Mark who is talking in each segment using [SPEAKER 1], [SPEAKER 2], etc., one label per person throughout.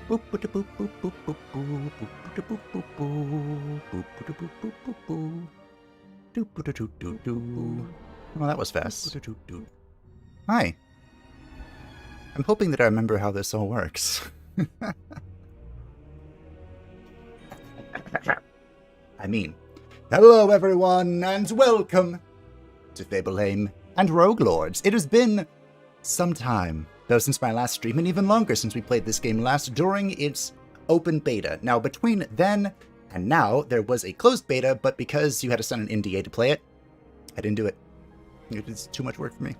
[SPEAKER 1] Well, that was fast. Hi. I'm hoping that I remember how this all works. I mean, hello everyone, and welcome to Fableheim and Rogue Lords. It has been some time, though, since my last stream, and even longer since we played this game last during its open beta. Now, between then and now, there was a closed beta, but because you had to sign an NDA to play it, I didn't do it. It is too much work for me.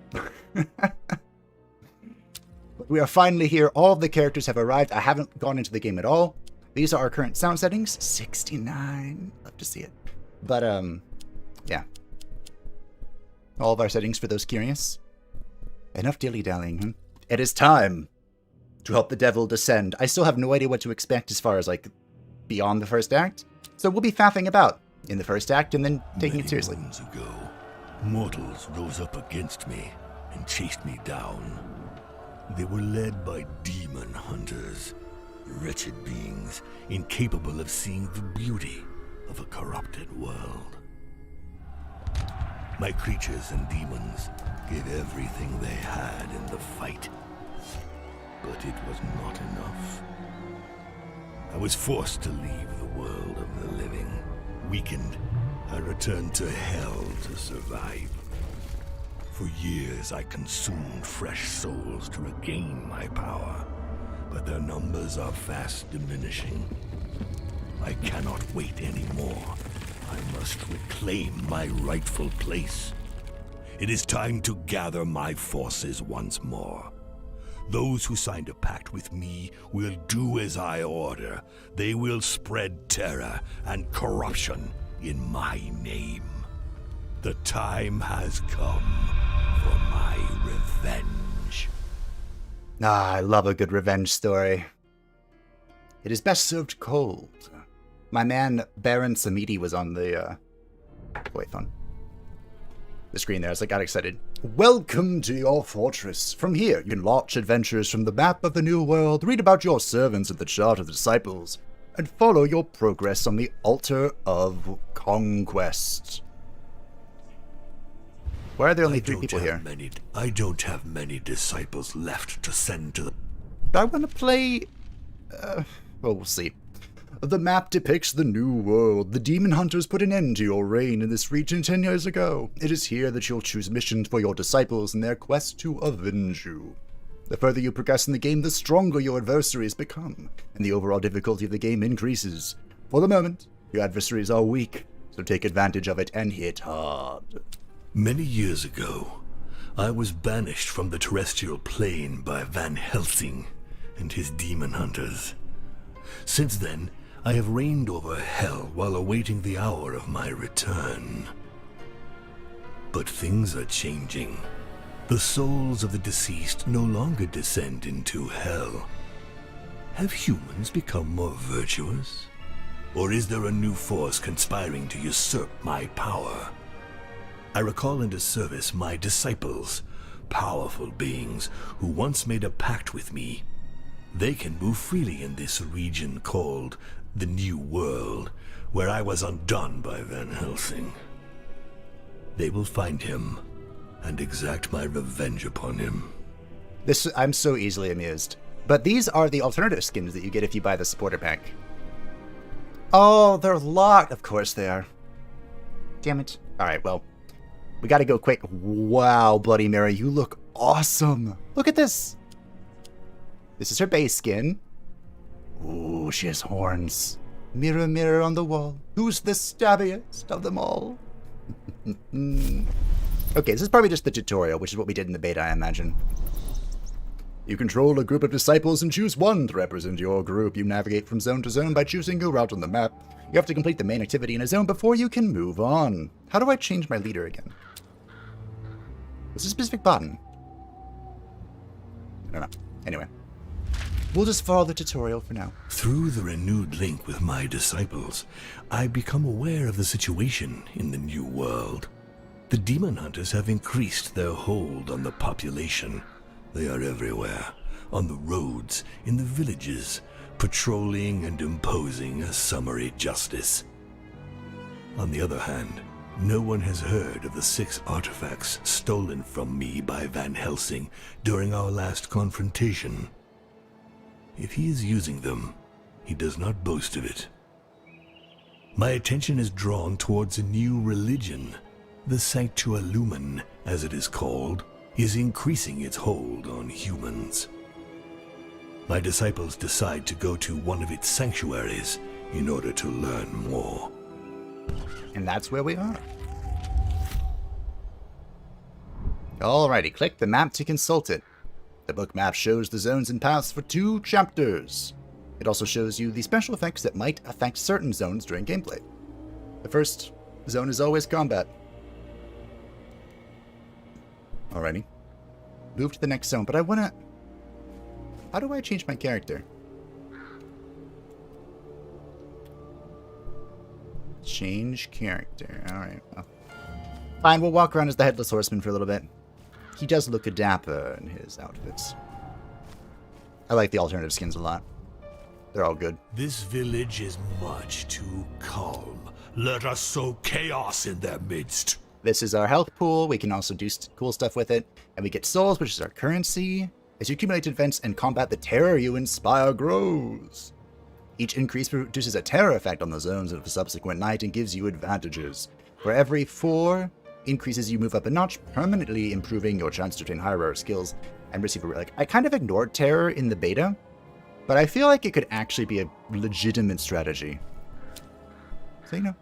[SPEAKER 1] But we are finally here. All of the characters have arrived. I haven't gone into the game at all. These are our current sound settings. 69. Love to see it. But, yeah. All of our settings for those curious. Enough dilly-dallying, huh? It is time to help the devil descend. I still have no idea what to expect as far as, like, beyond the first act. So we'll be faffing about in the first act and then taking it seriously.
[SPEAKER 2] Moons ago, mortals rose up against me and chased me down. They were led by demon hunters, wretched beings incapable of seeing the beauty of a corrupted world. My creatures and demons gave everything they had in the fight, but it was not enough. I was forced to leave the world of the living. Weakened, I returned to hell to survive. For years, I consumed fresh souls to regain my power, but their numbers are fast diminishing. I cannot wait anymore. I must reclaim my rightful place. It is time to gather my forces once more. Those who signed a pact with me will do as I order. They will spread terror and corruption in my name. The time has come for my revenge.
[SPEAKER 1] Ah, I love a good revenge story. It is best served cold. My man Baron Samiti was on the the screen there as I got excited. Welcome to your fortress. From here, you can launch adventures from the map of the New World, read about your servants at the Chart of the Disciples, and follow your progress on the Altar of Conquest. Why are there only 3 people here?
[SPEAKER 2] I don't have many disciples left to send to the...
[SPEAKER 1] I want to play... well, we'll see. The map depicts the New World. The demon hunters put an end to your reign in this region 10 years ago. It is here that you'll choose missions for your disciples in their quest to avenge you. The further you progress in the game, the stronger your adversaries become, and the overall difficulty of the game increases. For the moment, your adversaries are weak, so take advantage of it and hit hard.
[SPEAKER 2] Many years ago, I was banished from the terrestrial plane by Van Helsing and his demon hunters. Since then, I have reigned over hell while awaiting the hour of my return. But things are changing. The souls of the deceased no longer descend into hell. Have humans become more virtuous? Or is there a new force conspiring to usurp my power? I recall into service my disciples, powerful beings who once made a pact with me. They can move freely in this region called the New World, where I was undone by Van Helsing. They will find him and exact my revenge upon him.
[SPEAKER 1] I'm so easily amused. But these are the alternative skins that you get if you buy the supporter pack. Oh, they're locked. Of course they are. Damn it. Alright, well. We gotta go quick. Wow, Bloody Mary, you look awesome. Look at this. This is her base skin. Ooh, she has horns. Mirror, mirror on the wall. Who's the stabbiest of them all? Okay, this is probably just the tutorial, which is what we did in the beta, I imagine. You control a group of disciples and choose one to represent your group. You navigate from zone to zone by choosing your route on the map. You have to complete the main activity in a zone before you can move on. How do I change my leader again? Is this a specific button? I don't know. Anyway. We'll just follow the tutorial for now.
[SPEAKER 2] Through the renewed link with my disciples, I become aware of the situation in the New World. The demon hunters have increased their hold on the population. They are everywhere, on the roads, in the villages, patrolling and imposing a summary justice. On the other hand, no one has heard of the 6 artifacts stolen from me by Van Helsing during our last confrontation. If he is using them, he does not boast of it. My attention is drawn towards a new religion. The Sanctualumen, as it is called, is increasing its hold on humans. My disciples decide to go to one of its sanctuaries in order to learn more.
[SPEAKER 1] And that's where we are. Alrighty, click the map to consult it. The book map shows the zones and paths for 2 chapters. It also shows you the special effects that might affect certain zones during gameplay. The first zone is always combat. Alrighty. Move to the next zone, but I wanna... How do I change my character? Change character. Alright, well. Fine, we'll walk around as the Headless Horseman for a little bit. He does look a dapper in his outfits. I like the alternative skins a lot. They're all good.
[SPEAKER 2] This village is much too calm. Let us sow chaos in their midst.
[SPEAKER 1] This is our health pool. We can also do cool stuff with it. And we get souls, which is our currency. As you accumulate events and combat, the terror you inspire grows. Each increase produces a terror effect on the zones of a subsequent night and gives you advantages. For every 4 increases, you move up a notch, permanently improving your chance to train higher rare skills and receive a relic. I kind of ignored terror in the beta, but I feel like it could actually be a legitimate strategy. So, you know.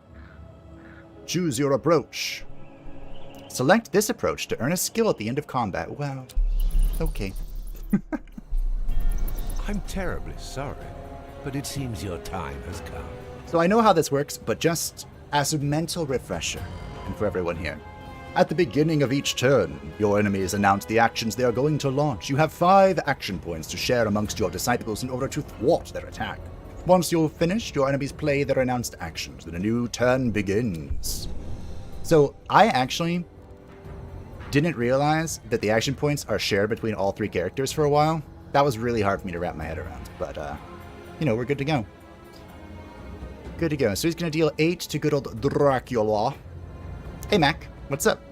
[SPEAKER 1] Choose your approach. Select this approach to earn a skill at the end of combat. Wow. Okay.
[SPEAKER 3] I'm terribly sorry, but it seems your time has come.
[SPEAKER 1] So I know how this works, but just as a mental refresher, and for everyone here. At the beginning of each turn, your enemies announce the actions they are going to launch. You have 5 action points to share amongst your disciples in order to thwart their attack. Once you're finished, your enemies play their announced actions, then a new turn begins. So I actually didn't realize that the action points are shared between all 3 characters for a while. That was really hard for me to wrap my head around, but, you know, we're good to go. Good to go. So he's going to deal 8 to good old Dracula. Hey, Mac. What's up?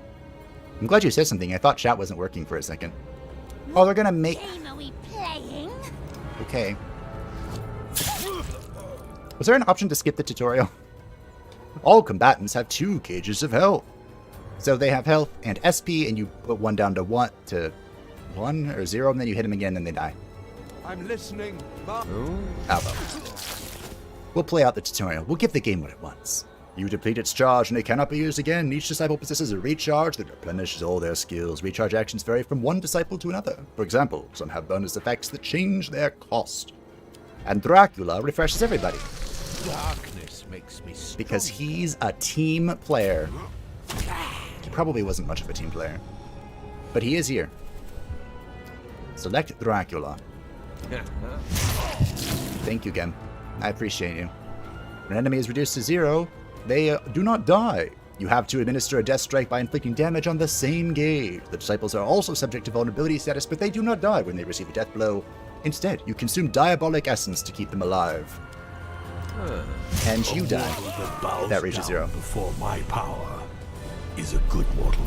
[SPEAKER 1] I'm glad you said something. I thought chat wasn't working for a second. Oh, they're going to make...
[SPEAKER 4] What game are we playing?
[SPEAKER 1] Okay. Was there an option to skip the tutorial? All combatants have 2 cages of health. So they have health and SP, and you put 1 down to 1 or 0, and then you hit them again, and they die.
[SPEAKER 3] I'm listening.
[SPEAKER 1] Oh, well. We'll play out the tutorial. We'll give the game what it wants. You deplete its charge, and it cannot be used again. Each disciple possesses a recharge that replenishes all their skills. Recharge actions vary from one disciple to another. For example, some have bonus effects that change their cost. And Dracula refreshes everybody.
[SPEAKER 3] Darkness makes me strong.
[SPEAKER 1] Because he's a team player. He probably wasn't much of a team player. But he is here. Select Dracula. Thank you, Gem. I appreciate you. When an enemy is reduced to 0, they do not die. You have to administer a death strike by inflicting damage on the same gauge. The disciples are also subject to vulnerability status, but they do not die when they receive a death blow. Instead, you consume diabolic essence to keep them alive. And you die. That reaches 0.
[SPEAKER 2] Before my power is a good mortal.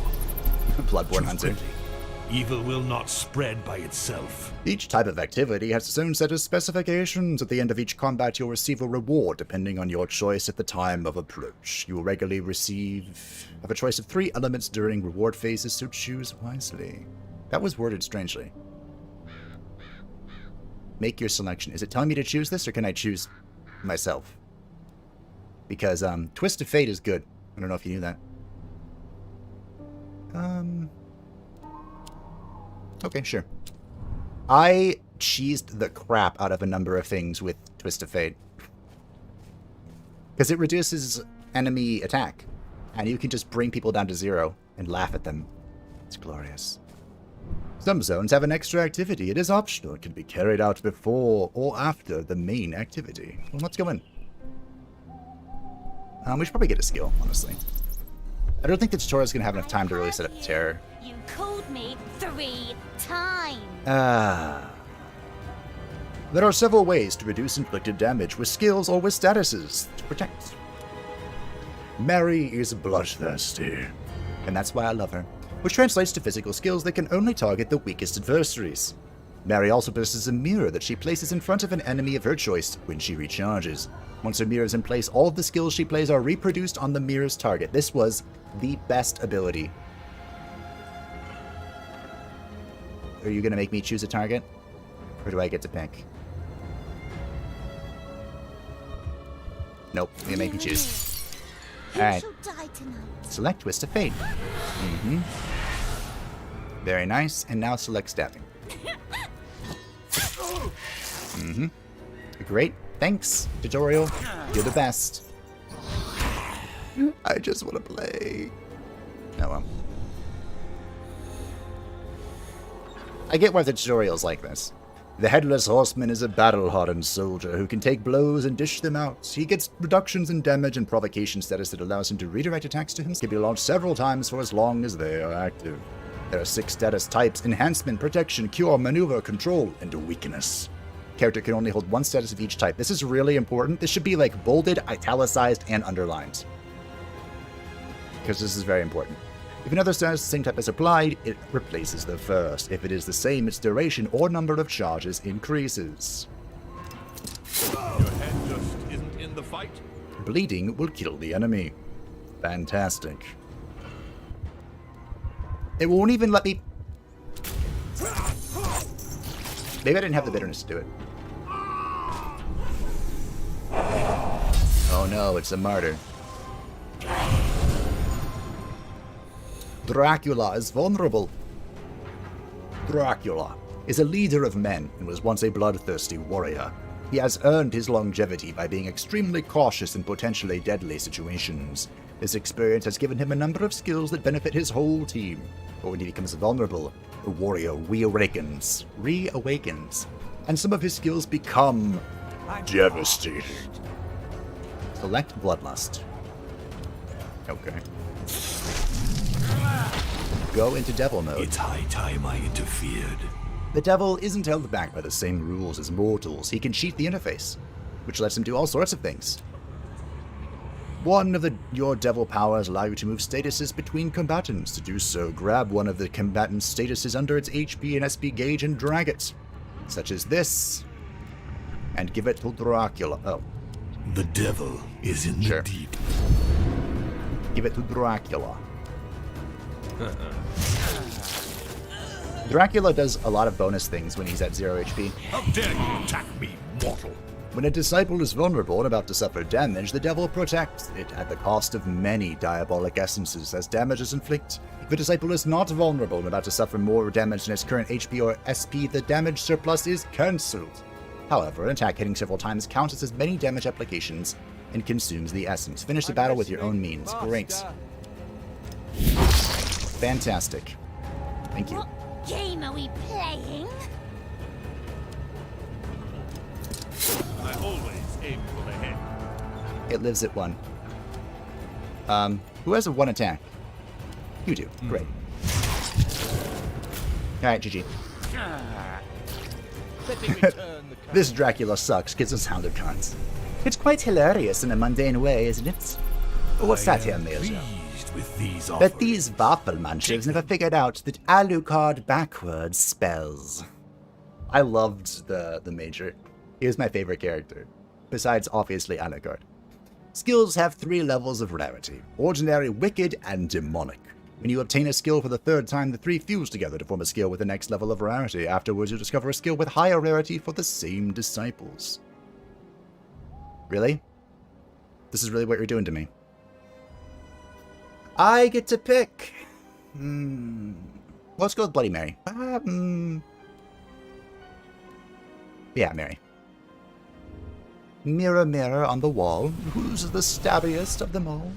[SPEAKER 1] Bloodborne Hunter.
[SPEAKER 2] Evil will not spread by itself.
[SPEAKER 1] Each type of activity has its own set of specifications. At the end of each combat, you'll receive a reward depending on your choice at the time of approach. You will regularly have a choice of 3 elements during reward phases, so choose wisely. That was worded strangely. Make your selection. Is it telling me to choose this, or can I choose myself? Because Twist of Fate is good. I don't know if you knew that. Okay, sure. I cheesed the crap out of a number of things with Twist of Fate. Because it reduces enemy attack. And you can just bring people down to 0 and laugh at them. It's glorious. Some zones have an extra activity. It is optional. It can be carried out before or after the main activity. Well, let's go in. We should probably get a skill, honestly. I don't think the tutorial is going to have enough time to really set up the terror.
[SPEAKER 4] You called me 3 times.
[SPEAKER 1] There are several ways to reduce inflicted damage with skills or with statuses to protect. Mary is bloodthirsty, and that's why I love her, which translates to physical skills that can only target the weakest adversaries. Mary also possesses a mirror that she places in front of an enemy of her choice when she recharges. Once her mirror is in place, all of the skills she plays are reproduced on the mirror's target. This was the best ability. Are you going to make me choose a target? Or do I get to pick? Nope, you're going to make me choose. Alright. Select Twist of Fate. Very nice. And now select Stabbing. Great. Thanks, tutorial. You're the best. I just want to play. Oh well. I get why the tutorial's like this. The Headless Horseman is a battle-hardened soldier who can take blows and dish them out. He gets reductions in damage and provocation status that allows him to redirect attacks to him. Can be launched several times for as long as they are active. There are 6 status types: Enhancement, Protection, Cure, Maneuver, Control, and Weakness. Character can only hold 1 status of each type. This is really important. This should be like bolded, italicized, and underlined, because this is very important. If another status of the same type is applied, it replaces the first. If it is the same, its duration or number of charges increases.
[SPEAKER 2] Your head just isn't in the fight?
[SPEAKER 1] Bleeding will kill the enemy. Fantastic. It won't even let me... Maybe I didn't have the bitterness to do it. Oh no, it's a martyr. Dracula is vulnerable. Dracula is a leader of men and was once a bloodthirsty warrior. He has earned his longevity by being extremely cautious in potentially deadly situations. This experience has given him a number of skills that benefit his whole team. But when he becomes vulnerable, the warrior reawakens, and some of his skills become devastating. Select Bloodlust. Okay. Go into Devil mode.
[SPEAKER 2] It's high time I interfered.
[SPEAKER 1] The Devil isn't held back by the same rules as mortals. He can cheat the interface, which lets him do all sorts of things. One of your Devil powers allow you to move statuses between combatants. To do so, grab one of the combatant's statuses under its HP and SP gauge and drag it, such as this, and give it to Dracula. Oh.
[SPEAKER 2] The Devil is in the deep.
[SPEAKER 1] Give it to Dracula. Dracula does a lot of bonus things when he's at 0 HP.
[SPEAKER 2] How dare you attack me, mortal?
[SPEAKER 1] When a disciple is vulnerable and about to suffer damage, the Devil protects it at the cost of many diabolic essences as damage is inflicted. If a disciple is not vulnerable and about to suffer more damage than its current HP or SP, the damage surplus is cancelled. However, an attack hitting several times counts as many damage applications and consumes the essence. Finish the battle with your own means. Great. Fantastic. Thank you.
[SPEAKER 4] What game are we playing?
[SPEAKER 2] I always aim for the head.
[SPEAKER 1] It lives at 1. Who has a 1 attack? You do. Great. Alright, GG. This Dracula sucks, gives a sound of cons. It's quite hilarious in a mundane way, isn't it? What's that here, Major? But these waffle munchers never figured out that Alucard backwards spells. I loved the Major. He was my favorite character, besides obviously Alucard. Skills have 3 levels of rarity: ordinary, wicked, and demonic. When you obtain a skill for the 3rd time, the 3 fuse together to form a skill with the next level of rarity. Afterwards, you discover a skill with higher rarity for the same disciples. Really? This is really what you're doing to me. I get to pick. Let's go with Bloody Mary. Yeah, Mary. Mirror, mirror on the wall, who's the stabbiest of them all?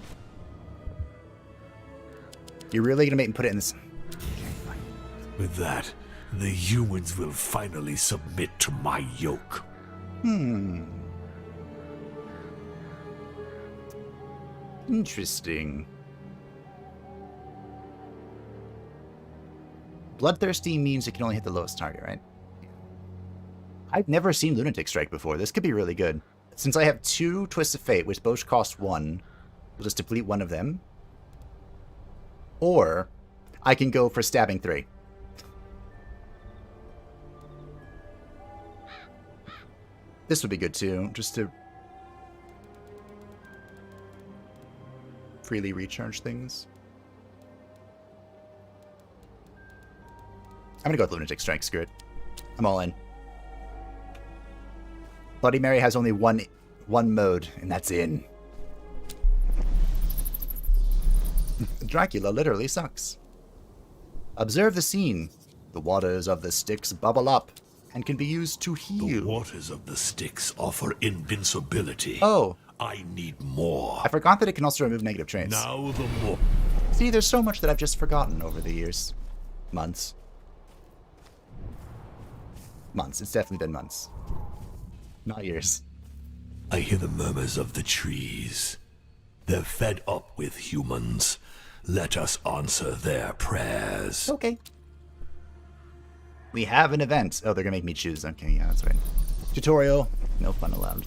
[SPEAKER 1] You're really gonna make me put it in this?
[SPEAKER 2] With that, the humans will finally submit to my yoke.
[SPEAKER 1] Interesting. Bloodthirsty means it can only hit the lowest target, right? I've never seen Lunatic Strike before. This could be really good. Since I have 2 Twists of Fate, which both cost 1, we'll just deplete one of them. Or I can go for Stabbing 3. This would be good too, just to freely recharge things. I'm gonna go with Lunatic Strike, screw it. I'm all in. Bloody Mary has only one mode, and that's in. Dracula literally sucks. Observe the scene. The waters of the Styx bubble up and can be used to heal.
[SPEAKER 2] The waters of the Styx offer invincibility.
[SPEAKER 1] Oh.
[SPEAKER 2] I need more.
[SPEAKER 1] I forgot that it can also remove negative traits.
[SPEAKER 2] Now the more.
[SPEAKER 1] See, there's so much that I've just forgotten over the years. Months. Months. It's definitely been months. Not years.
[SPEAKER 2] I hear the murmurs of the trees. They're fed up with humans. Let us answer their prayers.
[SPEAKER 1] Okay. We have an event. Oh, they're gonna make me choose. Okay, yeah, that's right. Tutorial. No fun allowed.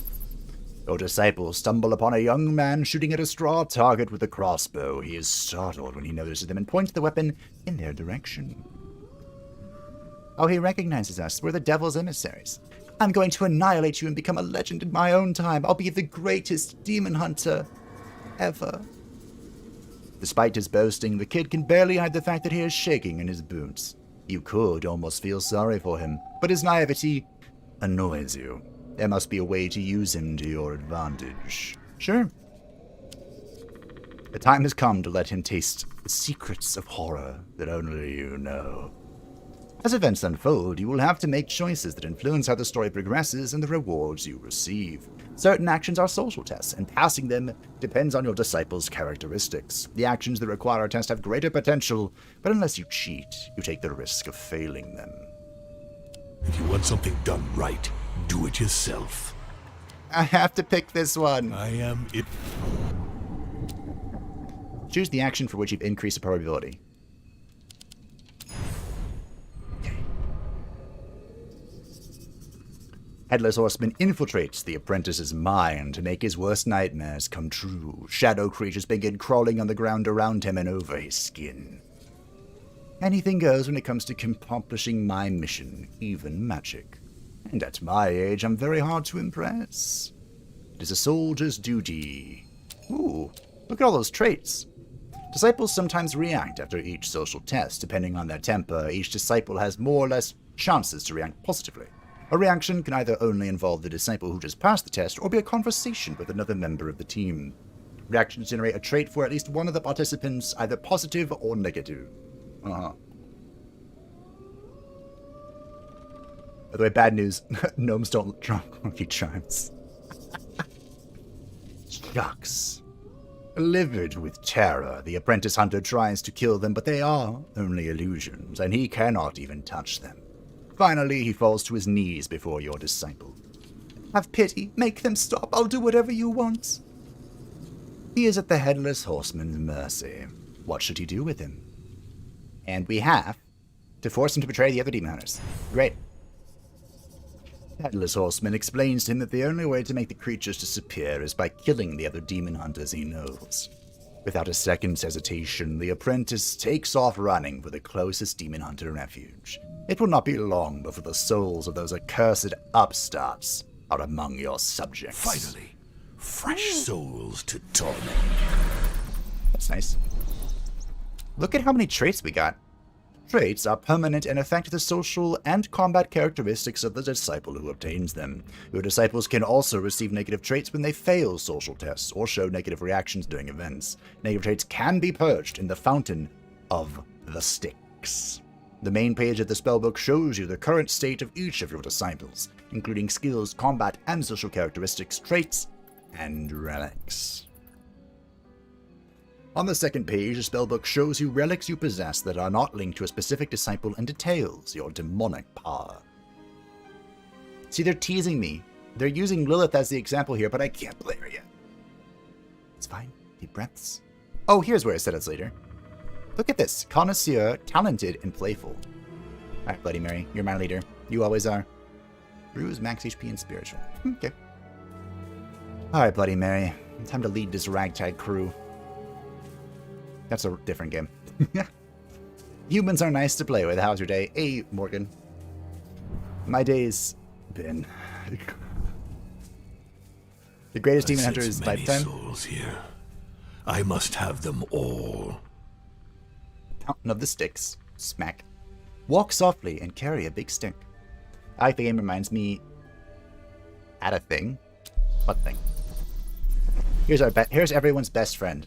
[SPEAKER 1] Your disciples stumble upon a young man shooting at a straw target with a crossbow. He is startled when he notices them and points the weapon in their direction. Oh, he recognizes us. We're the devil's emissaries. I'm going to annihilate you and become a legend in my own time. I'll be the greatest demon hunter ever. Despite his boasting, the kid can barely hide the fact that he is shaking in his boots. You could almost feel sorry for him, but his naivety annoys you. There must be a way to use him to your advantage. Sure. The time has come to let him taste the secrets of horror that only you know. As events unfold, you will have to make choices that influence how the story progresses and the rewards you receive. Certain actions are social tests, and passing them depends on your disciples' characteristics. The actions that require a test have greater potential, but unless you cheat, you take the risk of failing them.
[SPEAKER 2] If you want something done right, do it yourself.
[SPEAKER 1] I have to pick this one.
[SPEAKER 2] I am it.
[SPEAKER 1] Choose the action for which you've increased the probability. Headless Horseman infiltrates the apprentice's mind to make his worst nightmares come true. Shadow creatures begin crawling on the ground around him and over his skin. Anything goes when it comes to accomplishing my mission, even magic. And at my age, I'm very hard to impress. It is a soldier's duty. Ooh, look at all those traits. Disciples sometimes react after each social test. Depending on their temper, each disciple has more or less chances to react positively. A reaction can either only involve the disciple who just passed the test or be a conversation with another member of the team. Reactions generate a trait for at least one of the participants, either positive or negative. By the way, bad news. Gnomes don't drop lucky charms. Shucks. Livid with terror, the apprentice hunter tries to kill them, but they are only illusions, and he cannot even touch them. Finally, he falls to his knees before your disciple. Have pity. Make them stop. I'll do whatever you want. He is at the Headless Horseman's mercy. What should he do with him? And we have to force him to betray the other demon hunters. Great. Headless Horseman explains to him that the only way to make the creatures disappear is by killing the other demon hunters he knows. Without a second's hesitation, the apprentice takes off running for the closest demon hunter refuge. It will not be long before the souls of those accursed upstarts are among your subjects.
[SPEAKER 2] Finally, fresh souls to torment.
[SPEAKER 1] That's nice. Look at how many traits we got. Traits are permanent and affect the social and combat characteristics of the disciple who obtains them. Your disciples can also receive negative traits when they fail social tests or show negative reactions during events. Negative traits can be purged in the Fountain of the Styx. The main page of the spellbook shows you the current state of each of your disciples, including skills, combat, and social characteristics, traits, and relics. On the second page, the spellbook shows you relics you possess that are not linked to a specific disciple and details your demonic power. See, they're teasing me. They're using Lilith as the example here, but I can't play her yet. It's fine. Deep breaths. Oh, here's where I said it's later. Look at this. Connoisseur, talented, and playful. Alright, Bloody Mary, you're my leader. You always are. Bruise, max HP, and spiritual. Okay. Alright, Bloody Mary. Time to lead this ragtag crew. That's a different game. Humans are nice to play with. How's your day? Hey, Morgan. My day's been... The greatest demon hunter is by time.
[SPEAKER 2] Souls here. I must have them all.
[SPEAKER 1] Fountain of the Sticks. Smack. Walk softly and carry a big stick. I like the game reminds me... At a thing? What thing? Here's everyone's best friend.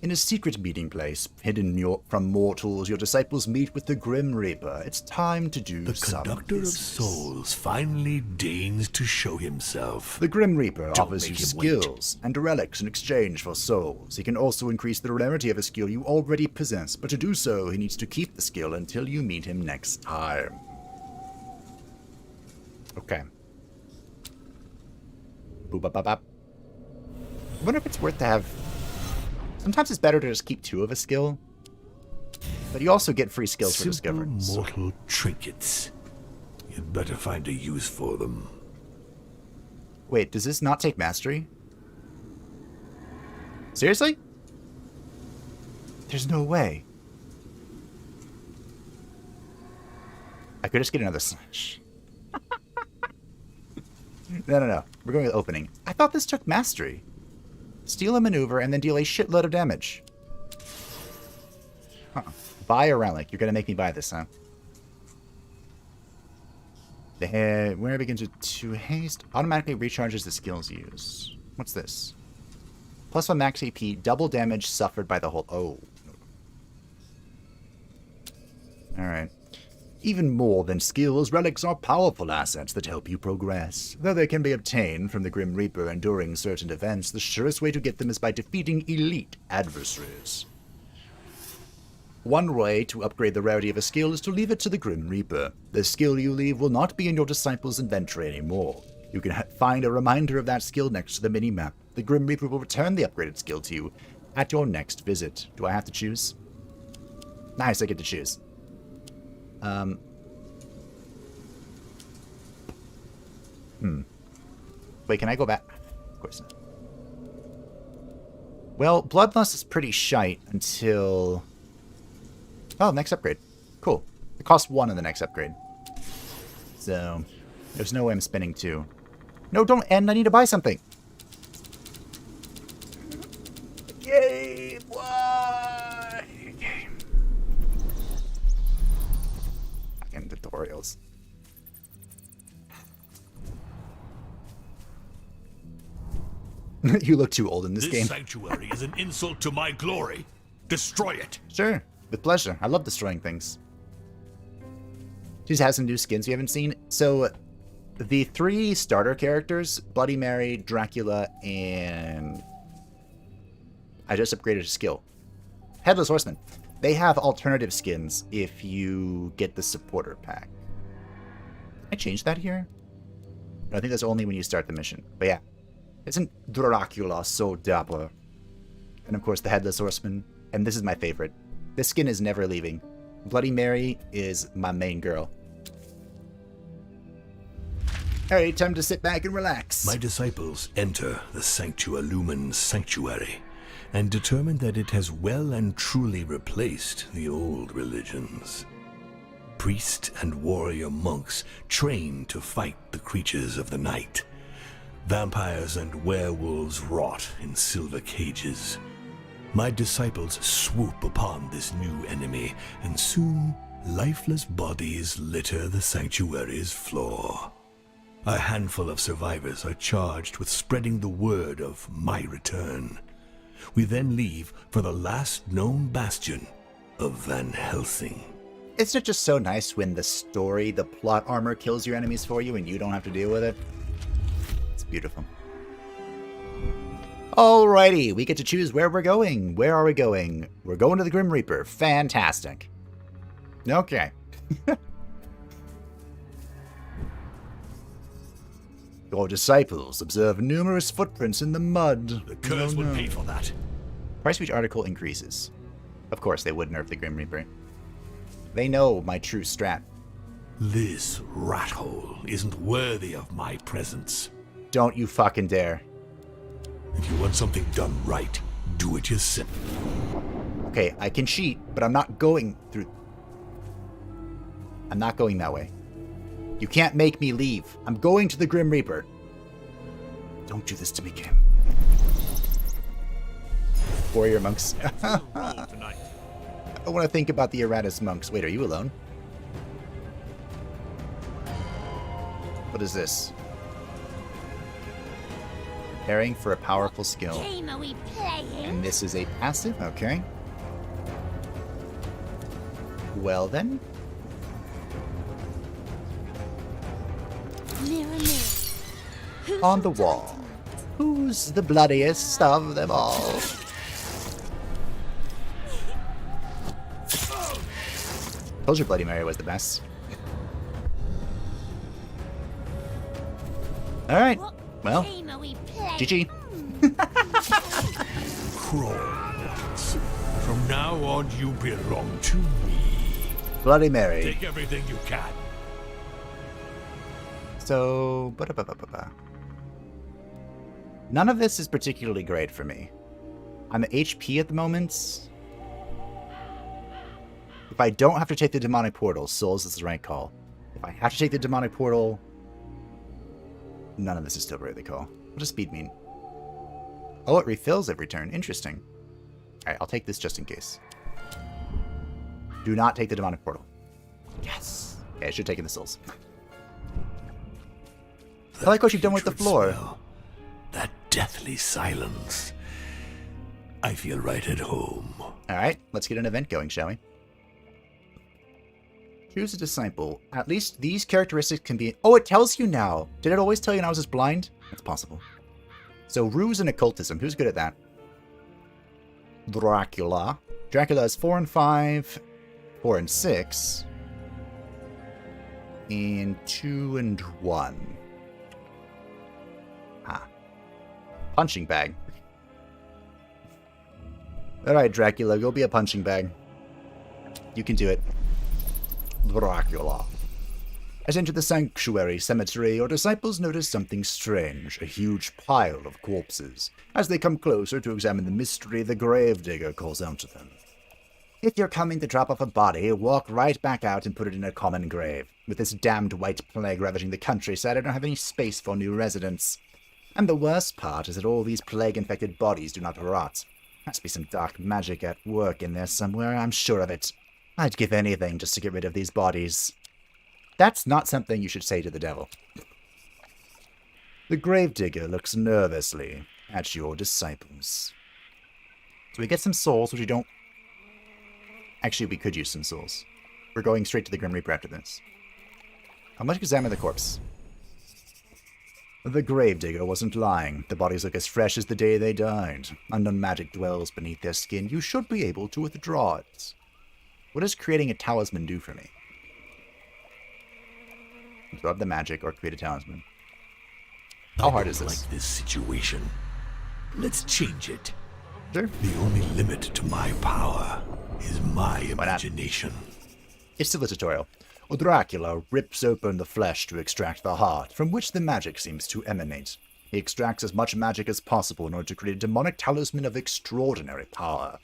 [SPEAKER 1] In a secret meeting place, hidden from mortals, your disciples meet with the Grim Reaper. It's time to do some
[SPEAKER 2] The conductor of souls finally deigns to show himself.
[SPEAKER 1] The Grim Reaper
[SPEAKER 2] Don't
[SPEAKER 1] offers
[SPEAKER 2] make
[SPEAKER 1] you
[SPEAKER 2] him wait.
[SPEAKER 1] skills and relics in exchange for souls. He can also increase the rarity of a skill you already possess, but to do so, he needs to keep the skill until you meet him next time. Okay. Boop-bop-bop-bop. I wonder if it's worth to have... Sometimes it's better to just keep 2 of a skill, but you also get free skills for
[SPEAKER 2] Simple
[SPEAKER 1] discovery. So-
[SPEAKER 2] mortal trinkets. You'd better find a use for them.
[SPEAKER 1] Wait, does this not take mastery? Seriously? There's no way. I could just get another slash. No. We're going with opening. I thought this took mastery. Steal a maneuver and then deal a shitload of damage. Buy a relic. You're going to make me buy this, huh? The head, where it begins with 2 haste, automatically recharges the skills used. What's this? +1 max AP, double damage suffered by the whole... Oh. Alright. Even more than skills, relics are powerful assets that help you progress. Though they can be obtained from the Grim Reaper and during certain events, the surest way to get them is by defeating elite adversaries. One way to upgrade the rarity of a skill is to leave it to the Grim Reaper. The skill you leave will not be in your disciple's inventory anymore. You can find a reminder of that skill next to the mini-map. The Grim Reaper will return the upgraded skill to you at your next visit. Do I have to choose? Nice, I get to choose. Wait, can I go back? Of course not. Well, Bloodlust is pretty shite until... Oh, next upgrade. Cool. It costs 1 in the next upgrade. So, there's no way I'm spending 2. No, don't end. I need to buy something. Yay! Why? Fucking tutorials. You look too old in this game.
[SPEAKER 2] This sanctuary is an insult to my glory. Destroy it.
[SPEAKER 1] Sure, with pleasure. I love destroying things. She's has some new skins you haven't seen. So, the 3 starter characters, Bloody Mary, Dracula, and... I just upgraded a skill. Headless Horseman. They have alternative skins if you get the supporter pack. Can I change that here? No, I think that's only when you start the mission. But yeah. Isn't Dracula so dapper? And of course the Headless Horseman. And this is my favorite. This skin is never leaving. Bloody Mary is my main girl. Alright, time to sit back and relax.
[SPEAKER 2] My disciples enter the Sanctualumen Sanctuary and determine that it has well and truly replaced the old religions. Priest and warrior monks trained to fight the creatures of the night. Vampires and werewolves rot in silver cages. My disciples swoop upon this new enemy, and soon lifeless bodies litter the sanctuary's floor. A handful of survivors are charged with spreading the word of my return. We then leave for the last known bastion of Van Helsing.
[SPEAKER 1] Isn't it just so nice when the story, the plot armor kills your enemies for you and you don't have to deal with it? It's beautiful. Alrighty, we get to choose where we're going. Where are we going? We're going to the Grim Reaper. Fantastic. Okay. Your disciples observe numerous footprints in the mud.
[SPEAKER 2] The curse would pay for that.
[SPEAKER 1] Price of each article increases. Of course, they would nerf the Grim Reaper. They know my true strat.
[SPEAKER 2] This rat hole isn't worthy of my presence.
[SPEAKER 1] Don't you fucking dare.
[SPEAKER 2] If you want something done right, do it yourself.
[SPEAKER 1] Okay, I can cheat, but I'm not going through... I'm not going that way. You can't make me leave. I'm going to the Grim Reaper. Don't do this to me, Kim. Warrior monks. I want to think about the Eratus monks. Wait, are you alone? What is this? Preparing for a powerful skill.
[SPEAKER 4] What game are we playing?
[SPEAKER 1] And this is a passive? Okay. Well then.
[SPEAKER 4] Mirror, mirror. Who's
[SPEAKER 1] On the
[SPEAKER 4] your
[SPEAKER 1] wall.
[SPEAKER 4] titan?
[SPEAKER 1] Who's the bloodiest of them all? Told you Bloody Mary was the best. Alright.
[SPEAKER 4] What
[SPEAKER 1] Well,
[SPEAKER 4] game are we playing?
[SPEAKER 1] GG.
[SPEAKER 2] Crawls. From now on, you belong to me.
[SPEAKER 1] Bloody Mary.
[SPEAKER 2] Take everything you can.
[SPEAKER 1] So, none of this is particularly great for me. I'm at HP at the moment. If I don't have to take the demonic portal, Souls is the right call. If I have to take the demonic portal, none of this is still really the call. What does speed mean? Oh, it refills every turn. Interesting. Alright, I'll take this just in case. Do not take the demonic portal. Yes! Okay, I should have taken the souls. I like what you've done with the floor.
[SPEAKER 2] Smell. That deathly silence. I feel right at home.
[SPEAKER 1] Alright, let's get an event going, shall we? Choose a disciple. At least these characteristics can be... Oh, it tells you now! Did it always tell you when I was just blind? That's possible. So, ruse and occultism. Who's good at that? Dracula. Dracula is 4 and 5, 4 and 6, and 2 and 1. Ah. Punching bag. Alright, Dracula, go be a punching bag. You can do it. Dracula. As enter the sanctuary cemetery, your disciples notice something strange, a huge pile of corpses. As they come closer to examine the mystery, the gravedigger calls out to them. If you're coming to drop off a body, walk right back out and put it in a common grave. With this damned white plague ravaging the countryside, I don't have any space for new residents. And the worst part is that all these plague-infected bodies do not rot. Must be some dark magic at work in there somewhere, I'm sure of it. I'd give anything just to get rid of these bodies. That's not something you should say to the devil. The gravedigger looks nervously at your disciples. So we get some souls, which we don't... Actually, we could use some souls. We're going straight to the Grim Reaper after this. How much examine the corpse? The gravedigger wasn't lying. The bodies look as fresh as the day they died. Unknown magic dwells beneath their skin. You should be able to withdraw it. What does creating a talisman do for me? Absorb the magic or create a talisman. How hard is this?
[SPEAKER 2] I don't like this situation. Let's change it.
[SPEAKER 1] Sure.
[SPEAKER 2] The only limit to my power is my imagination.
[SPEAKER 1] It's still a tutorial. Dracula rips open the flesh to extract the heart, from which the magic seems to emanate. He extracts as much magic as possible in order to create a demonic talisman of extraordinary power.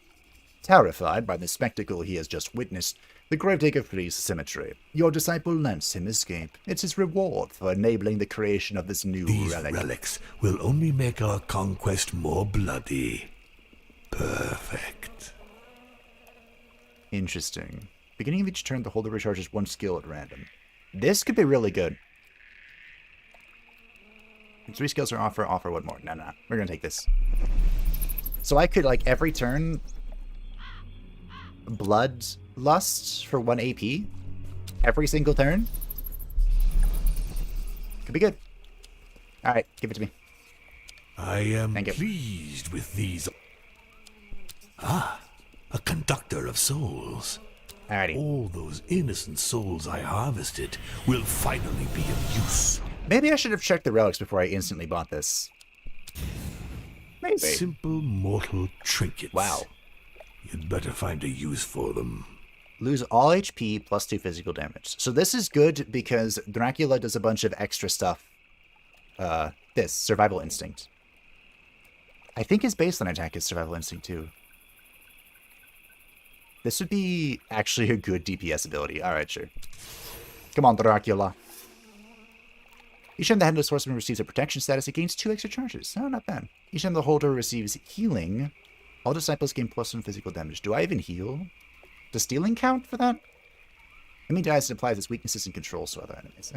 [SPEAKER 1] Terrified by the spectacle he has just witnessed, the gravedigger flees the cemetery. Your disciple lets him escape. It's his reward for enabling the creation of this new
[SPEAKER 2] These
[SPEAKER 1] relic.
[SPEAKER 2] relics will only make our conquest more bloody. Perfect.
[SPEAKER 1] Interesting. Beginning of each turn, the holder recharges one skill at random. This could be really good. 3 skills are offer one more. No. We're gonna take this. So I could, like, every turn... Bloodlust for 1 AP? Every single turn? Could be good. Alright, give it to me.
[SPEAKER 2] I am
[SPEAKER 1] Thank you.
[SPEAKER 2] pleased with these. Ah, a conductor of souls.
[SPEAKER 1] Alrighty.
[SPEAKER 2] All those innocent souls I harvested will finally be of use.
[SPEAKER 1] Maybe I should have checked the relics before I instantly bought this. Maybe.
[SPEAKER 2] Simple mortal trinkets.
[SPEAKER 1] Wow.
[SPEAKER 2] You'd better find a use for them.
[SPEAKER 1] Lose all HP plus 2 physical damage. So this is good because Dracula does a bunch of extra stuff. This, Survival Instinct. I think his baseline attack is Survival Instinct too. This would be actually a good DPS ability. Alright, sure. Come on, Dracula. Each time the Headless Horseman receives a protection status, it gains 2 extra charges. Oh, not bad. Each time the holder receives healing, all disciples gain +1 physical damage. Do I even heal? Does stealing count for that? Enemy dies and applies its weaknesses and controls to other enemies.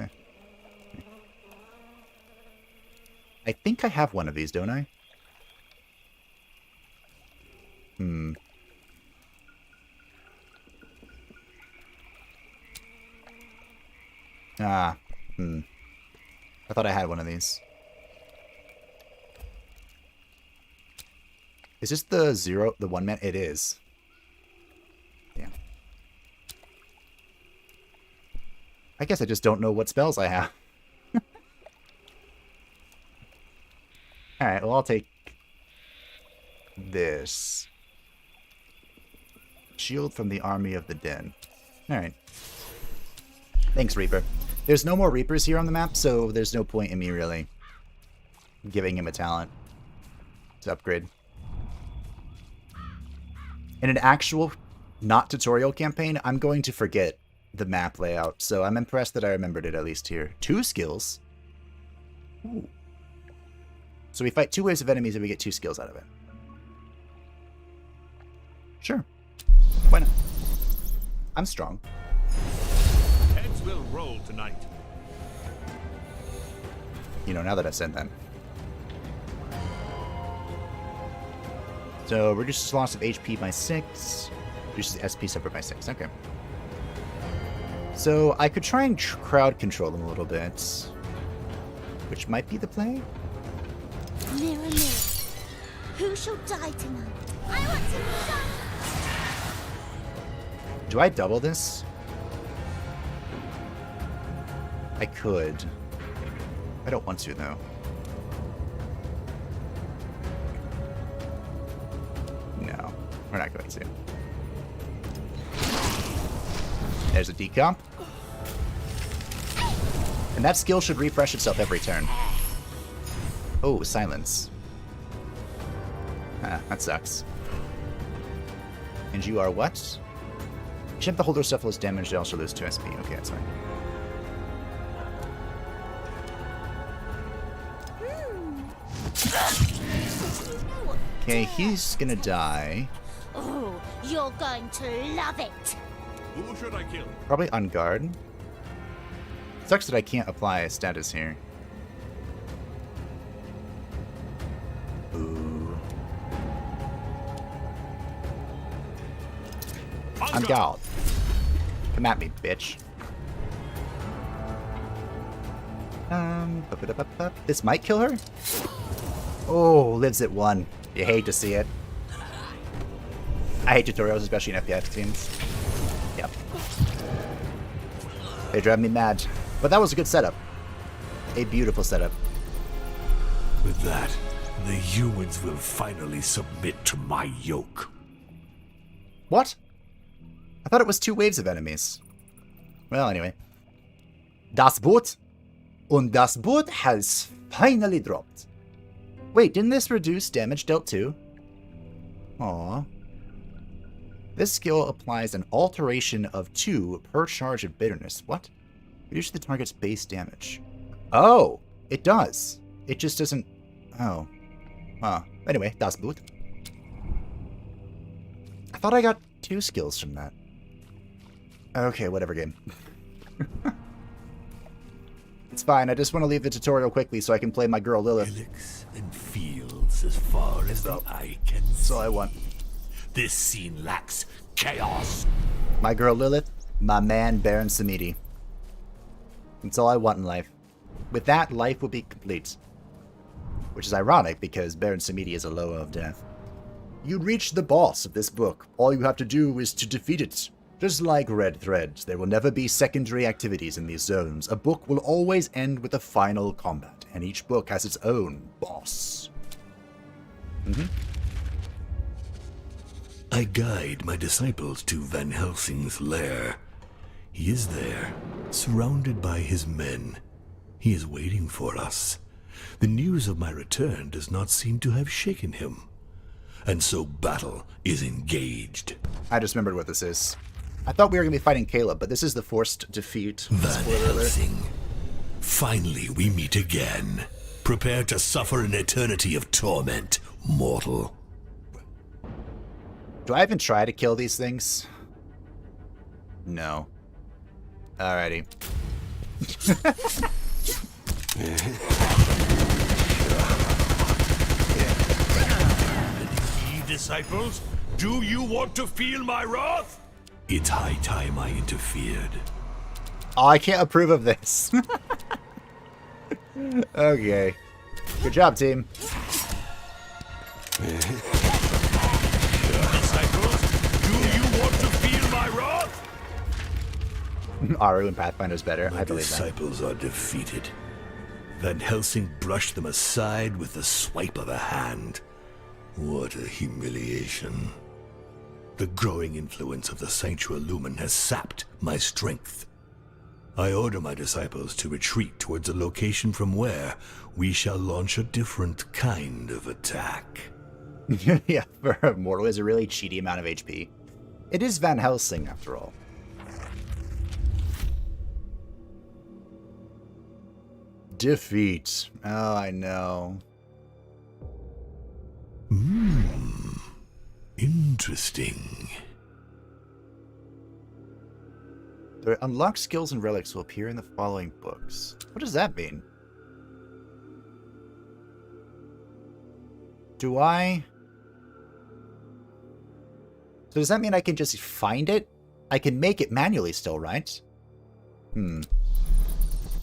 [SPEAKER 1] I think I have one of these, don't I? I thought I had one of these. Is this the one man? It is. Damn. I guess I just don't know what spells I have. Alright, well, I'll take this. Shield from the Army of the Den. Alright. Thanks, Reaper. There's no more Reapers here on the map, so there's no point in me really giving him a talent to upgrade. In an actual, not tutorial campaign, I'm going to forget the map layout, so I'm impressed that I remembered it at least here. 2 skills. Ooh. So we fight 2 waves of enemies and we get 2 skills out of it. Sure. Why not? I'm strong.
[SPEAKER 3] Heads will roll tonight.
[SPEAKER 1] You know, now that I've said that. So, reduces loss of HP by 6. Reduces SP separate by 6. Okay. So, I could try and crowd control them a little bit. Which might be the play.
[SPEAKER 4] Mirror, mirror, who shall die tonight? I want to die.
[SPEAKER 1] Do I double this? I could. I don't want to, though. No, we're not going to. There's a decomp. And that skill should refresh itself every turn. Oh, silence. Ah, that sucks. And you are what? Each time the holder suffers damage, they also lose 2 SP. Okay, that's fine. Okay, he's gonna die.
[SPEAKER 4] Oh, you're going to love it.
[SPEAKER 3] Who should I kill?
[SPEAKER 1] Probably on guard. Sucks that I can't apply a status here. Ooh. On guard. Come at me, bitch. This might kill her? Oh, lives at 1. You hate to see it. I hate tutorials, especially in FPS games. Yep. They drive me mad. But that was a good setup. A beautiful setup.
[SPEAKER 2] With that, the humans will finally submit to my yoke.
[SPEAKER 1] What? I thought it was 2 waves of enemies. Well, anyway. Das Boot. Und das Boot has finally dropped. Wait, didn't this reduce damage dealt too? Aww. This skill applies an alteration of 2 per charge of bitterness. What? Reduce the target's base damage. Oh! It does. It just doesn't... Oh. Huh. Anyway, das Boot. I thought I got 2 skills from that. Okay, whatever, game. It's fine, I just want to leave the tutorial quickly so I can play my girl Lilith.
[SPEAKER 2] Hillocks and fields as far as the eye can see.
[SPEAKER 1] That's all I want.
[SPEAKER 2] This scene lacks chaos.
[SPEAKER 1] My girl Lilith, my man Baron Samedi. That's all I want in life. With that, life will be complete. Which is ironic because Baron Samedi is a loa of death. You reach the boss of this book. All you have to do is to defeat it. Just like Red Threads, there will never be secondary activities in these zones. A book will always end with a final combat, and each book has its own boss.
[SPEAKER 2] I guide my disciples to Van Helsing's lair. He is there, surrounded by his men. He is waiting for us. The news of my return does not seem to have shaken him. And so battle is engaged.
[SPEAKER 1] I just remembered what this is. I thought we were going to be fighting Caleb, but this is the forced defeat.
[SPEAKER 2] Van
[SPEAKER 1] Spoiler alert.
[SPEAKER 2] Helsing. Finally we meet again. Prepare to suffer an eternity of torment, mortal.
[SPEAKER 1] Do I even try to kill these things? No. Alrighty.
[SPEAKER 2] Disciples, do you want to feel my wrath? It's high time I interfered.
[SPEAKER 1] Oh, I can't approve of this. Okay. Good job, team.
[SPEAKER 2] Disciples, do you want to feel my wrath?
[SPEAKER 1] Aru and Pathfinder's better.
[SPEAKER 2] My
[SPEAKER 1] I believe that.
[SPEAKER 2] disciples are defeated. Van Helsing brushed them aside with the swipe of a hand. What a humiliation. The growing influence of the Sanctuary Lumen has sapped my strength. I order my disciples to retreat towards a location from where we shall launch a different kind of attack.
[SPEAKER 1] Yeah, for a mortal is a really cheaty amount of HP. It is Van Helsing, after all. Defeat. Oh, I know.
[SPEAKER 2] Interesting.
[SPEAKER 1] The unlocked skills and relics will appear in the following books. What does that mean? Do I... So does that mean I can just find it? I can make it manually still, right? I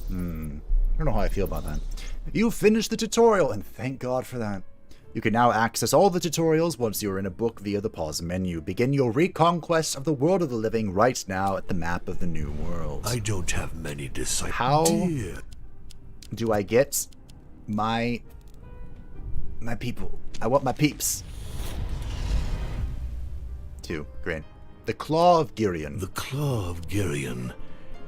[SPEAKER 1] don't know how I feel about that. You finished the tutorial, and thank God for that. You can now access all the tutorials once you're in a book via the pause menu. Begin your reconquest of the world of the living right now at the map of the new world.
[SPEAKER 2] I don't have many disciples.
[SPEAKER 1] How
[SPEAKER 2] Dear.
[SPEAKER 1] do I get my people? I want my peeps. 2. Great. The Claw of Girion.
[SPEAKER 2] The Claw of Girion,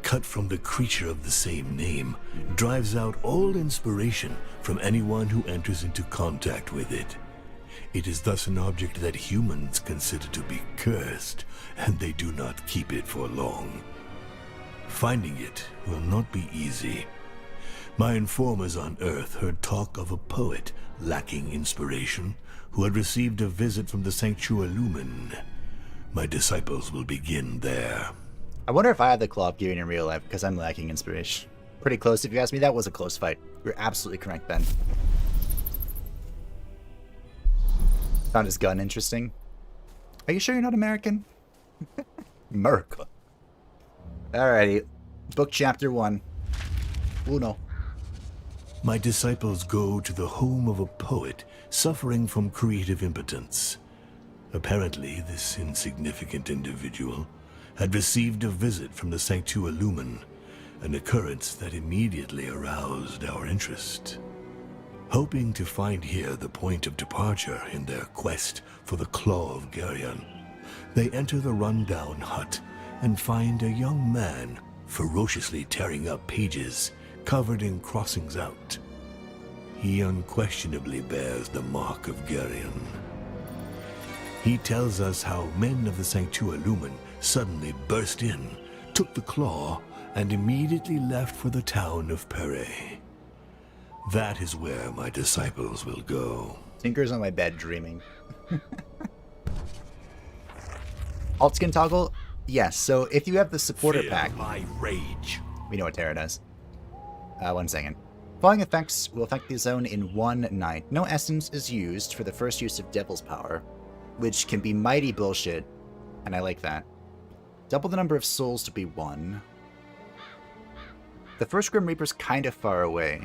[SPEAKER 2] cut from the creature of the same name, drives out all inspiration from anyone who enters into contact with it. It is thus an object that humans consider to be cursed, and they do not keep it for long. Finding it will not be easy. My informers on Earth heard talk of a poet lacking inspiration who had received a visit from the Sanctuary Lumen. My disciples will begin there.
[SPEAKER 1] I wonder if I had the Claw of Girion in real life, because I'm lacking inspiration. Pretty close, if you ask me. That was a close fight. You're absolutely correct, Ben. Found his gun interesting. Are you sure you're not American? America. Alrighty. Book chapter 1. Uno.
[SPEAKER 2] My disciples go to the home of a poet suffering from creative impotence. Apparently, this insignificant individual had received a visit from the Sanctuary Lumen, an occurrence that immediately aroused our interest. Hoping to find here the point of departure in their quest for the Claw of Girion, they enter the rundown hut and find a young man ferociously tearing up pages covered in crossings out. He unquestionably bears the mark of Girion. He tells us how men of the Sanctuary Lumen suddenly burst in, took the claw, and immediately left for the town of Perret. That is where my disciples will go.
[SPEAKER 1] Tinker's on my bed dreaming. Alt skin toggle? Yes, so if you have the supporter
[SPEAKER 2] Feel
[SPEAKER 1] pack,
[SPEAKER 2] my rage.
[SPEAKER 1] we know what Terra does. 1 second. Following effects will affect the zone in 1 night. No essence is used for the first use of Devil's Power, which can be mighty bullshit, and I like that. Double the number of souls to be 1. The first Grim Reaper's kind of far away,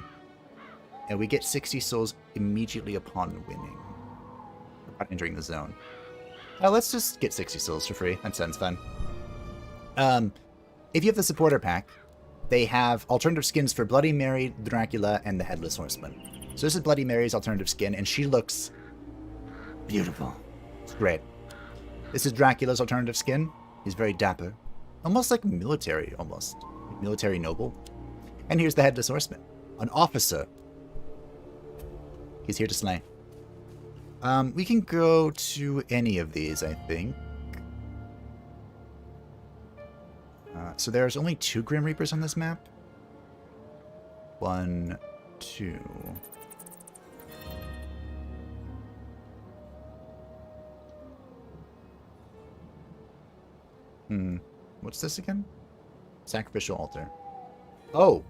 [SPEAKER 1] and we get 60 souls immediately upon winning. Upon entering the zone. Let's just get 60 souls for free. That sounds fun. If you have the supporter pack, they have alternative skins for Bloody Mary, Dracula, and the Headless Horseman. So this is Bloody Mary's alternative skin, and she looks beautiful. It's great. This is Dracula's alternative skin. He's very dapper. Almost like military, almost. Military noble. And here's the headless horseman. An officer. He's here to slay. We can go to any of these, I think. So there's only 2 Grim Reapers on this map. 1, 2. What's this again? Sacrificial altar. Oh!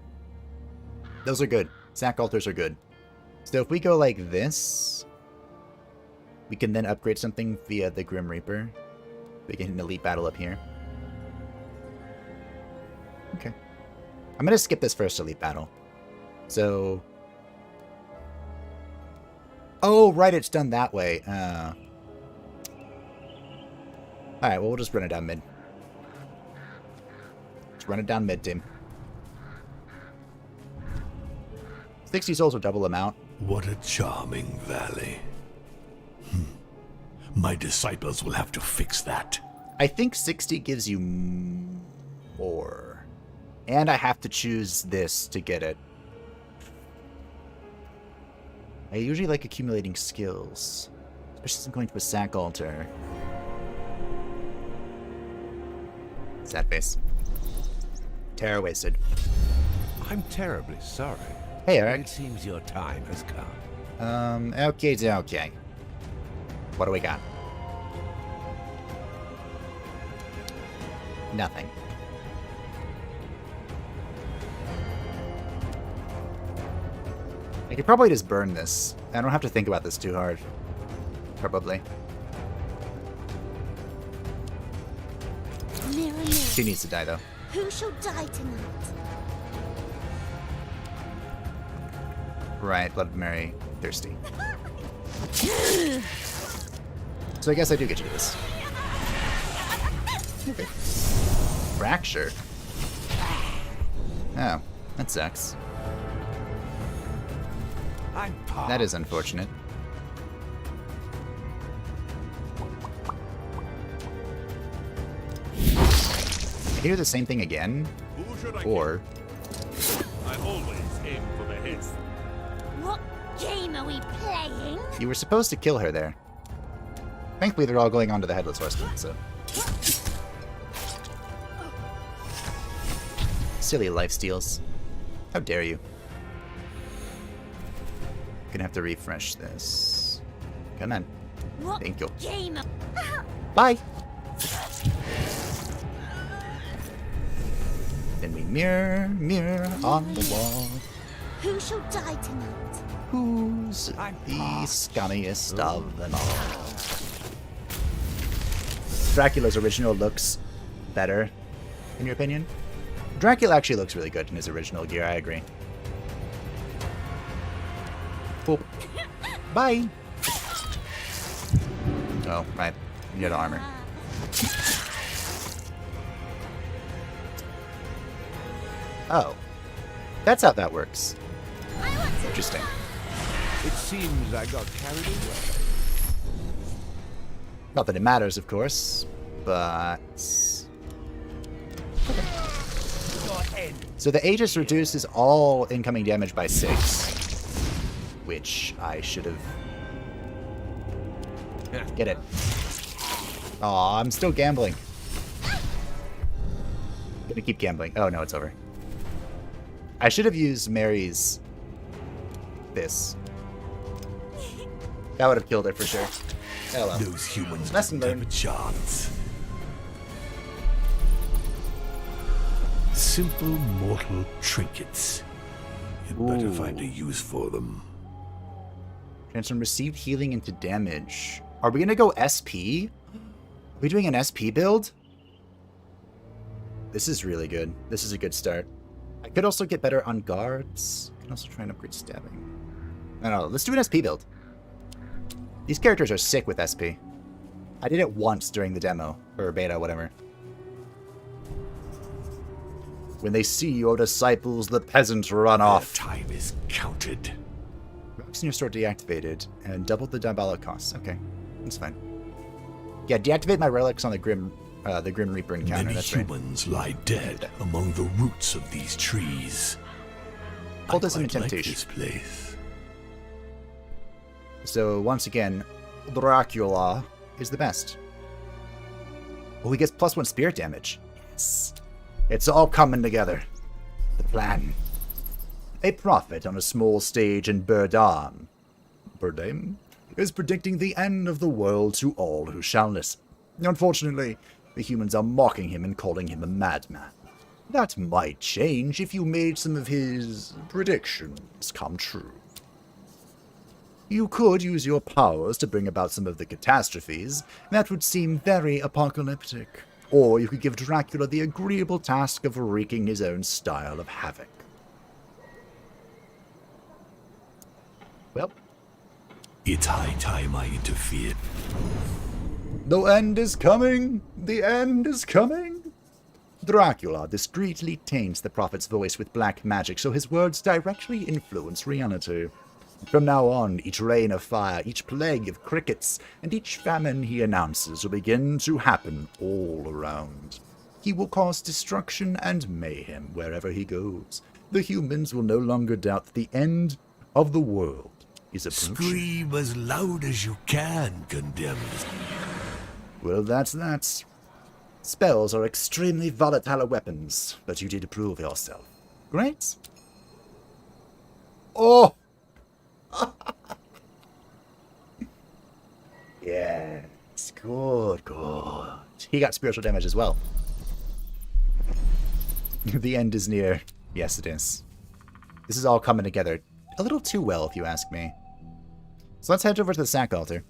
[SPEAKER 1] Those are good. Sac altars are good. So if we go like this, we can then upgrade something via the Grim Reaper. We get an elite battle up here. Okay. I'm gonna skip this first elite battle. So... Oh, right, it's done that way. Alright, well, we'll just run it down mid. Let's run it down mid, team. 60 souls will double amount.
[SPEAKER 2] What a charming valley. My disciples will have to fix that.
[SPEAKER 1] I think 60 gives you more. And I have to choose this to get it. I usually like accumulating skills. Especially since I'm going to a sack altar. Sad face. Terror wasted.
[SPEAKER 3] I'm terribly sorry.
[SPEAKER 1] Hey, Eric.
[SPEAKER 3] It seems your time has come.
[SPEAKER 1] Okay. What do we got? Nothing. I could probably just burn this. I don't have to think about this too hard. Probably.
[SPEAKER 4] Mirror, mirror,
[SPEAKER 1] She needs to die, though.
[SPEAKER 4] who shall die tonight?
[SPEAKER 1] Right, Blood of Mary. Thirsty. So I guess I do get to do this. Okay. Fracture. Oh, that sucks. That is unfortunate. I hear the same thing again? Or...
[SPEAKER 5] I always aim for the head.
[SPEAKER 4] What game are we playing?
[SPEAKER 1] You were supposed to kill her there. Thankfully, they're all going on to the Headless Horseman, so... Silly lifesteals. How dare you. Gonna have to refresh this. Come on.
[SPEAKER 4] What
[SPEAKER 1] Thank you.
[SPEAKER 4] game?
[SPEAKER 1] Bye! Then we mirror on the wall.
[SPEAKER 4] Who shall die tonight?
[SPEAKER 1] Who's the scummiest of them all? Dracula's original looks better, in your opinion? Dracula actually looks really good in his original gear, I agree. Cool. Bye! Oh, right. You got armor. Oh. That's how that works. Interesting.
[SPEAKER 3] It seems I got carried away.
[SPEAKER 1] Not that it matters, of course, but... So the Aegis reduces all incoming damage by 6. Which I should have... Get it. Aw, I'm still gambling. Gonna keep gambling. Oh, no, it's over. I should have used Mary's... This. That would have killed her for sure. Oh well.
[SPEAKER 2] Those humans
[SPEAKER 1] Lesson
[SPEAKER 2] don't have
[SPEAKER 1] learned.
[SPEAKER 2] a chance. Simple mortal trinkets. You'd better
[SPEAKER 1] Ooh.
[SPEAKER 2] find a use for them.
[SPEAKER 1] Transform received healing into damage. Are we gonna go SP? Are we doing an SP build? This is really good. This is a good start. I could also get better on guards. I can also try and upgrade stabbing. I don't know. Let's do an SP build. These characters are sick with SP. I did it once during the demo, or beta, whatever. When they see your disciples, the peasants run off.
[SPEAKER 2] Time is counted.
[SPEAKER 1] Rocks in your store deactivated, and double the diabolic costs. Okay, that's fine. Yeah, deactivate my relics on the Grim Reaper encounter.
[SPEAKER 2] Many
[SPEAKER 1] That's right.
[SPEAKER 2] humans lie dead among the roots of these trees.
[SPEAKER 1] Cultism and
[SPEAKER 2] I quite like
[SPEAKER 1] temptation.
[SPEAKER 2] this place.
[SPEAKER 1] So once again, Dracula is the best. Oh, he gets +1 spirit damage. Yes. It's all coming together. The plan. A prophet on a small stage in Burdam is predicting the end of the world to all who shall listen. Unfortunately, the humans are mocking him and calling him a madman. That might change if you made some of his predictions come true. You could use your powers to bring about some of the catastrophes. That would seem very apocalyptic. Or you could give Dracula the agreeable task of wreaking his own style of havoc. Well,
[SPEAKER 2] It's high time I interfered.
[SPEAKER 1] the end is coming! The end is coming! Dracula discreetly taints the prophet's voice with black magic so his words directly influence reality. From now on, each rain of fire, each plague of crickets, and each famine he announces will begin to happen all around. He will cause destruction and mayhem wherever he goes. The humans will no longer doubt that the end of the world is approaching.
[SPEAKER 2] Scream as loud as you can, condemned.
[SPEAKER 1] Well, that's that. Spells are extremely volatile weapons, but you did prove yourself. Great. Oh! Yes, good. He got spiritual damage as well. The end is near. Yes, it is. This is all coming together a little too well, if you ask me. So let's head over to the sack altar.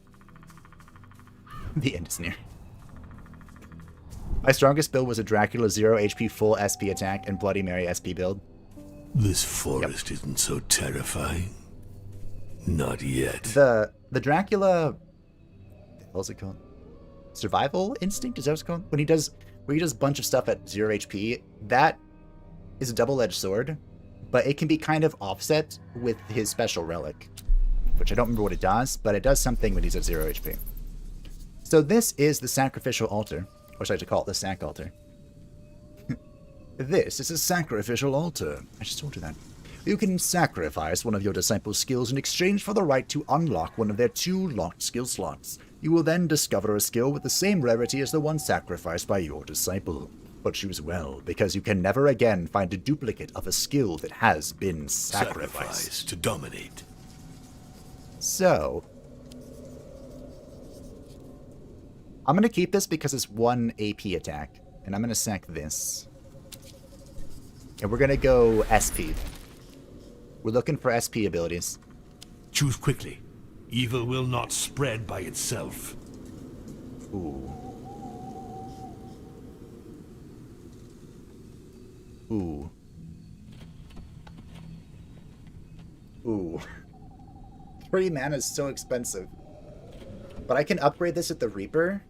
[SPEAKER 1] The end is near. My strongest build was a Dracula 0 HP full SP attack and Bloody Mary SP build.
[SPEAKER 2] This forest isn't so terrifying. Not yet.
[SPEAKER 1] The Dracula, what's it called? Survival instinct, is that what it's called? When he does a bunch of stuff at 0 HP, that is a double-edged sword, but it can be kind of offset with his special relic, which I don't remember what it does, but it does something when he's at 0 HP. So this is the Sacrificial Altar, or should I to call it the Sack Altar? This is a Sacrificial Altar. I just told you that. You can sacrifice one of your disciples' skills in exchange for the right to unlock one of their 2 locked skill slots. You will then discover a skill with the same rarity as the one sacrificed by your disciple. But choose well, because you can never again find a duplicate of a skill that has been sacrificed.
[SPEAKER 2] Sacrifice to dominate.
[SPEAKER 1] So, I'm going to keep this because it's 1 AP attack, and I'm going to sack this. And we're going to go SP. We're looking for SP abilities.
[SPEAKER 2] Choose quickly. Evil will not spread by itself.
[SPEAKER 1] Ooh. Ooh. Ooh. 3 mana is so expensive. But I can upgrade this at the Reaper.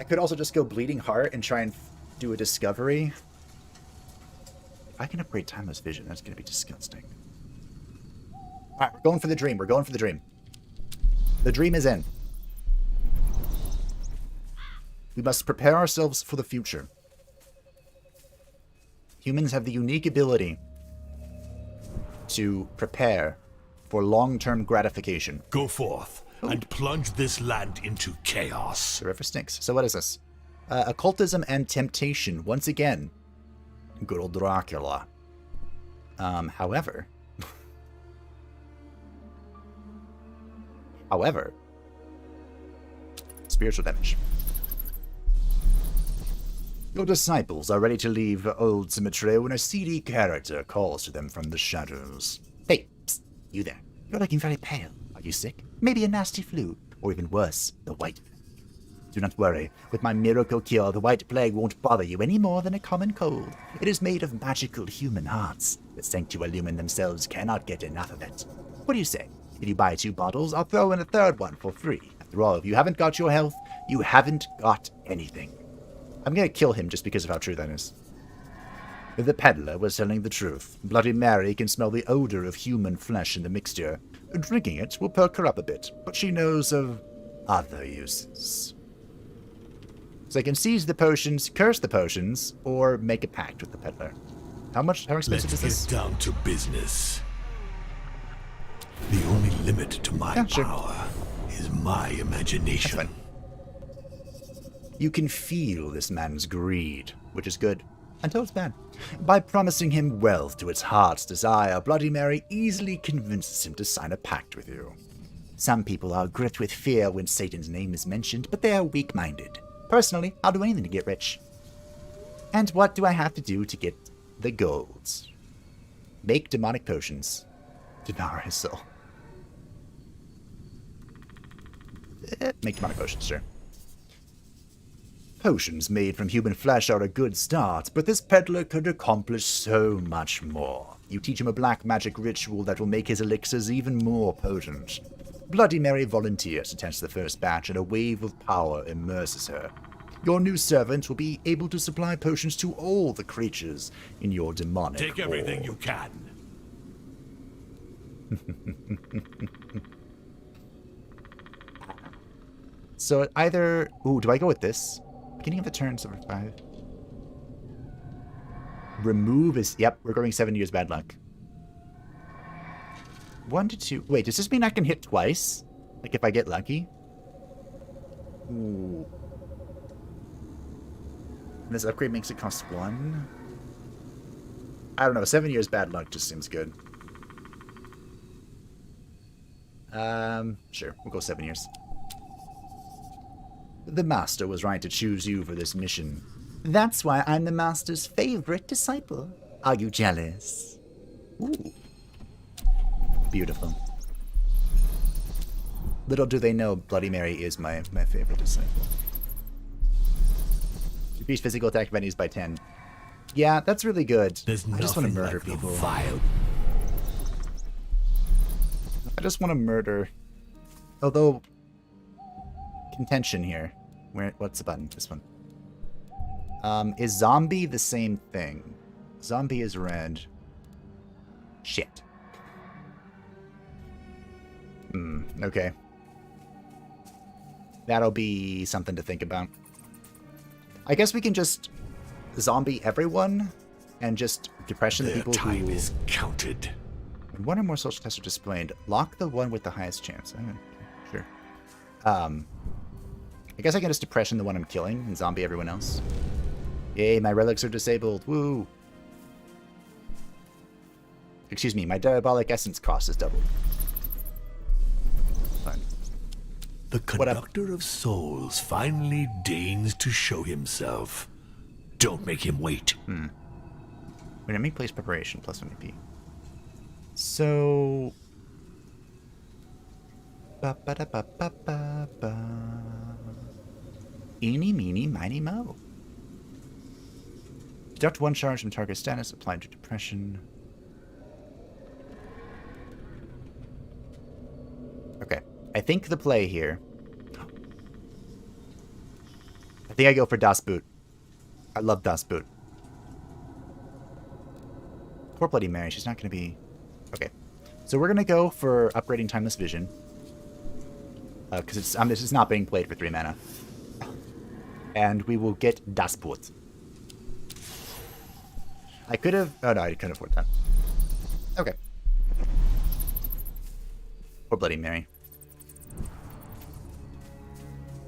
[SPEAKER 1] I could also just go Bleeding Heart and try and do a Discovery. If I can upgrade Timeless Vision, that's going to be disgusting. Alright, we're going for the dream. We're going for the dream. The dream is in. We must prepare ourselves for the future. Humans have the unique ability to prepare for long-term gratification.
[SPEAKER 2] Go forth and plunge this land into chaos.
[SPEAKER 1] The river stinks. So what is this? Occultism and temptation. Once again. Good old Dracula. However, spiritual damage. Your disciples are ready to leave Old Cemetery when a seedy character calls to them from the shadows. Hey, psst, you there. You're looking very pale. Are you sick? Maybe a nasty flu, or even worse, the White Plague. Do not worry. With my miracle cure, the White Plague won't bother you any more than a common cold. It is made of magical human hearts. The Sanctualumen themselves cannot get enough of it. What do you say? If you buy 2 bottles, I'll throw in a 3rd one for free. After all, if you haven't got your health, you haven't got anything. I'm gonna kill him just because of how true that is. The peddler was telling the truth. Bloody Mary can smell the odor of human flesh in the mixture. Drinking it will perk her up a bit, but she knows of other uses. So I can seize the potions, curse the potions, or make a pact with the peddler. How expensive
[SPEAKER 2] Let's
[SPEAKER 1] is this?
[SPEAKER 2] get down to business. The only limit to my power is my imagination.
[SPEAKER 1] That's fine. You can feel this man's greed, which is good, until it's bad. By promising him wealth to its heart's desire, Bloody Mary easily convinces him to sign a pact with you. Some people are gripped with fear when Satan's name is mentioned, but they are weak-minded. Personally, I'll do anything to get rich. And what do I have to do to get the golds? Make demonic potions. Devour his soul. Make demonic potions, sure. Potions made from human flesh are a good start, but this peddler could accomplish so much more. You teach him a black magic ritual that will make his elixirs even more potent. Bloody Mary volunteers to test the first batch, and a wave of power immerses her. Your new servant will be able to supply potions to all the creatures in your demonic
[SPEAKER 2] Take everything
[SPEAKER 1] horde.
[SPEAKER 2] you can.
[SPEAKER 1] So either... Ooh, do I go with this? Beginning of the turn, number 5. Remove is... Yep, we're going 7 years bad luck. 1 to 2... Wait, does this mean I can hit twice? Like if I get lucky? Ooh. And this upgrade makes it cost 1? I don't know, 7 years bad luck just seems good. Sure, we'll go 7 years. The Master was right to choose you for this mission. That's why I'm the Master's favorite disciple. Are you jealous? Ooh. Beautiful. Little do they know, Bloody Mary is my favorite disciple. Increase physical attack venues by 10. Yeah, that's really good.
[SPEAKER 2] There's
[SPEAKER 1] I just want to
[SPEAKER 2] nothing
[SPEAKER 1] murder
[SPEAKER 2] like the
[SPEAKER 1] people.
[SPEAKER 2] vile.
[SPEAKER 1] I just want to murder. Although, contention here. What's the button? This one. Is zombie the same thing? Zombie is red. Shit. Okay. That'll be something to think about. I guess we can just zombie everyone and just depression the
[SPEAKER 2] Their
[SPEAKER 1] people
[SPEAKER 2] time
[SPEAKER 1] who...
[SPEAKER 2] is counted.
[SPEAKER 1] When one or more social tests are displayed, lock the one with the highest chance. Sure. I guess I can just depression the one I'm killing and zombie everyone else. Yay, my relics are disabled. Woo! Excuse me, my diabolic essence cost is doubled. Fine.
[SPEAKER 2] The conductor of souls finally deigns to show himself. Don't make him wait.
[SPEAKER 1] When I make place preparation, plus 1 AP. So... Ba-ba-da-ba-ba-ba-ba. Eeny, meeny, miny, mo. Deduct 1 charge from target status, applied to depression. Okay. I think the play here... I think I go for Das Boot. I love Das Boot. Poor Bloody Mary, she's not going to be... Okay. So we're going to go for upgrading Timeless Vision. Because this is not being played for 3 mana. And we will get Das Boot. I could have... Oh no, I couldn't afford that. Okay. Poor Bloody Mary.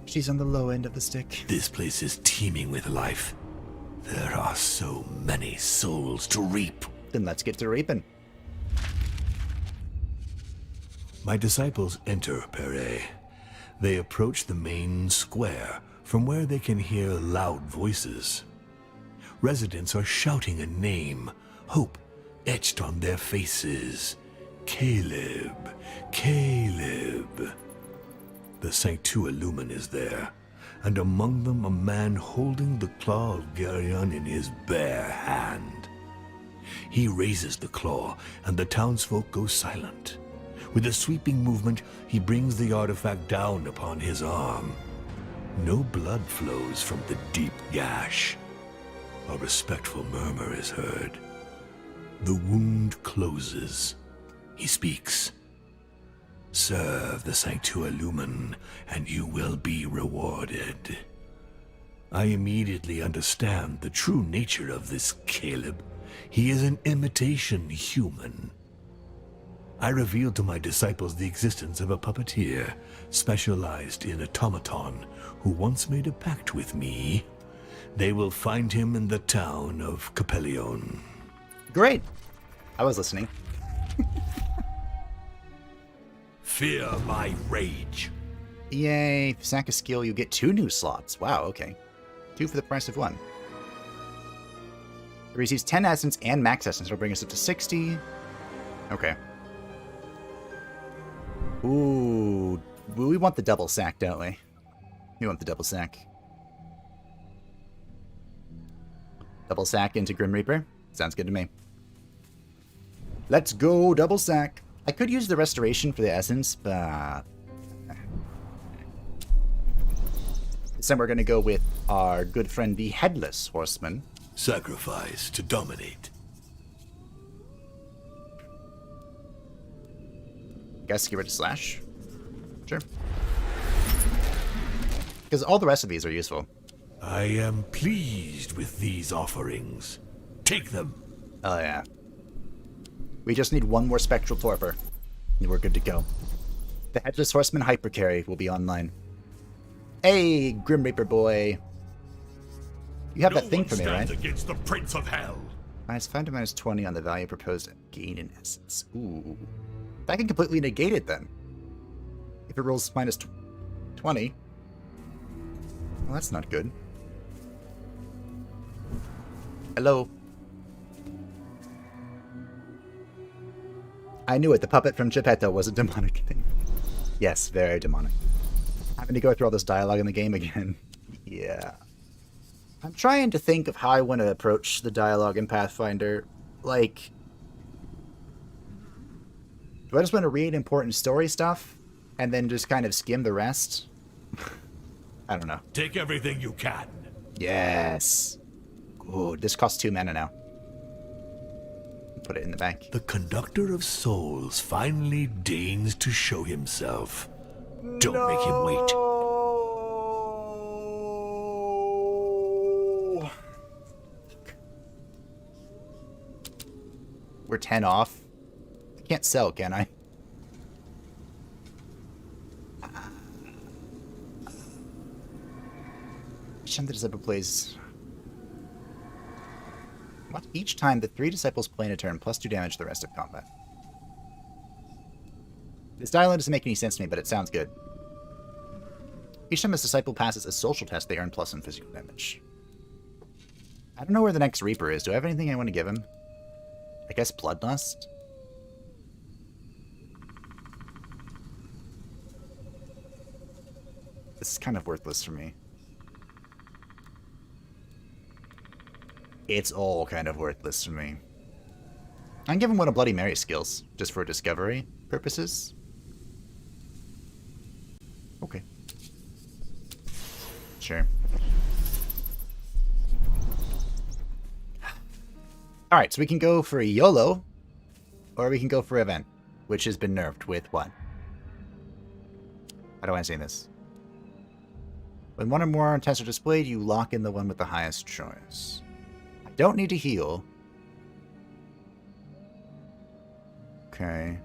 [SPEAKER 1] She's on the low end of the stick.
[SPEAKER 2] This place is teeming with life. There are so many souls to reap.
[SPEAKER 1] Then let's get to reaping.
[SPEAKER 2] My disciples enter Pere. They approach the main square, from where they can hear loud voices. Residents are shouting a name, hope etched on their faces. Caleb, Caleb. The Sanctua Lumen is there, and among them a man holding the claw of Geryon in his bare hand. He raises the claw, and the townsfolk go silent. With a sweeping movement, he brings the artifact down upon his arm. No blood flows from the deep gash. A respectful murmur is heard. The wound closes. He speaks. Serve the Sanctua Lumen, and you will be rewarded. I immediately understand the true nature of this Caleb. He is an imitation human. I revealed to my disciples the existence of a puppeteer specialized in automaton who once made a pact with me. They will find him in the town of Capellion.
[SPEAKER 1] Great. I was listening.
[SPEAKER 2] Fear my rage.
[SPEAKER 1] Yay. Sack a skill, you get 2 new slots. Wow, okay. 2 for the price of 1. It receives 10 essence and max essence. It'll bring us up to 60. Okay. Ooh. We want the double sack, don't we? We want the double sack. Double sack into Grim Reaper. Sounds good to me. Let's go double sack. I could use the restoration for the essence, but this time we're going to go with our good friend the Headless Horseman.
[SPEAKER 2] Sacrifice to dominate.
[SPEAKER 1] Guess get rid of Slash. Sure. Because all the rest of these are useful.
[SPEAKER 2] I am pleased with these offerings. Take them.
[SPEAKER 1] Oh yeah. We just need 1 more Spectral Torpor, and we're good to go. The Headless Horseman Hypercarry will be online. Hey, Grim Reaper boy. You have that thing for me, right?
[SPEAKER 2] Against the Prince of Hell.
[SPEAKER 1] -5 to -20 on the value proposed gain in essence. Ooh. That can completely negate it then. If it rolls -20. Well, that's not good. Hello. I knew it. The puppet from Geppetto was a demonic thing. Yes, very demonic. Having to go through all this dialogue in the game again. Yeah. I'm trying to think of how I want to approach the dialogue in Pathfinder. Like, do I just want to read important story stuff and then just kind of skim the rest? I don't know.
[SPEAKER 2] Take everything you can.
[SPEAKER 1] Yes. Ooh, this costs 2 mana now. Put it in the bank.
[SPEAKER 2] The conductor of souls finally deigns to show himself. Don't make him wait.
[SPEAKER 1] We're 10 off. I can't sell, can I? Each time the disciple plays... What? Each time the 3 disciples play in a turn, +2 damage the rest of combat. This dialogue doesn't make any sense to me, but it sounds good. Each time this disciple passes a social test, they earn +1 physical damage. I don't know where the next Reaper is. Do I have anything I want to give him? I guess Bloodlust? This is kind of worthless for me. It's all kind of worthless for me. I can give him one of Bloody Mary skills, just for discovery purposes. Okay. Sure. Alright, so we can go for a YOLO, or we can go for Event, which has been nerfed with what? How do I say this? When one or more tests are displayed, you lock in the one with the highest choice. I don't need to heal. Okay.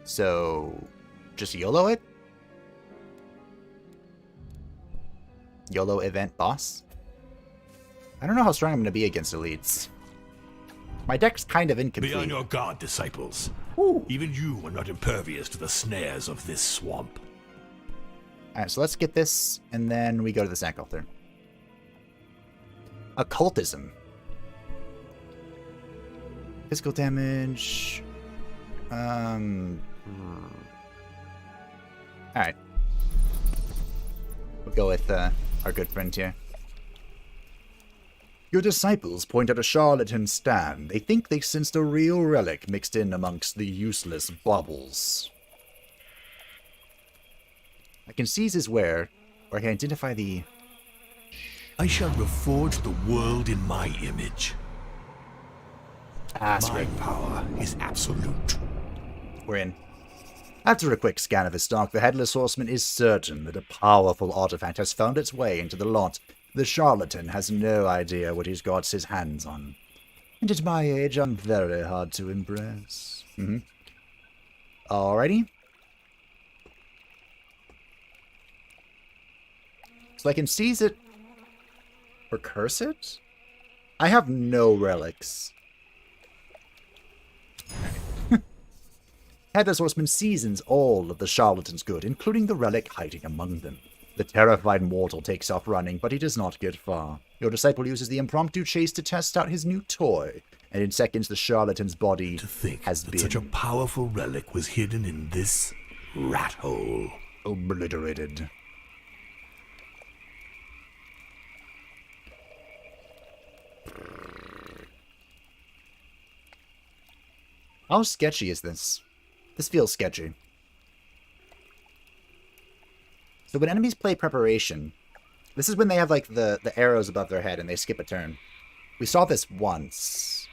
[SPEAKER 1] So, just YOLO it? YOLO Event Boss? I don't know how strong I'm going to be against elites. My deck's kind of incomplete.
[SPEAKER 2] Be on your guard, disciples.
[SPEAKER 1] Ooh.
[SPEAKER 2] Even you are not impervious to the snares of this swamp.
[SPEAKER 1] Alright, so let's get this, and then we go to the Sack Altar. Occultism. Physical damage. Alright. We'll go with our good friend here. Your disciples point at a charlatan stand. They think they sensed a real relic mixed in amongst the useless baubles. I can seize his ware, or I can identify the...
[SPEAKER 2] I shall reforge the world in my image. My power is absolute.
[SPEAKER 1] We're in. After a quick scan of his stock, the Headless Horseman is certain that a powerful artifact has found its way into the lot. The charlatan has no idea what he's got his hands on. And at my age, I'm very hard to impress. Alrighty. So I can seize it or curse it? I have no relics. Headless Horseman seasons all of the charlatan's good, including the relic hiding among them. The terrified mortal takes off running, but he does not get far. Your disciple uses the impromptu chase to test out his new toy, and in seconds the charlatan's body
[SPEAKER 2] To think
[SPEAKER 1] has
[SPEAKER 2] that
[SPEAKER 1] been
[SPEAKER 2] such a powerful relic was hidden in this rat hole.
[SPEAKER 1] obliterated. How sketchy is this? This feels sketchy. So when enemies play preparation, this is when they have like the arrows above their head and they skip a turn. We saw this once.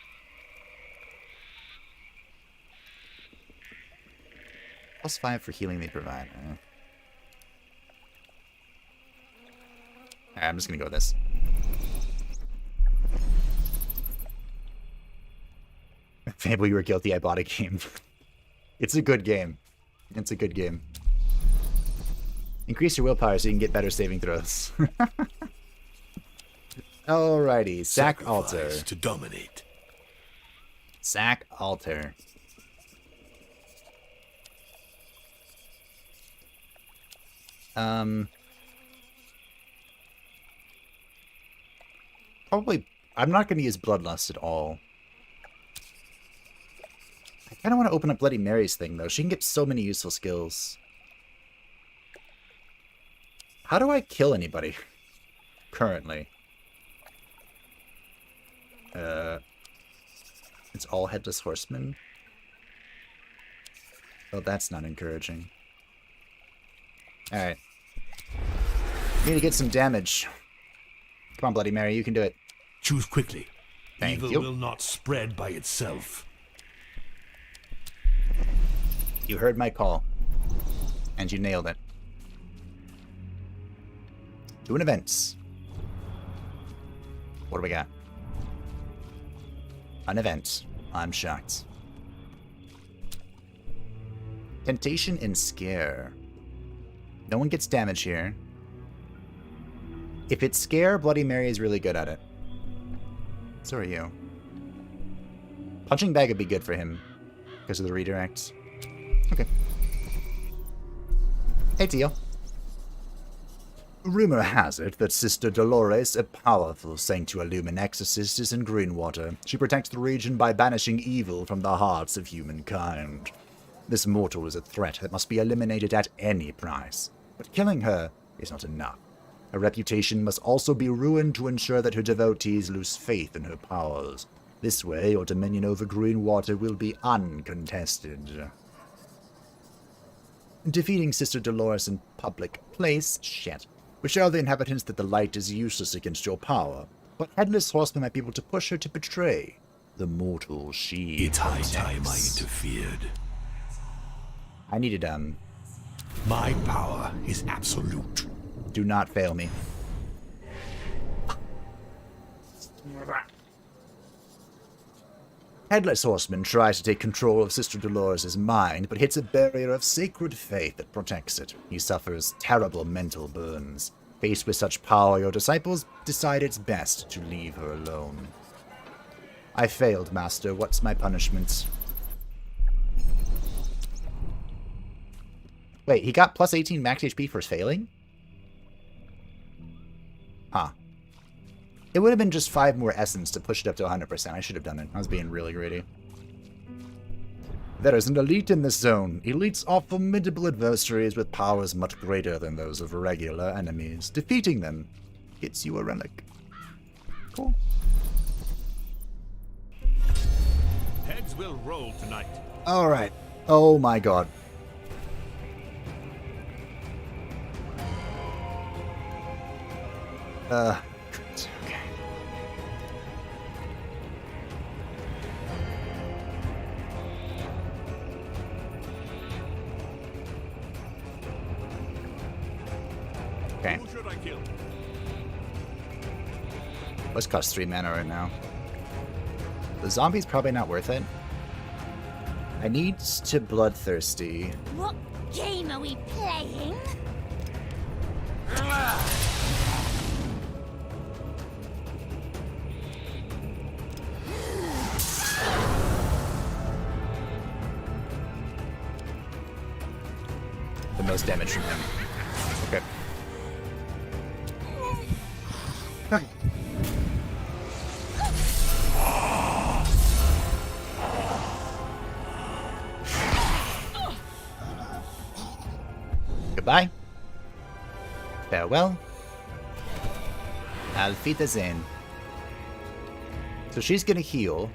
[SPEAKER 1] +5 for healing they provide. Alright, I'm just gonna go with this. Fable, you were guilty. I bought a game. It's a good game. It's a good game. Increase your willpower so you can get better saving throws. Alrighty. Sack Altar.
[SPEAKER 2] Sacrifice to dominate.
[SPEAKER 1] Sack Altar. Probably... I'm not going to use Bloodlust at all. I kind of want to open up Bloody Mary's thing, though. She can get so many useful skills. How do I kill anybody? Currently. It's all Headless Horsemen? Oh, that's not encouraging. Alright. Need to get some damage. Come on, Bloody Mary, you can do it.
[SPEAKER 2] Choose quickly.
[SPEAKER 1] Thank
[SPEAKER 2] Evil
[SPEAKER 1] you.
[SPEAKER 2] will not spread by itself.
[SPEAKER 1] You heard my call. And you nailed it. Doing events. What do we got? An event. I'm shocked. Temptation and Scare. No one gets damage here. If it's Scare, Bloody Mary is really good at it. So are you. Punching Bag would be good for him. Because of the redirects. Okay. Hey, Teal. Rumor has it that Sister Dolores, a powerful Sanctualumin exorcist, is in Greenwater. She protects the region by banishing evil from the hearts of humankind. This mortal is a threat that must be eliminated at any price. But killing her is not enough. Her reputation must also be ruined to ensure that her devotees lose faith in her powers. This way, your dominion over Greenwater will be uncontested. Defeating Sister Dolores in public place? Shit. We show the inhabitants that the light is useless against your power, but Headless Horseman might be able to push her to betray the mortal she
[SPEAKER 2] It's high
[SPEAKER 1] protects.
[SPEAKER 2] time I interfered.
[SPEAKER 1] I needed,
[SPEAKER 2] My power is absolute.
[SPEAKER 1] do not fail me. Headless Horseman tries to take control of Sister Dolores' mind, but hits a barrier of sacred faith that protects it. He suffers terrible mental burns. Faced with such power, your disciples decide it's best to leave her alone. I failed, Master. What's my punishment? Wait, he got plus 18 max HP for failing? Huh. It would have been just 5 more essence to push it up to 100%. I should have done it. I was being really greedy. There is an elite in this zone. Elites are formidable adversaries with powers much greater than those of regular enemies. Defeating them gets you a relic. Cool.
[SPEAKER 5] Heads will roll tonight.
[SPEAKER 1] Alright. Oh my god. Okay. Okay.
[SPEAKER 5] Who should I kill?
[SPEAKER 1] Let's cost 3 mana right now. The zombie's probably not worth it. I need to bloodthirsty.
[SPEAKER 4] What game are we playing?
[SPEAKER 1] The most damage from him. Okay. Okay. Goodbye. Farewell. Auf Wiedersehen. So she's gonna heal.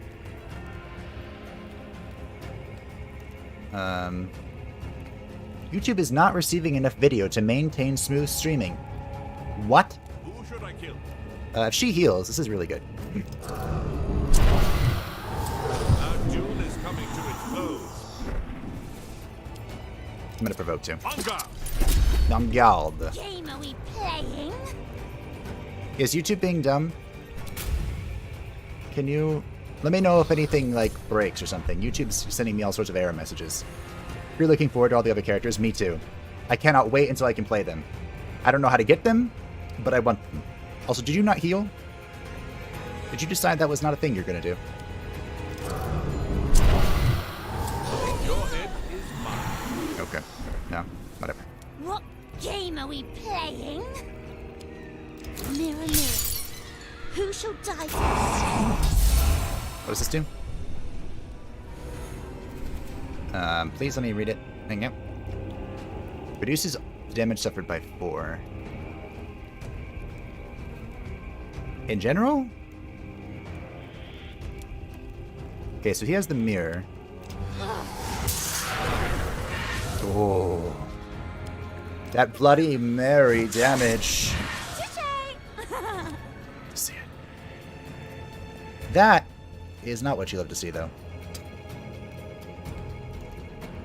[SPEAKER 1] YouTube is not receiving enough video to maintain smooth streaming. What?
[SPEAKER 5] Who should I kill?
[SPEAKER 1] If she heals, this is really good.
[SPEAKER 5] Our duel is coming to its close.
[SPEAKER 1] I'm gonna provoke too.
[SPEAKER 5] On guard.
[SPEAKER 1] Namgyald.
[SPEAKER 4] Game are we playing?
[SPEAKER 1] Is YouTube being dumb? Can you let me know if anything like breaks or something? YouTube's sending me all sorts of error messages. If you're looking forward to all the other characters, me too. I cannot wait until I can play them. I don't know how to get them, but I want them. Also, did you not heal? Did you decide that was not a thing you're gonna do?
[SPEAKER 5] Your head is mine.
[SPEAKER 1] Okay. No, whatever.
[SPEAKER 4] What game are we playing? Mirror, mirror. Who shall die tonight?
[SPEAKER 1] What does this do? Please let me read it. Hang on. Reduces damage suffered by 4. In general? Okay, so he has the mirror. Oh. That Bloody Mary damage. See it. That is not what you love to see, though.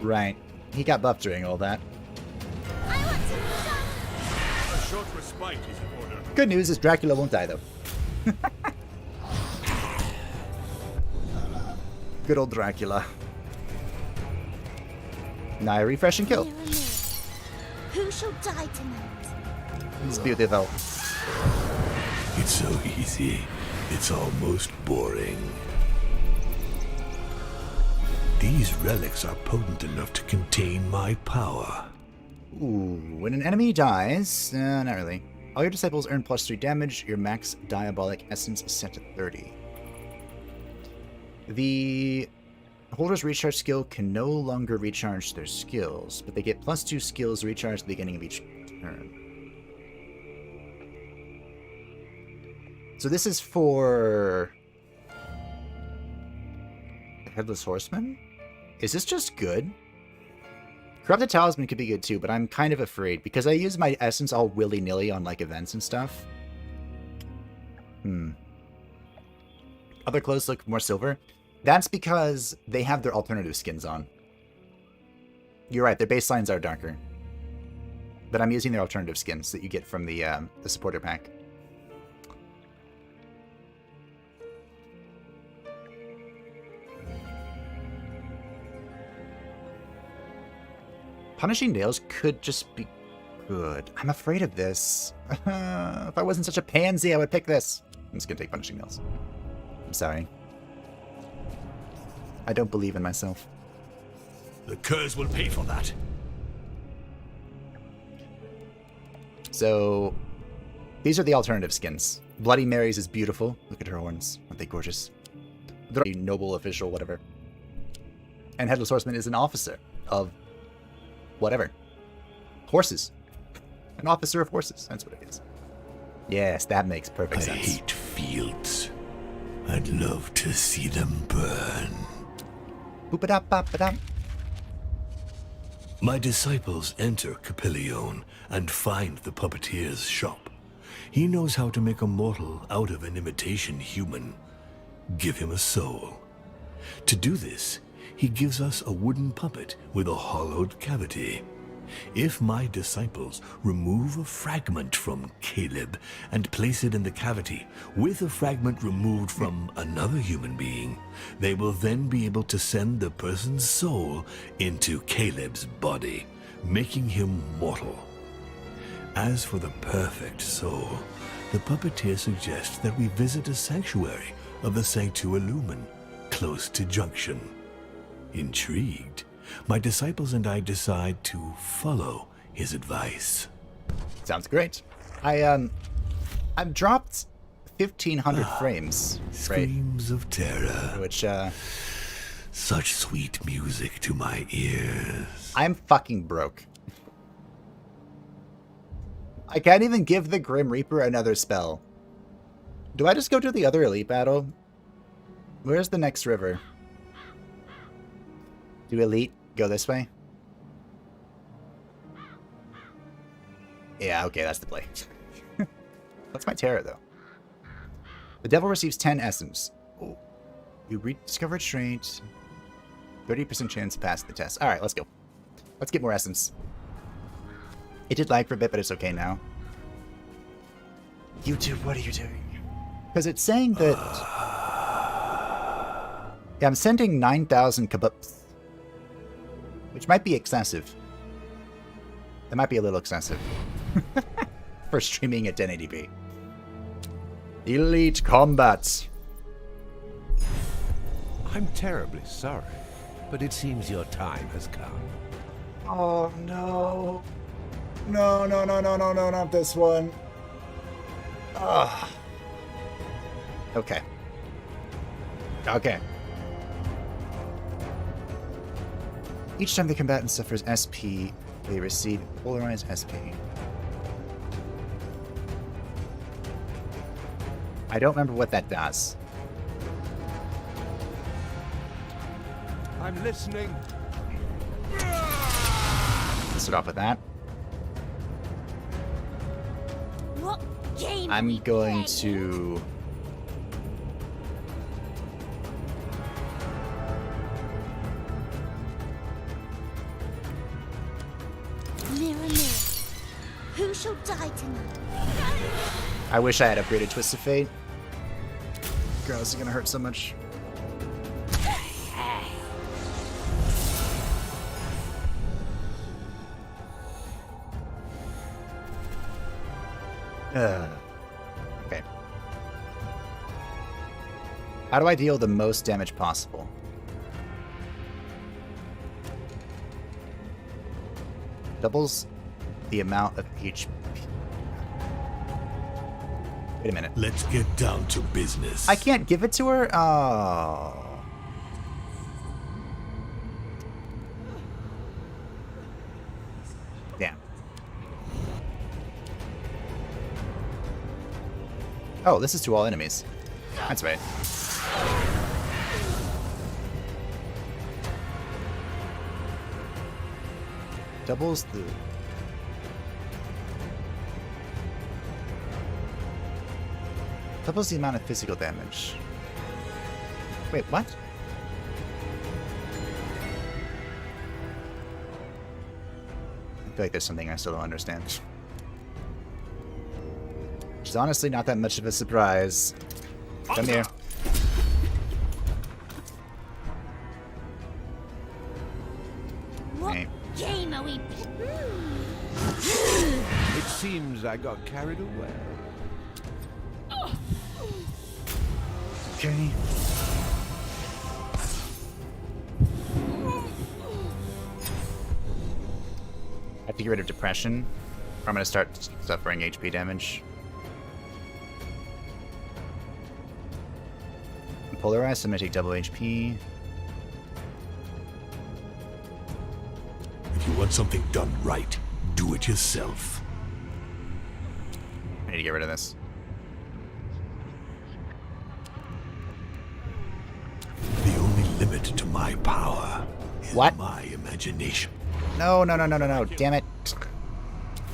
[SPEAKER 1] Right. He got buffed during all that.
[SPEAKER 4] I want to die.
[SPEAKER 5] A short respite is in order.
[SPEAKER 1] Good news is Dracula won't die, though. Good old Dracula. Now I refresh and kill.
[SPEAKER 4] Mirror, mirror. Who shall die tonight?
[SPEAKER 1] It's beautiful.
[SPEAKER 2] It's so easy. It's almost boring. These relics are potent enough to contain my power.
[SPEAKER 1] Ooh, when an enemy dies, not really. All your disciples earn +3 damage. Your max diabolic essence is set to 30. The holder's recharge skill can no longer recharge their skills, but they get +2 skills recharged at the beginning of each turn. So this is for the Headless Horseman? Is this just good? Corrupted Talisman could be good too, but I'm kind of afraid because I use my essence all willy-nilly on like events and stuff. Other clothes look more silver. That's because they have their alternative skins on. You're right, their baselines are darker. But I'm using their alternative skins that you get from the supporter pack. Punishing Nails could just be good. I'm afraid of this. If I wasn't such a pansy, I would pick this. I'm just gonna take Punishing Nails. I'm sorry. I don't believe in myself.
[SPEAKER 2] The curs will pay for that.
[SPEAKER 1] So, these are the alternative skins. Bloody Mary's is beautiful. Look at her horns. Aren't they gorgeous? They're a noble official, whatever. And Headless Horseman is an officer of whatever. Horses. An officer of horses. That's what it is. Yes, that makes perfect
[SPEAKER 2] I
[SPEAKER 1] sense.
[SPEAKER 2] hate fields. I'd love to see them burn.
[SPEAKER 1] Boop-a-dap-bop-a-dap.
[SPEAKER 2] My disciples enter Capillion and find the puppeteer's shop. He knows how to make a mortal out of an imitation human. Give him a soul. To do this, he gives us a wooden puppet with a hollowed cavity. If my disciples remove a fragment from Caleb and place it in the cavity with a fragment removed from another human being, they will then be able to send the person's soul into Caleb's body, making him mortal. As for the perfect soul, the puppeteer suggests that we visit a sanctuary of the Sanctua Lumen, close to Junction. Intrigued, my disciples and I decide to follow his advice.
[SPEAKER 1] Sounds great. I've dropped 1,500 frames.
[SPEAKER 2] Screams of terror.
[SPEAKER 1] Which,
[SPEAKER 2] Such sweet music to my ears.
[SPEAKER 1] I'm fucking broke. I can't even give the Grim Reaper another spell. Do I just go to the other elite battle? Where's the next river? Do elite go this way? Yeah, okay, that's the play. What's my terror, though? The devil receives 10 essence. Oh. You rediscovered trait. 30% chance to pass the test. Alright, let's go. Let's get more essence. It did lag for a bit, but it's okay now. YouTube, what are you doing? Because it's saying that... Yeah, I'm sending 9,000 kabups. Which might be excessive. That might be a little excessive. For streaming at 1080p. Elite combat.
[SPEAKER 3] I'm terribly sorry, but it seems your time has come.
[SPEAKER 1] Oh, no. No, no, no, no, no, no, not this one. Ugh. Okay. Okay. Each time the combatant suffers SP, they receive polarized SP. I don't remember what that does.
[SPEAKER 3] I'm listening.
[SPEAKER 1] Let's start off with that.
[SPEAKER 4] What game are
[SPEAKER 1] I'm
[SPEAKER 4] we
[SPEAKER 1] going
[SPEAKER 4] playing?
[SPEAKER 1] to...
[SPEAKER 4] Mirror, mirror, who shall die tonight?
[SPEAKER 1] I wish I had upgraded Twist of Fate. God, this is gonna hurt so much. Okay. How do I deal the most damage possible? Doubles the amount of HP. Wait a minute.
[SPEAKER 2] Let's get down to business.
[SPEAKER 1] I can't give it to her? Oh. Damn. Oh, this is to all enemies. That's right. Doubles the... Doubles the amount of physical damage. Wait, what? I feel like there's something I still don't understand. Which is honestly not that much of a surprise. Come here.
[SPEAKER 4] What
[SPEAKER 1] Okay.
[SPEAKER 4] game are we
[SPEAKER 3] It seems I got carried away.
[SPEAKER 1] Okay. I have to get rid of depression, or I'm gonna start suffering HP damage. Polarized, I'm gonna take double HP.
[SPEAKER 2] If you want something done right, do it yourself.
[SPEAKER 1] I need to get rid of this.
[SPEAKER 2] The only limit to my power is
[SPEAKER 1] What?
[SPEAKER 2] my imagination.
[SPEAKER 1] No, no, no, no, no, no. Damn it.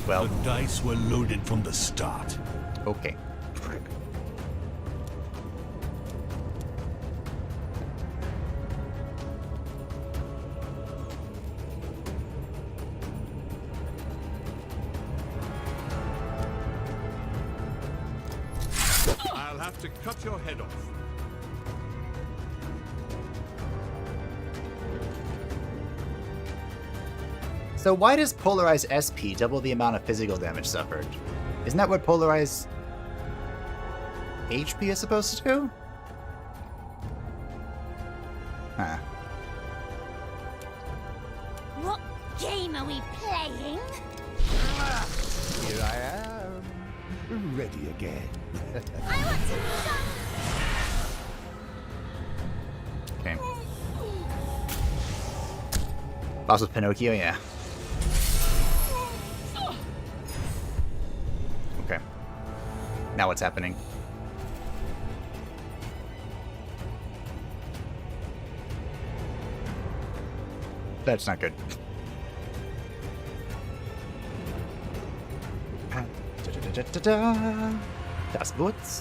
[SPEAKER 1] Well,
[SPEAKER 2] The dice were loaded from the start.
[SPEAKER 1] okay.
[SPEAKER 5] have to cut your head off.
[SPEAKER 1] So why does Polarize SP double the amount of physical damage suffered? Isn't that what Polarize HP is supposed to do? Huh.
[SPEAKER 4] What game are we playing?
[SPEAKER 3] Here I am, ready again.
[SPEAKER 4] I want to jump!
[SPEAKER 1] Okay. Boss with Pinocchio, yeah. Okay. Now what's happening? That's not good. Das Boots.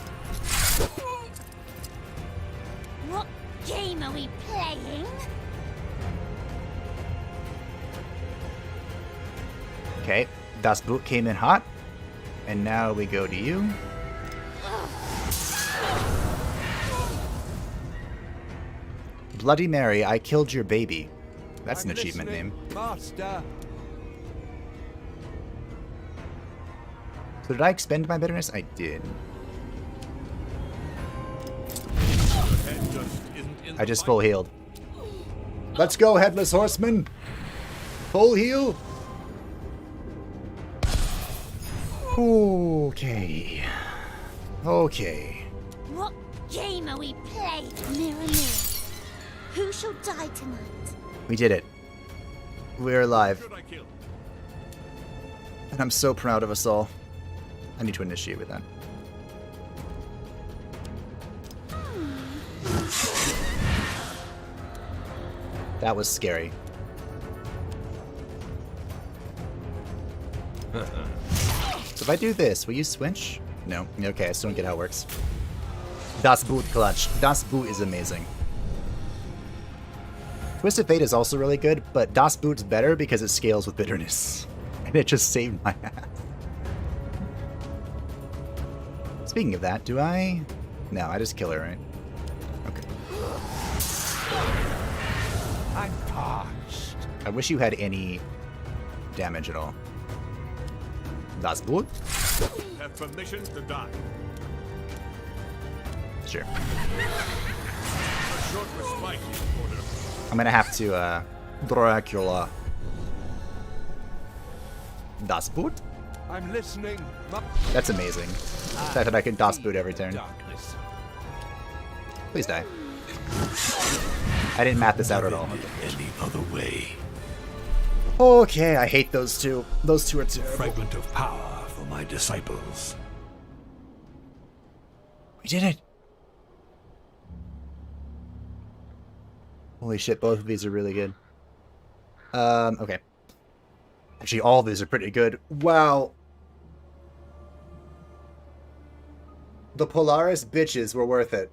[SPEAKER 4] What game are we playing?
[SPEAKER 1] Okay, Das Boot came in hot, and now we go to you. Bloody Mary, I killed your baby. That's an achievement name.
[SPEAKER 3] Master.
[SPEAKER 1] So did I expend my bitterness? I did. I just full healed. Let's go, Headless Horseman! Full heal! Okay. Okay.
[SPEAKER 4] What game are we playing? Mirror, mirror. Who shall die tonight?
[SPEAKER 1] We did it. We're alive.
[SPEAKER 5] Should I kill?
[SPEAKER 1] And I'm so proud of us all. I need to initiate with that. That was scary. So if I do this, will you switch? No. Okay, I still don't get how it works. Das Boot clutch. Das Boot is amazing. Twisted Fate is also really good, but Das Boot's better because it scales with bitterness. And it just saved my ass. Speaking of that, do I... No, I just kill her, right? Okay.
[SPEAKER 3] I'm parched.
[SPEAKER 1] I wish you had any damage at all. Das Boot?
[SPEAKER 5] Have permission to die.
[SPEAKER 1] Sure.
[SPEAKER 5] A short respite in order.
[SPEAKER 1] I'm gonna have to, Dracula. Das Boot?
[SPEAKER 3] I'm listening.
[SPEAKER 1] That's amazing. The fact that I can Das Boot every turn.
[SPEAKER 3] Darkness.
[SPEAKER 1] Please die. I didn't map this out at all.
[SPEAKER 2] Any other way.
[SPEAKER 1] Okay, I hate those two. Those two are terrible.
[SPEAKER 2] Fragment of power for my disciples.
[SPEAKER 1] We did it! Holy shit, both of these are really good. Okay. Actually, all of these are pretty good. Wow. The Polaris bitches were worth it.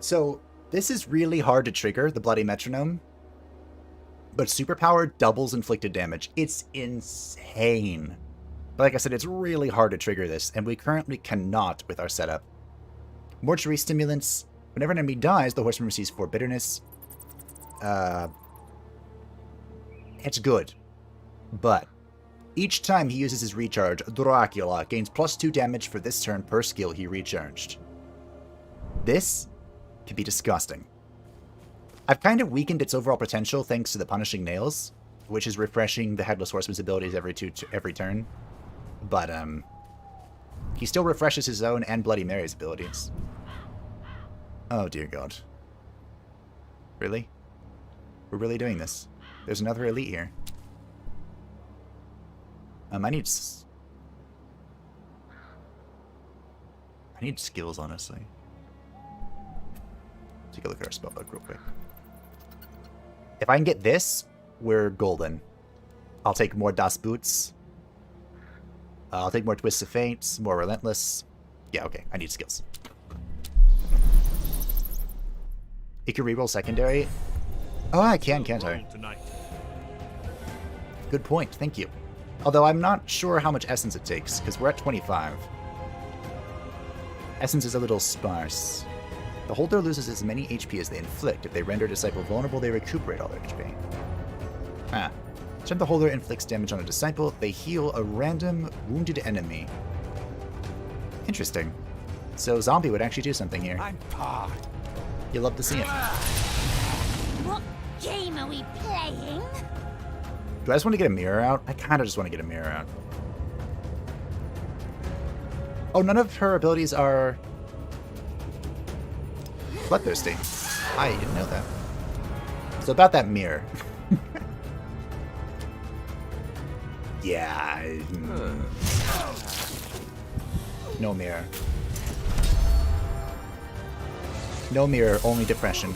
[SPEAKER 1] So, this is really hard to trigger, the Bloody Metronome. But Superpower doubles inflicted damage. It's insane. But like I said, it's really hard to trigger this, and we currently cannot with our setup. Mortuary Stimulants. Whenever an enemy dies, the Horseman receives 4 bitterness. It's good. But each time he uses his recharge, Dracula gains +2 damage for this turn per skill he recharged. This can be disgusting. I've kind of weakened its overall potential thanks to the Punishing Nails, which is refreshing the Headless Horseman's abilities every turn. But, he still refreshes his own and Bloody Mary's abilities. Oh, dear God. Really? We're really doing this? There's another elite here. I need skills, honestly. Take a look at our spellbook real quick. If I can get this, we're golden. I'll take more Das Boots. I'll take more Twists of Fate, more Relentless. Yeah, okay, I need skills. You can reroll secondary. Oh, I can, can't I?
[SPEAKER 5] Tonight.
[SPEAKER 1] Good point, thank you. Although I'm not sure how much essence it takes, because we're at 25. Essence is a little sparse. The holder loses as many HP as they inflict. If they render a disciple vulnerable, they recuperate all their HP. Ah. Each time the holder inflicts damage on a disciple, they heal a random wounded enemy. Interesting. So zombie would actually do something here.
[SPEAKER 3] I'm part.
[SPEAKER 1] You'll love to see it.
[SPEAKER 4] What game are we playing?
[SPEAKER 1] Do I just want to get a mirror out? I kind of just want to get a mirror out. Oh, none of her abilities are bloodthirsty. I didn't know that. So about that mirror. Yeah. No mirror. No mirror, only depression.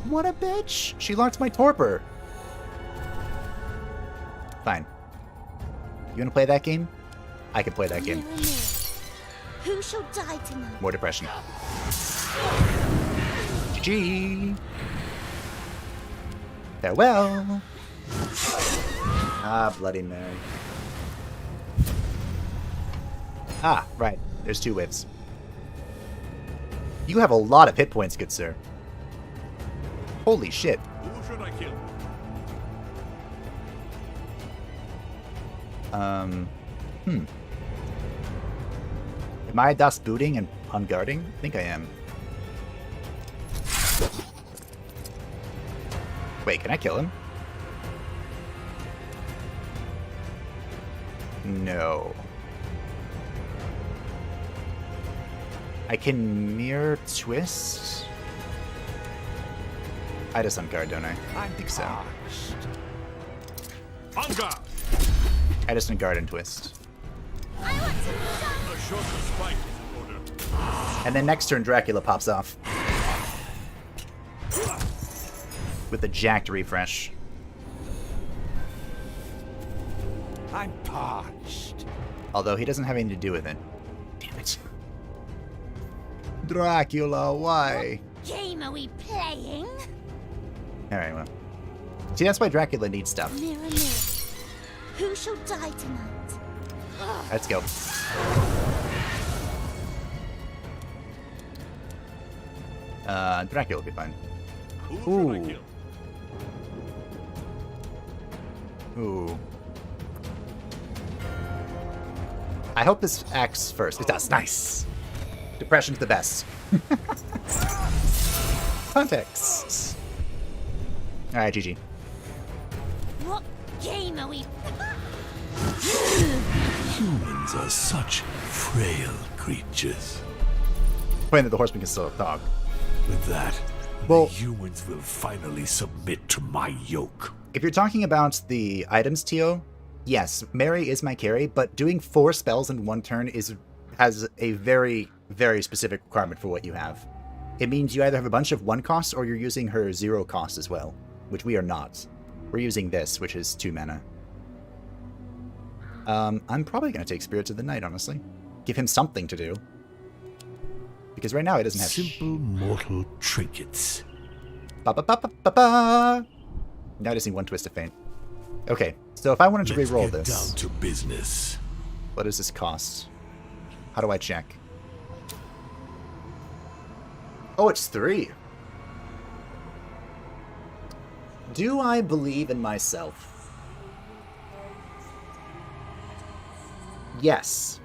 [SPEAKER 1] What a bitch! She locked my torpor! Fine. You wanna play that game? I can play that game.
[SPEAKER 4] Mirror, mirror, who shall die tonight?
[SPEAKER 1] More depression. GG! Farewell! Ah, Bloody Mary. Ah, right. There's 2 waves. You have a lot of hit points, good sir. Holy shit.
[SPEAKER 5] Who should I kill?
[SPEAKER 1] Am I Das booting and unguarding? I think I am. Wait, can I kill him? No. I can mirror twist? I just unguard, don't I? I think so.
[SPEAKER 5] On guard!
[SPEAKER 1] I just unguard and twist.
[SPEAKER 4] I want to die.
[SPEAKER 5] A short respite is in order.
[SPEAKER 1] And then next turn, Dracula pops off. With a jacked refresh.
[SPEAKER 3] I'm parched.
[SPEAKER 1] Although he doesn't have anything to do with it. Damn it. Dracula, why?
[SPEAKER 4] Game are we playing?
[SPEAKER 1] Alright, well. See, that's why Dracula needs stuff.
[SPEAKER 4] Mirror, mirror, who shall die tonight?
[SPEAKER 1] Let's go. Dracula will be fine.
[SPEAKER 5] Who should I
[SPEAKER 1] Ooh.
[SPEAKER 5] kill?
[SPEAKER 1] Ooh. I hope this acts first. It does. Nice. Depression's the best. Context. Alright, GG.
[SPEAKER 4] What game are we?
[SPEAKER 2] Humans are such frail creatures.
[SPEAKER 1] Playing that the horseman can still talk.
[SPEAKER 2] With that,
[SPEAKER 1] Well-
[SPEAKER 2] the humans will finally submit to my yoke.
[SPEAKER 1] If you're talking about the items, Tio, yes, Mary is my carry, but doing 4 spells in 1 turn has a very, very specific requirement for what you have. It means you either have a bunch of 1 costs or you're using her 0 cost as well, which we are not. We're using this, which is 2 mana. I'm probably going to take Spirits of the Night, honestly. Give him something to do. Because right now he doesn't have
[SPEAKER 2] Simple mortal trinkets.
[SPEAKER 1] Ba-ba-ba-ba-ba-ba! Now I just need 1 Twist of Fate. Okay, so if I wanted to
[SPEAKER 2] Let's
[SPEAKER 1] re-roll
[SPEAKER 2] get
[SPEAKER 1] this,
[SPEAKER 2] down to business.
[SPEAKER 1] what does this cost? How do I check? Oh, it's 3. Do I believe in myself? Yes.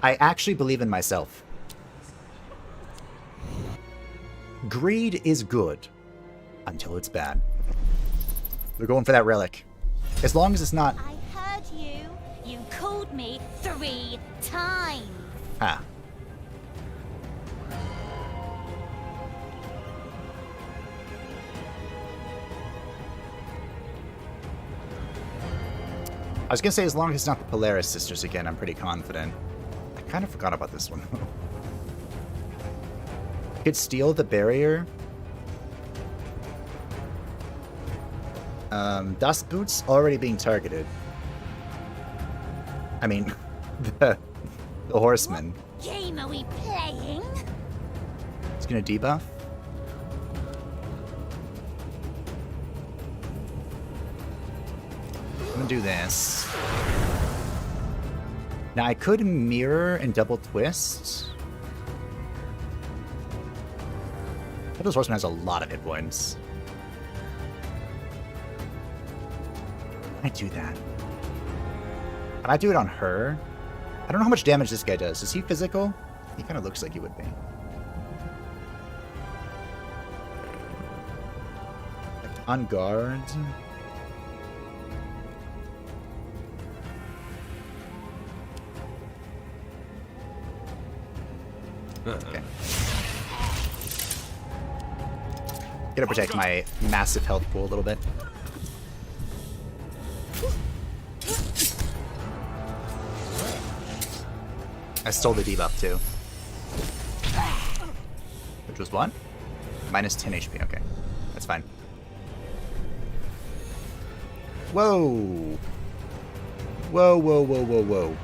[SPEAKER 1] I actually believe in myself. Greed is good until it's bad. We're going for that relic. As long as it's not...
[SPEAKER 4] I heard you. You called me 3 times.
[SPEAKER 1] Ah. I was gonna say, as long as it's not the Polaris sisters again, I'm pretty confident. I kind of forgot about this one. Could steal the barrier. Dust Boots already being targeted. I mean, the horseman.
[SPEAKER 4] Game are we playing?
[SPEAKER 1] It's gonna debuff. gonna do this. Now I could mirror and double twist. This horseman has a lot of hit points. I do that. Can I do it on her? I don't know how much damage this guy does. Is he physical? He kind of looks like he would be. Like on guard. Okay. Gotta protect my massive health pool a little bit. I stole the debuff too. Which was what? Minus 10 HP, okay. That's fine. Whoa! Whoa, whoa, whoa, whoa, whoa.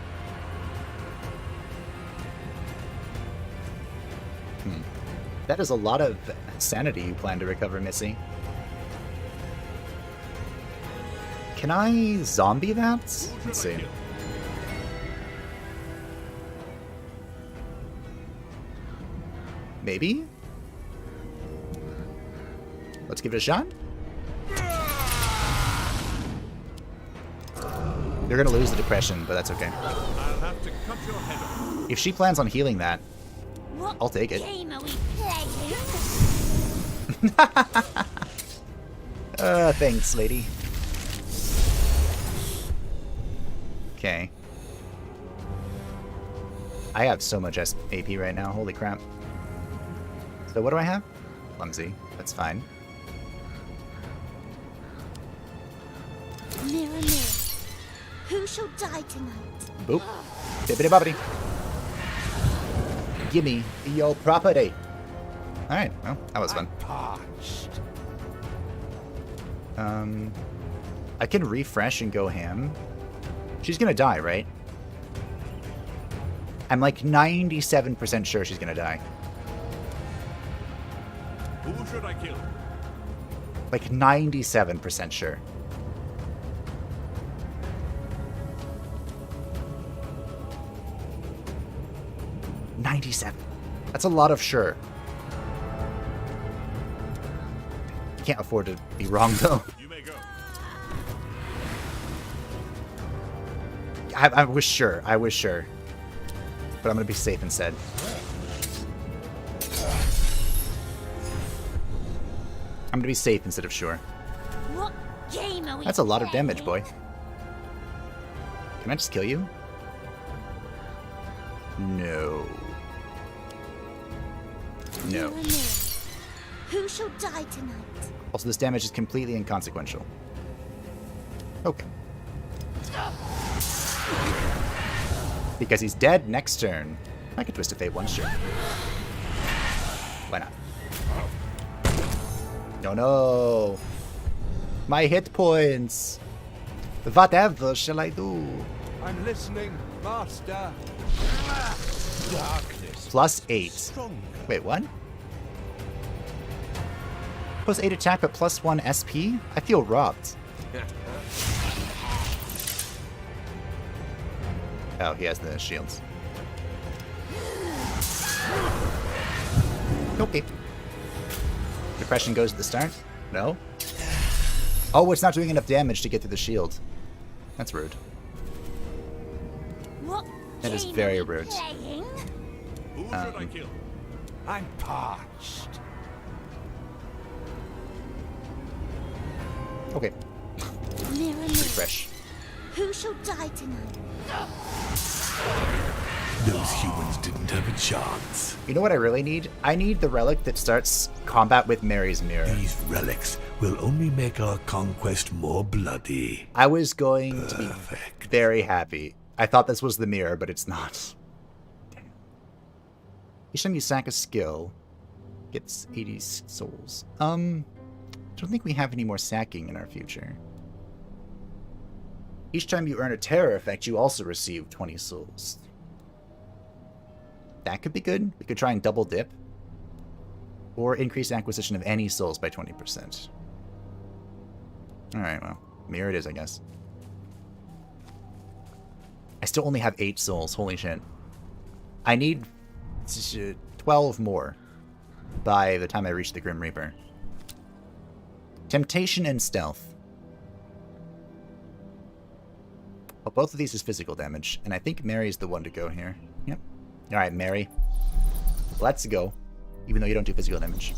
[SPEAKER 1] That is a lot of sanity you plan to recover, Missy. Can I zombie that? Let's see. Maybe? Let's give it a shot. You're gonna lose the depression, but that's okay.
[SPEAKER 5] I'll have to cut your head off.
[SPEAKER 1] If she plans on healing that,
[SPEAKER 4] What
[SPEAKER 1] I'll take it.
[SPEAKER 4] game are we playing?
[SPEAKER 1] Thanks, lady. Okay. I have so much AP right now, holy crap. So what do I have? Clumsy. That's fine.
[SPEAKER 4] Mirror, mirror, who shall die tonight?
[SPEAKER 1] Boop. Bibbidi bobbidi. Gimme your property. Alright, well, that was fun.
[SPEAKER 3] Parched.
[SPEAKER 1] I can refresh and go ham. She's gonna die, right? I'm like 97% sure she's gonna die.
[SPEAKER 5] Who should I kill?
[SPEAKER 1] Like 97% sure. $97. That's a lot of sure. Can't afford to be wrong though.
[SPEAKER 5] You may go.
[SPEAKER 1] I was sure. I was sure. But I'm gonna be safe instead. I'm gonna be safe instead of sure.
[SPEAKER 4] What game are we
[SPEAKER 1] That's a lot of damage,
[SPEAKER 4] playing?
[SPEAKER 1] boy. Can I just kill you? No. No.
[SPEAKER 4] Mirror, mirror, who shall die tonight?
[SPEAKER 1] Also, this damage is completely inconsequential. Okay. Because he's dead next turn. I could twist a fate once, sure. Why not? No, no. My hit points. Whatever shall I do?
[SPEAKER 3] I'm listening, Master. Darkness.
[SPEAKER 1] +8.
[SPEAKER 3] Stronger.
[SPEAKER 1] Wait, what? +8 attack, but +1 SP? I feel robbed. Oh, he has the shields. Okay. Depression goes at the start? No? Oh, it's not doing enough damage to get through the shield. That's rude.
[SPEAKER 4] What
[SPEAKER 1] That is
[SPEAKER 4] game
[SPEAKER 1] very
[SPEAKER 4] are we
[SPEAKER 1] rude.
[SPEAKER 4] playing?
[SPEAKER 5] Who should I kill?
[SPEAKER 3] I'm parched.
[SPEAKER 1] Okay.
[SPEAKER 4] Mirror, mirror,
[SPEAKER 1] Refresh.
[SPEAKER 4] who shall die tonight?
[SPEAKER 2] Those humans didn't have a chance.
[SPEAKER 1] You know what I really need? I need the relic that starts combat with Mary's Mirror.
[SPEAKER 2] These relics will only make our conquest more bloody.
[SPEAKER 1] I was going to be
[SPEAKER 2] Perfect.
[SPEAKER 1] very happy. I thought this was the mirror, but it's not. Damn. Each time you sack a skill, gets 80 souls. Don't think we have any more sacking in our future. Each time you earn a terror effect, you also receive 20 souls. That could be good. We could try and double dip. Or increase acquisition of any souls by 20%. Alright, well, mirror it is, I guess. I still only have 8 souls. Holy shit. I need 12 more by the time I reach the Grim Reaper. Temptation and stealth. Well, both of these is physical damage, and I think Mary's the one to go here. Yep. Alright, Mary. Let's go. Even though you don't do physical damage.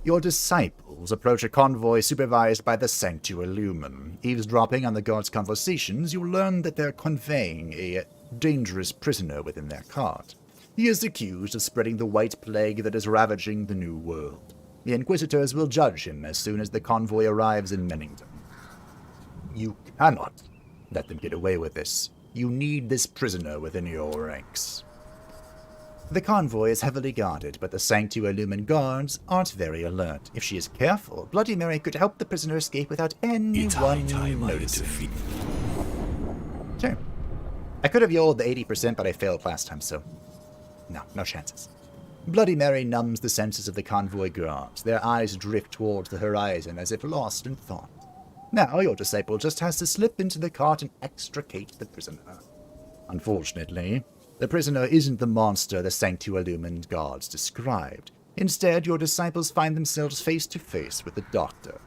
[SPEAKER 1] Your disciples approach a convoy supervised by the Sanctuary Lumen. Eavesdropping on the guards' conversations, you learn that they're conveying a dangerous prisoner within their cart. He is accused of spreading the white plague that is ravaging the New World. The Inquisitors will judge him as soon as the convoy arrives in Mennington. You cannot let them get away with this. You need this prisoner within your ranks. The convoy is heavily guarded, but the Sanctuary Lumen guards aren't very alert. If she is careful, Bloody Mary could help the prisoner escape without anyone noticing. Sure. I could have yelled the 80%, but I failed last time, so no chances. Bloody Mary numbs the senses of the convoy guards. Their eyes drift towards the horizon as if lost in thought. Now your disciple just has to slip into the cart and extricate the prisoner. Unfortunately, the prisoner isn't the monster the Sanctuary Lumen guards described. Instead, your disciples find themselves face to face with the doctor.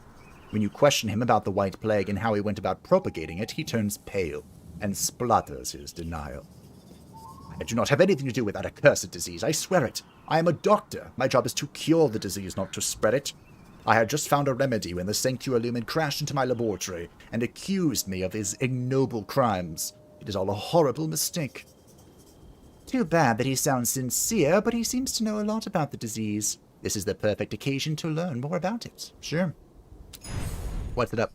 [SPEAKER 1] When you question him about the White Plague and how he went about propagating it, he turns pale and splutters his denial. I do not have anything to do with that accursed disease, I swear it. I am a doctor. My job is to cure the disease, not to spread it. I had just found a remedy when the Sanctuary Lumen crashed into my laboratory and accused me of his ignoble crimes. It is all a horrible mistake. Too bad that he sounds sincere, but he seems to know a lot about the disease. This is the perfect occasion to learn more about it. Sure. What's it up?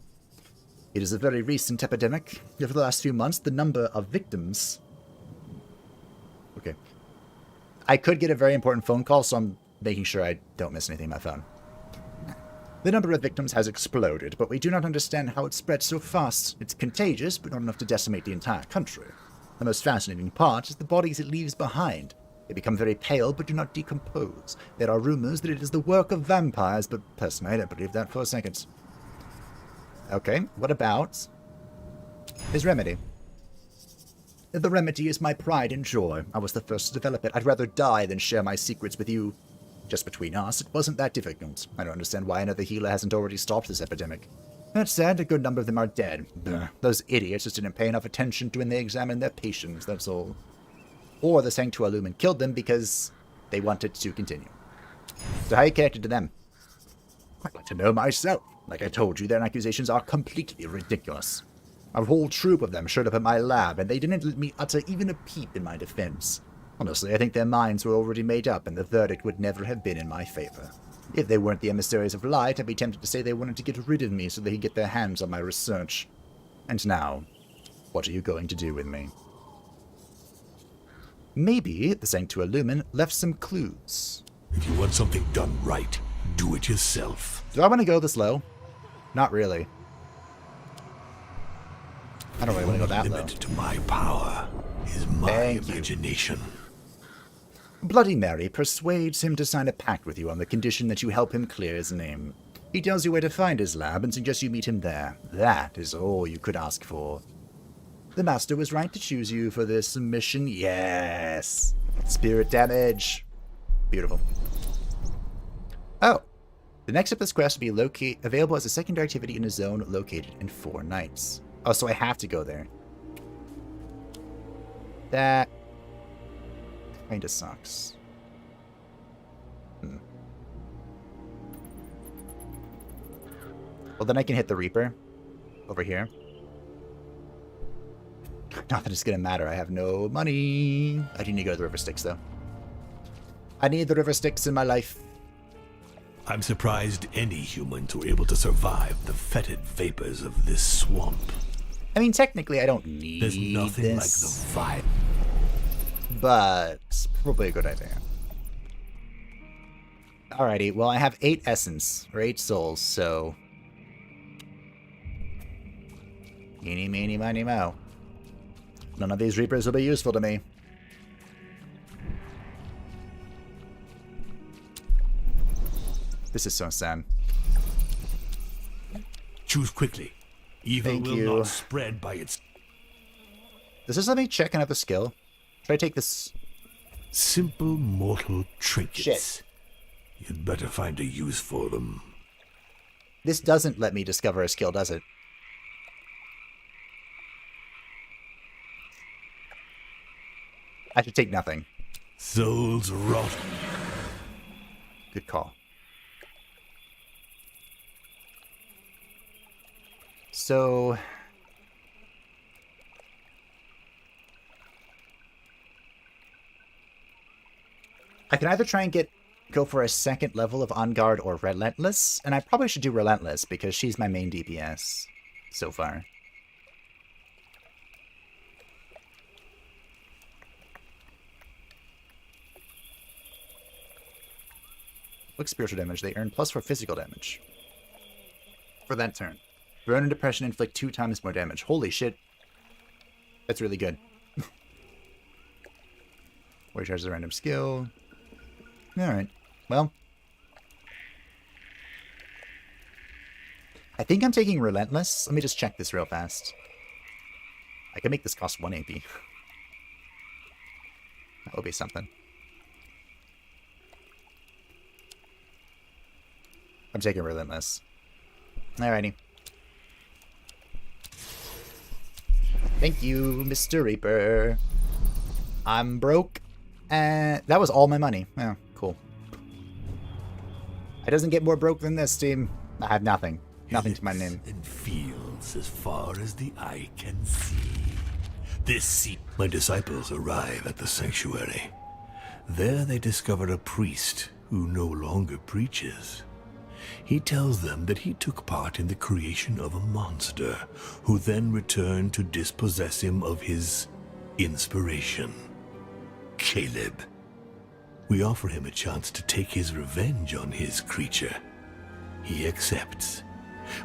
[SPEAKER 1] It is a very recent epidemic. Over the last few months, the number of victims... Okay. I could get a very important phone call, so I'm making sure I don't miss anything on my phone. The number of victims has exploded, but we do not understand how it spread so fast. It's contagious, but not enough to decimate the entire country. The most fascinating part is the bodies it leaves behind. They become very pale, but do not decompose. There are rumors that it is the work of vampires, but personally, I don't believe that for a second. Okay, what about his remedy? The remedy is my pride and joy. I was the first to develop it. I'd rather die than share my secrets with you. Just between us, it wasn't that difficult. I don't understand why another healer hasn't already stopped this epidemic. That said, a good number of them are dead. Those idiots just didn't pay enough attention to when they examined their patients, that's all. Or the Sanctuary Lumen killed them because they wanted to continue. So how are you connected to them? I'd like to know myself. Like I told you, their accusations are completely ridiculous. A whole troop of them showed up at my lab, and they didn't let me utter even a peep in my defense. Honestly, I think their minds were already made up, and the verdict would never have been in my favor. If they weren't the emissaries of light, I'd be tempted to say they wanted to get rid of me so they could get their hands on my research. And now, what are you going to do with me? Maybe the Sanctuary Lumen left some clues.
[SPEAKER 2] If you want something done right, do it yourself.
[SPEAKER 1] Do I want to go this low? Not really. I don't really want to go that low.
[SPEAKER 2] The limit to my power is my imagination.
[SPEAKER 1] Bloody Mary persuades him to sign a pact with you on the condition that you help him clear his name. He tells you where to find his lab and suggests you meet him there. That is all you could ask for. The Master was right to choose you for this mission. Yes! Spirit damage. Beautiful. Oh. The next step of this quest will be available as a secondary activity in a zone located in 4 nights. Oh, so I have to go there. That kinda sucks. Well, then I can hit the Reaper over here. Not that it's gonna matter. I have no money. I do need to go to the River Styx, though. I need the River Styx in my life.
[SPEAKER 2] I'm surprised any humans were able to survive the fetid vapors of this swamp.
[SPEAKER 1] I mean, technically, I don't need
[SPEAKER 2] There's nothing like the
[SPEAKER 1] this,
[SPEAKER 2] vibe.
[SPEAKER 1] but it's probably a good idea. Alrighty, well, I have 8 essence, or 8 souls, so... Eeny, meeny, miny, moe. None of these Reapers will be useful to me. This is so sad.
[SPEAKER 2] Choose quickly. Evil
[SPEAKER 1] Thank
[SPEAKER 2] will
[SPEAKER 1] you.
[SPEAKER 2] not spread by its...
[SPEAKER 1] Does this let me check another skill? Should I take this?
[SPEAKER 2] Simple mortal trinkets.
[SPEAKER 1] Shit.
[SPEAKER 2] You'd better find a use for them.
[SPEAKER 1] This doesn't let me discover a skill, does it? I should take nothing.
[SPEAKER 2] Souls rot.
[SPEAKER 1] Good call. So... I can either try and go for a second level of On Guard or Relentless, and I probably should do Relentless because she's my main DPS so far. Look, spiritual damage. They earn +4 physical damage for that turn. Burn and Depression inflict 2 times more damage. Holy shit. That's really good. Warrior charges a random skill. Alright. Well. I think I'm taking Relentless. Let me just check this real fast. I can make this cost 1 AP. That will be something. I'm taking Relentless. Alrighty. Thank you, Mr. Reaper. I'm broke. And that was all my money. Oh, cool. It doesn't get more broke than this, team. I have nothing. Nothing to my name.
[SPEAKER 2] And fields as far as the eye can see. My disciples arrive at the sanctuary. There they discover a priest who no longer preaches. He tells them that he took part in the creation of a monster, who then returned to dispossess him of his inspiration, Caleb. We offer him a chance to take his revenge on his creature. He accepts.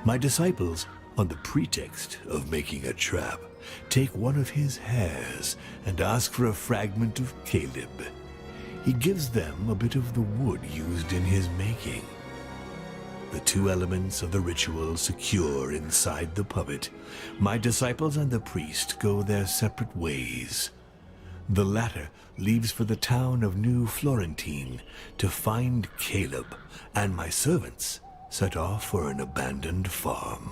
[SPEAKER 2] My disciples, on the pretext of making a trap, take one of his hairs and ask for a fragment of Caleb. He gives them a bit of the wood used in his making. The 2 elements of the ritual secure inside the puppet. My disciples and the priest go their separate ways. The latter leaves for the town of New Florentine to find Caleb, and my servants set off for an abandoned farm.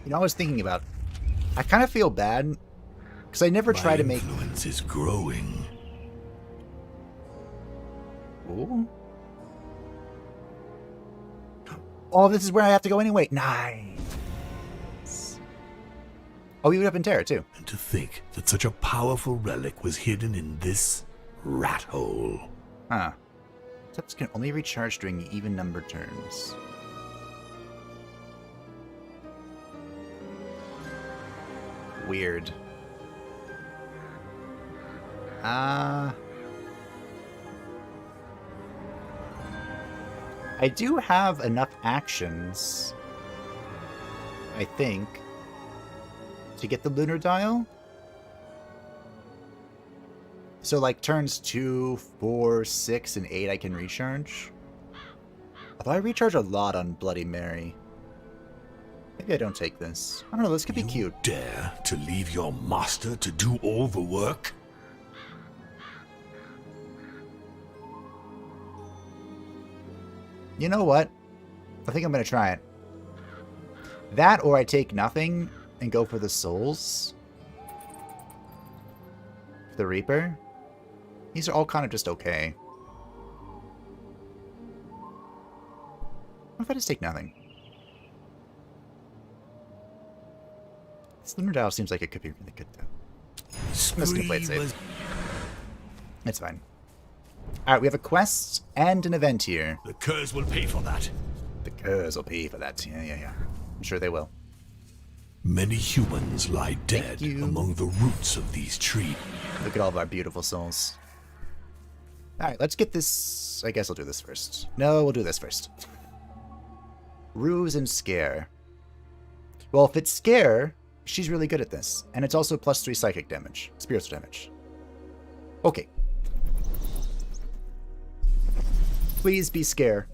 [SPEAKER 1] You know, I was thinking about... I kind of feel bad, because I never try to make...
[SPEAKER 2] My influence is growing.
[SPEAKER 1] Ooh. Oh, this is where I have to go anyway. Nice. Oh, we would up in Terra, too.
[SPEAKER 2] And to think that such a powerful relic was hidden in this rat hole.
[SPEAKER 1] Huh. Steps can only recharge during even-numbered turns. Weird. I do have enough actions, I think, to get the Lunar Dial. So, like, turns 2, 4, 6, and 8 I can recharge. Although I recharge a lot on Bloody Mary. Maybe I don't take this. I don't know, this could be cute.
[SPEAKER 2] Dare to leave your master to do all the work?
[SPEAKER 1] You know what? I think I'm going to try it. That, or I take nothing and go for the souls. The Reaper. These are all kind of just okay. What if I just take nothing? This Lunar Dial seems like it could be really good, though. I'm just going to play it safe. It's fine. Alright, we have a quest and an event here.
[SPEAKER 2] The Curs will pay for that.
[SPEAKER 1] The Curs will pay for that. Yeah. I'm sure they will.
[SPEAKER 2] Many humans lie dead among the roots of these trees.
[SPEAKER 1] Look at all of our beautiful souls. Alright, let's get this... I guess I'll do this first. No, we'll do this first. Ruse and Scare. Well, if it's Scare, she's really good at this. And it's also +3 psychic damage. Spiritual damage. Okay. Please be Scare.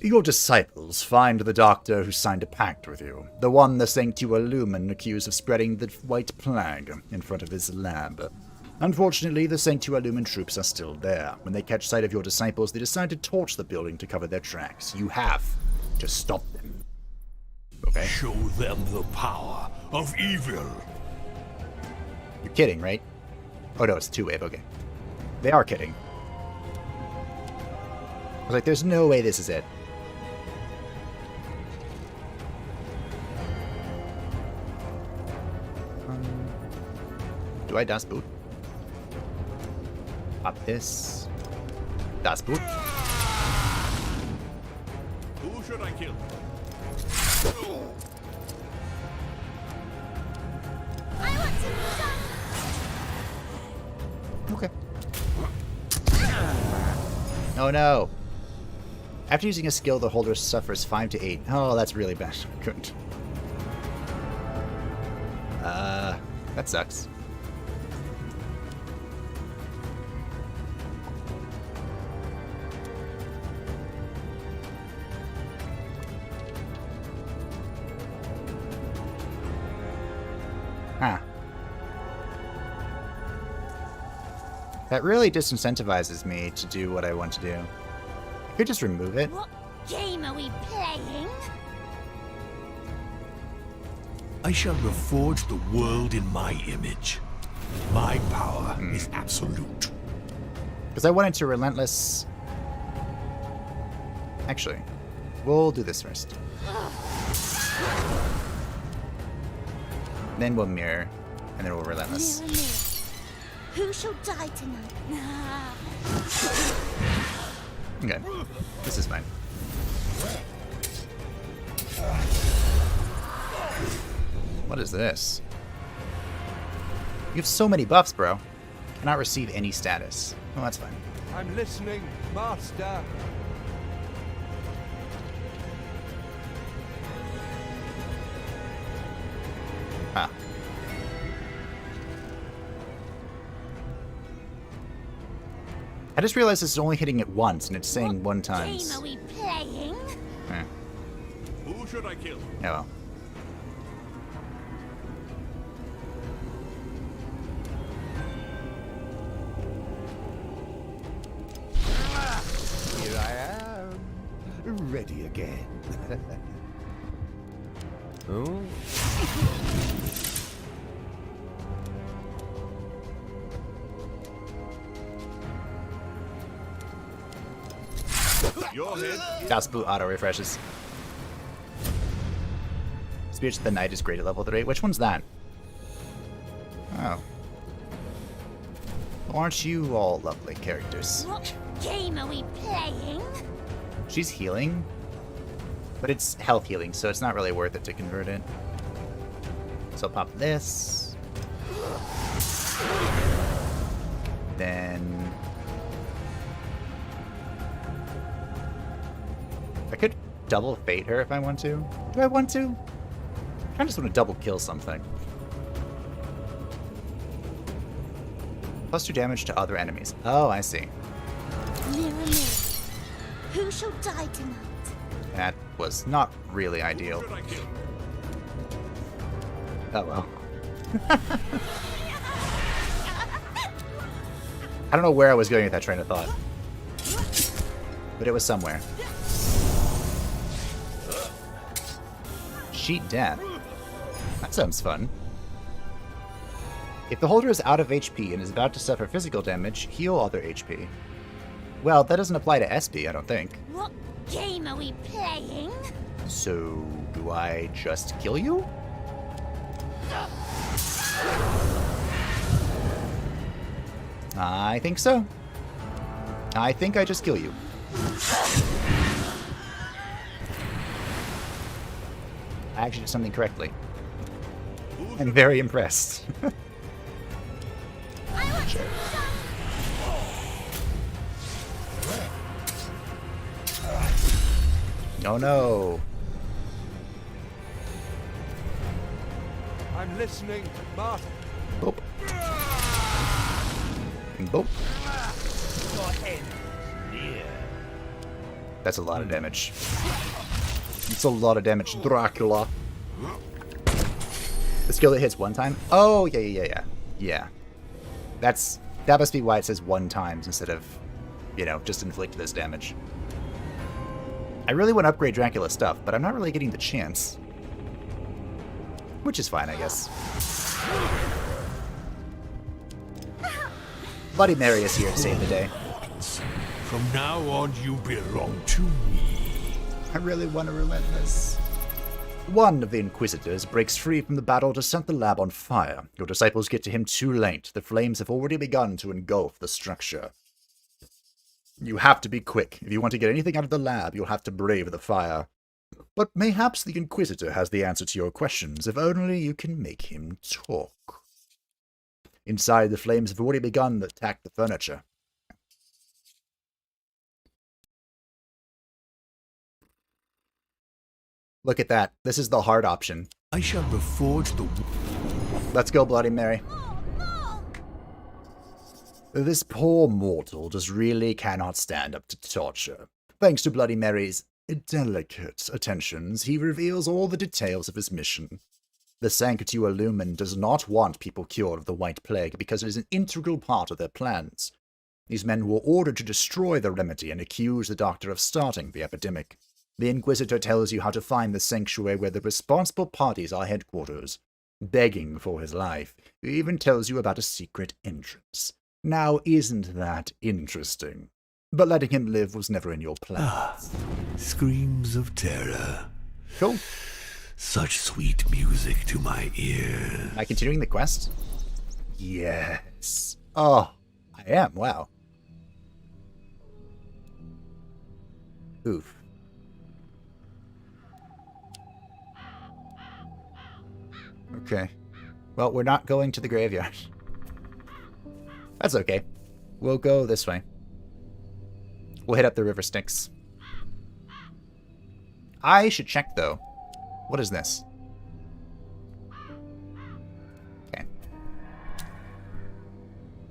[SPEAKER 1] Your disciples find the doctor who signed a pact with you, the one the Sanctualumen accused of spreading the White Plague in front of his lab. Unfortunately, the Sanctualumen troops are still there. When they catch sight of your disciples, they decide to torch the building to cover their tracks. You have to stop them. Okay.
[SPEAKER 2] Show them the power of evil.
[SPEAKER 1] You're kidding, right? Oh no, it's a two-wave, okay. They are kidding. I was like, there's no way this is it. Do I Das Boot? Pop this. Das Boot.
[SPEAKER 5] Who should I kill?
[SPEAKER 4] I want to die.
[SPEAKER 1] Okay. Oh no. After using a skill, the holder suffers 5 to 8. Oh, that's really bad. I couldn't. That sucks. Huh. That really disincentivizes me to do what I want to do. I could just remove it.
[SPEAKER 4] What game are we playing?
[SPEAKER 2] I shall reforge the world in my image. My power is absolute.
[SPEAKER 1] Because I wanted to relentless... Actually, we'll do this first. Then we'll mirror, and then we'll relentless.
[SPEAKER 4] Mirror, mirror, who shall die tonight?
[SPEAKER 1] Okay, this is fine. What is this? You have so many buffs, bro. Cannot receive any status. Oh, that's fine.
[SPEAKER 3] I'm listening, Master.
[SPEAKER 1] Ah. I just realized this is only hitting it once, and it's saying one times.
[SPEAKER 4] Game are we playing?
[SPEAKER 1] Eh.
[SPEAKER 5] Who should I kill?
[SPEAKER 1] Oh well.
[SPEAKER 3] Here I am, ready again. Oh?
[SPEAKER 5] Your head.
[SPEAKER 1] Das Boot auto refreshes. Speech of the Night is great at level 3. Which one's that? Oh. Well, aren't you all lovely characters?
[SPEAKER 4] What game are we playing?
[SPEAKER 1] She's healing, but it's health healing, so it's not really worth it to convert it. So I'll pop this. Then... I could double fate her if I want to. Do I want to? I just want to double kill something. +2 damage to other enemies. Oh, I see.
[SPEAKER 4] Mirror, mirror, who shall die tonight?
[SPEAKER 1] That was not really
[SPEAKER 5] Who
[SPEAKER 1] ideal.
[SPEAKER 5] should I kill?
[SPEAKER 1] Oh well. I don't know where I was going with that train of thought. But it was somewhere. Cheat death. That sounds fun. If the holder is out of HP and is about to suffer physical damage, heal other HP. Well, that doesn't apply to SP, I don't think.
[SPEAKER 4] What game are we playing?
[SPEAKER 1] So, do I just kill you? I think so. I think I just kill you. I actually did something correctly. I'm very impressed. Sure. Oh no.
[SPEAKER 3] I'm listening, Master.
[SPEAKER 1] Boop. Boop.
[SPEAKER 3] Your end is near.
[SPEAKER 1] That's a lot of damage. It's a lot of damage, Dracula. The skill that hits one time? Oh, yeah. Yeah. That must be why it says 1 times instead of, you know, just inflict this damage. I really want to upgrade Dracula's stuff, but I'm not really getting the chance. Which is fine, I guess. Bloody Mary is here to save the day.
[SPEAKER 2] From now on, you belong to me.
[SPEAKER 1] I really want to relent this. One of the Inquisitors breaks free from the battle to set the lab on fire. Your disciples get to him too late. The flames have already begun to engulf the structure. You have to be quick. If you want to get anything out of the lab, you'll have to brave the fire. But mayhaps the Inquisitor has the answer to your questions, if only you can make him talk. Inside, the flames have already begun to attack the furniture. Look at that. This is the hard option.
[SPEAKER 2] I shall reforge the...
[SPEAKER 1] Let's go, Bloody Mary. This poor mortal just really cannot stand up to torture. Thanks to Bloody Mary's delicate attentions, he reveals all the details of his mission. The Sanctuary Illumined does not want people cured of the White Plague because it is an integral part of their plans. These men were ordered to destroy the remedy and accuse the doctor of starting the epidemic. The Inquisitor tells you how to find the sanctuary where the responsible parties are headquarters, begging for his life. He even tells you about a secret entrance. Now, isn't that interesting? But letting him live was never in your plans.
[SPEAKER 2] Screams of terror.
[SPEAKER 1] Cool.
[SPEAKER 2] Such sweet music to my ears.
[SPEAKER 1] Am I continuing the quest? Yes. Oh, I am. Wow. Oof. Okay. Well, we're not going to the graveyard. That's okay. We'll go this way. We'll hit up the river Styx. I should check, though. What is this? Okay.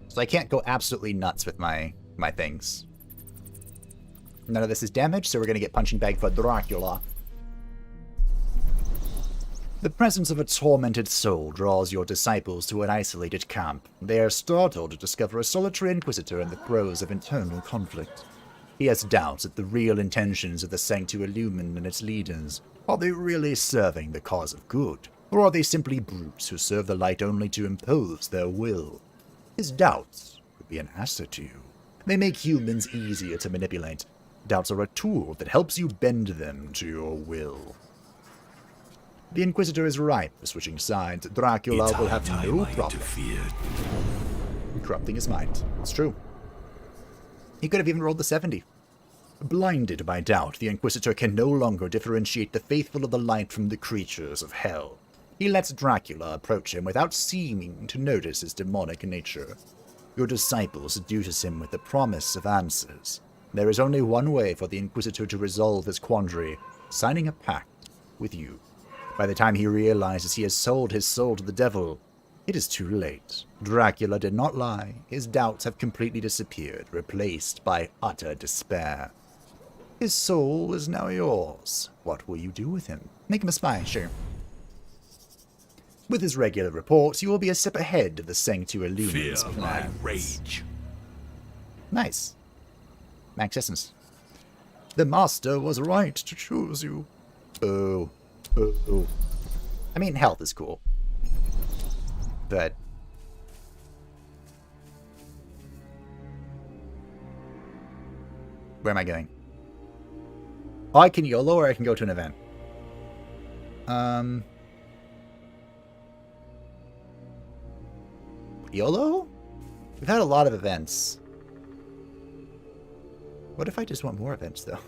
[SPEAKER 1] So I can't go absolutely nuts with my things. None of this is damaged, so we're going to get punching bag for Dracula. The presence of a tormented soul draws your disciples to an isolated camp. They are startled to discover a solitary Inquisitor in the throes of internal conflict. He has doubts at the real intentions of the Sanctuary Illumined and its leaders. Are they really serving the cause of good? Or are they simply brutes who serve the light only to impose their will? His doubts could be an asset to you. They make humans easier to manipulate. Doubts are a tool that helps you bend them to your will. The Inquisitor is ripe for switching sides. Dracula will have no problem corrupting his mind. It's true. He could have even rolled the 70. Blinded by doubt, the Inquisitor can no longer differentiate the faithful of the light from the creatures of hell. He lets Dracula approach him without seeming to notice his demonic nature. Your disciple seduces him with the promise of answers. There is only one way for the Inquisitor to resolve his quandary: signing a pact with you. By the time he realizes he has sold his soul to the devil, it is too late. Dracula did not lie. His doubts have completely disappeared, replaced by utter despair. His soul is now yours. What will you do with him? Make him a spy, sure. With his regular reports, you will be a step ahead of the Sanctuary Illumined's
[SPEAKER 2] Fear my
[SPEAKER 1] plans.
[SPEAKER 2] rage.
[SPEAKER 1] Nice. Max Essence. The Master was right to choose you. Oh. Oh. I mean, health is cool. But... where am I going? Oh, I can YOLO or I can go to an event. YOLO? We've had a lot of events. What if I just want more events, though?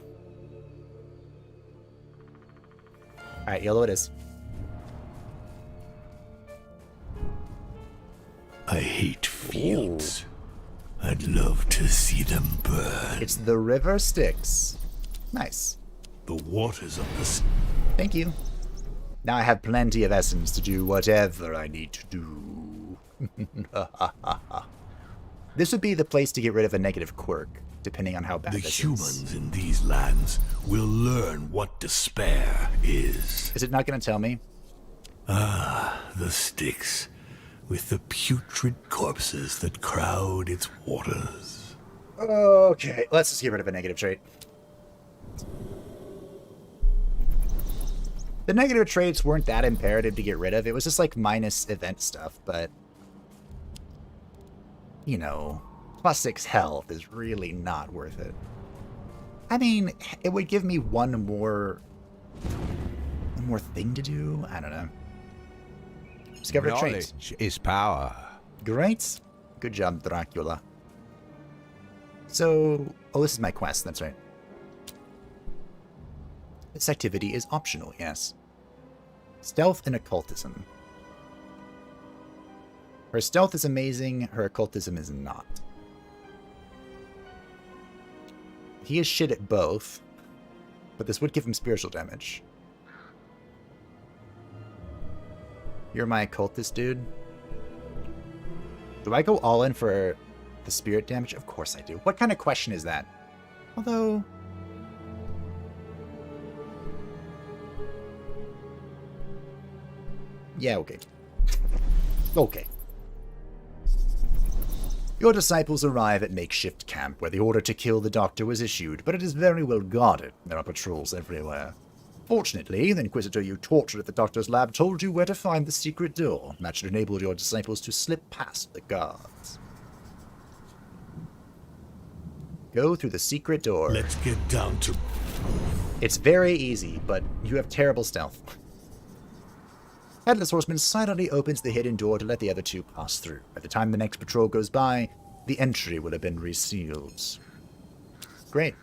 [SPEAKER 1] Alright, YOLO it is.
[SPEAKER 2] I hate fields. I'd love to see them burn.
[SPEAKER 1] It's the river Styx. Nice.
[SPEAKER 2] The waters of the...
[SPEAKER 1] Thank you. Now I have plenty of essence to do whatever I need to do. This would be the place to get rid of a negative quirk, depending on how bad
[SPEAKER 2] The
[SPEAKER 1] this
[SPEAKER 2] humans
[SPEAKER 1] is.
[SPEAKER 2] in these lands will learn what despair is.
[SPEAKER 1] Is it not going to tell me?
[SPEAKER 2] The Styx, with the putrid corpses that crowd its waters.
[SPEAKER 1] Okay, let's just get rid of a negative trait. The negative traits weren't that imperative to get rid of. It was just like minus event stuff, but... You know, +6 health is really not worth it. I mean, it would give me one more thing to do? I don't know. Discover a trait.
[SPEAKER 3] Knowledge is power.
[SPEAKER 1] Great. Good job, Dracula. So... Oh, this is my quest, that's right. This activity is optional, yes. Stealth and occultism. Her stealth is amazing, her occultism is not. He is shit at both, but this would give him spiritual damage. You're my occultist, dude. Do I go all in for the spirit damage? Of course I do. What kind of question is that? Although... Yeah, okay. Okay. Your disciples arrive at makeshift camp where the order to kill the doctor was issued, but it is very well guarded. There are patrols everywhere. Fortunately, the Inquisitor you tortured at the doctor's lab told you where to find the secret door. That should enable your disciples to slip past the guards. Go through the secret door.
[SPEAKER 2] Let's get down to...
[SPEAKER 1] It's very easy, but you have terrible stealth. Headless Horseman silently opens the hidden door to let the other two pass through. By the time the next patrol goes by, the entry will have been resealed. Great.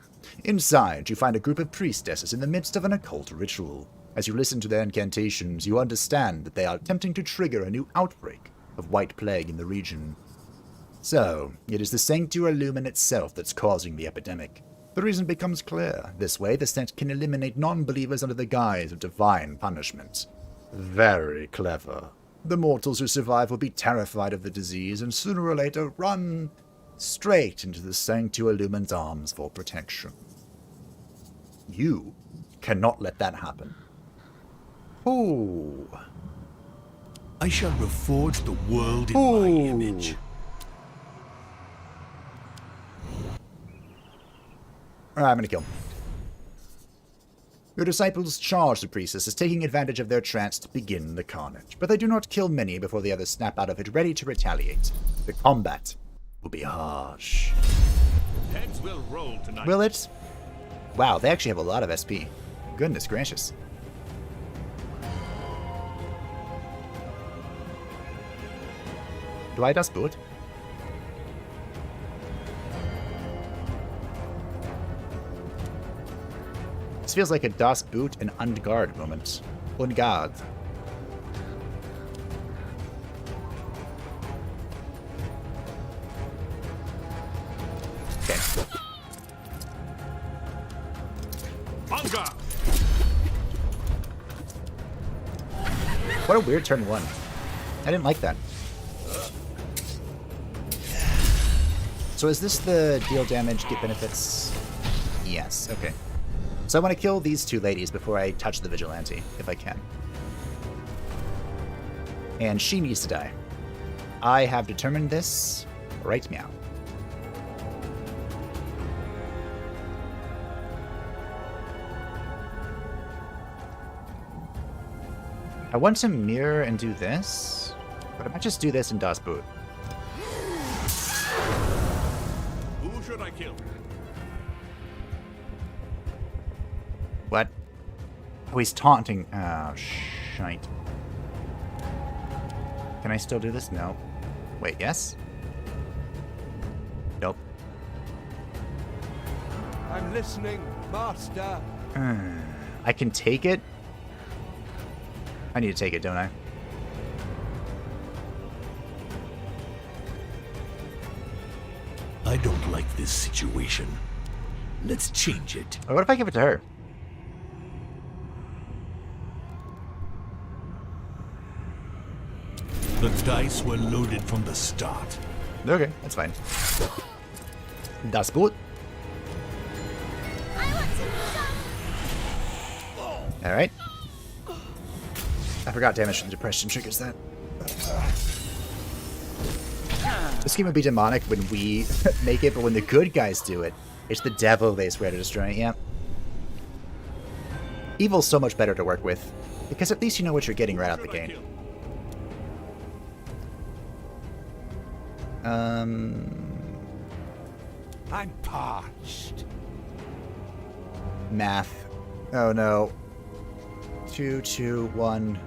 [SPEAKER 1] Inside, you find a group of priestesses in the midst of an occult ritual. As you listen to their incantations, you understand that they are attempting to trigger a new outbreak of white plague in the region. So, it is the Sanctua Lumen itself that's causing the epidemic. The reason becomes clear. This way, the sect can eliminate non-believers under the guise of divine punishment. Very clever. The mortals who survive will be terrified of the disease and sooner or later run straight into the Sanctua Lumen's arms for protection. You cannot let that happen. Ooh.
[SPEAKER 2] I shall reforge the world in my image.
[SPEAKER 1] Alright, I'm gonna kill him. Your disciples charge the priestesses, taking advantage of their trance to begin the carnage. But they do not kill many before the others snap out of it, ready to retaliate. The combat will be harsh.
[SPEAKER 5] Heads will roll tonight.
[SPEAKER 1] Will it? Wow, they actually have a lot of SP. Goodness gracious. Do I das Boot? This feels like a Das Boot and Ungard moment. Ungard. Okay.
[SPEAKER 5] Manga!
[SPEAKER 1] What a weird turn one. I didn't like that. So is this the deal damage, get benefits? Yes, okay. So I want to kill these two ladies before I touch the vigilante, if I can. And she needs to die. I have determined this. Right meow. I want to mirror and do this, but I might just do this in Das Boot.
[SPEAKER 5] Who should I kill?
[SPEAKER 1] What? Oh, he's taunting. Oh, shite. Can I still do this? No. Wait, yes? Nope.
[SPEAKER 3] I'm listening, Master.
[SPEAKER 1] I can take it? I need to take it, don't I?
[SPEAKER 2] I don't like this situation. Let's change it.
[SPEAKER 1] Or what if I give it to her?
[SPEAKER 2] The dice were loaded from the start.
[SPEAKER 1] Okay, that's fine. Das gut.
[SPEAKER 4] I want to
[SPEAKER 1] Alright. I forgot damage from depression triggers that. This game would be demonic when we make it, but when the good guys do it, it's the devil they swear to destroy. Yeah. Evil's so much better to work with, because at least you know what you're getting right out the gate.
[SPEAKER 3] I'm parched.
[SPEAKER 1] Math. Oh no. 2, 2, 1.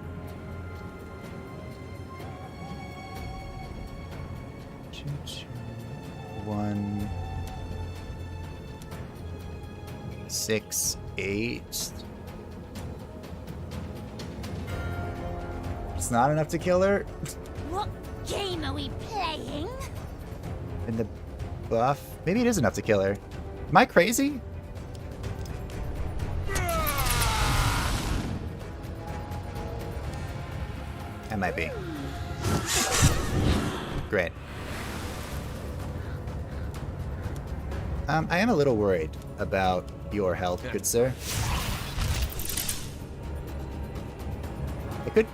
[SPEAKER 1] 2, 2, 1. 6, 8. It's not enough to kill her.
[SPEAKER 4] What game are we playing?
[SPEAKER 1] And the buff. Maybe it is enough to kill her. Am I crazy? I might be. Great. I am a little worried about your health, good sir. I could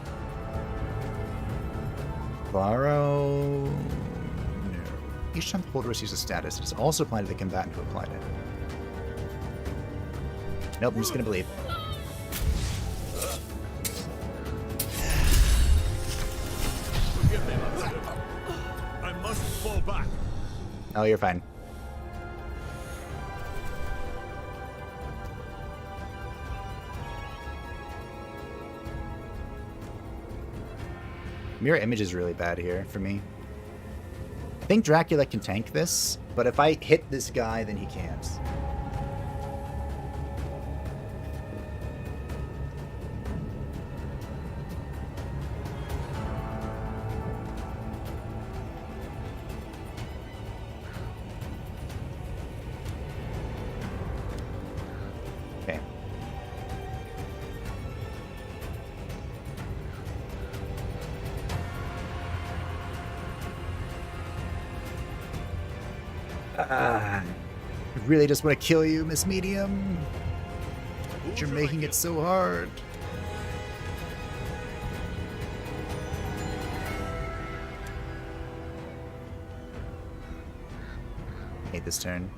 [SPEAKER 1] borrow. No. Each time the holder receives a status, it is also applied to the combatant who applied it. Nope, I'm just gonna believe.
[SPEAKER 5] Forgive me, Master. I must fall back.
[SPEAKER 1] Oh, you're fine. Mirror image is really bad here for me. I think Dracula can tank this, but if I hit this guy, then he can't. Okay. I really just want to kill you, Miss Medium. But you're making it so hard. Hate this turn.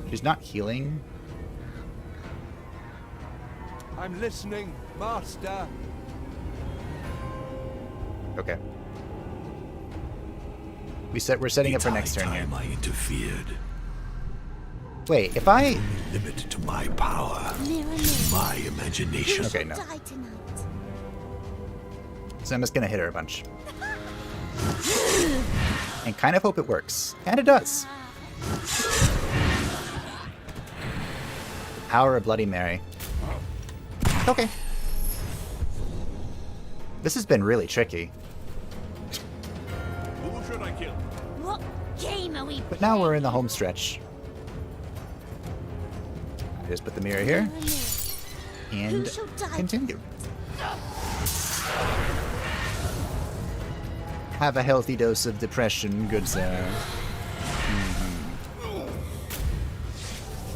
[SPEAKER 1] She's not healing.
[SPEAKER 3] I'm listening, Master.
[SPEAKER 1] Okay. We're setting up for next turn here.
[SPEAKER 2] I interfered.
[SPEAKER 1] Wait, if I...
[SPEAKER 2] Limit to my power,
[SPEAKER 4] Mirror, mirror.
[SPEAKER 2] my imagination.
[SPEAKER 1] Okay, no.
[SPEAKER 4] Die tonight.
[SPEAKER 1] So I'm just gonna hit her a bunch. And kind of hope it works. And it does. Power of Bloody Mary. Okay. This has been really tricky.
[SPEAKER 5] Who should I kill?
[SPEAKER 4] What game are we
[SPEAKER 1] But now we're in the home stretch. I just put the mirror here.
[SPEAKER 4] Mirror, mirror. Who
[SPEAKER 1] And
[SPEAKER 4] shall die
[SPEAKER 1] continue. Have a healthy dose of depression, good sir.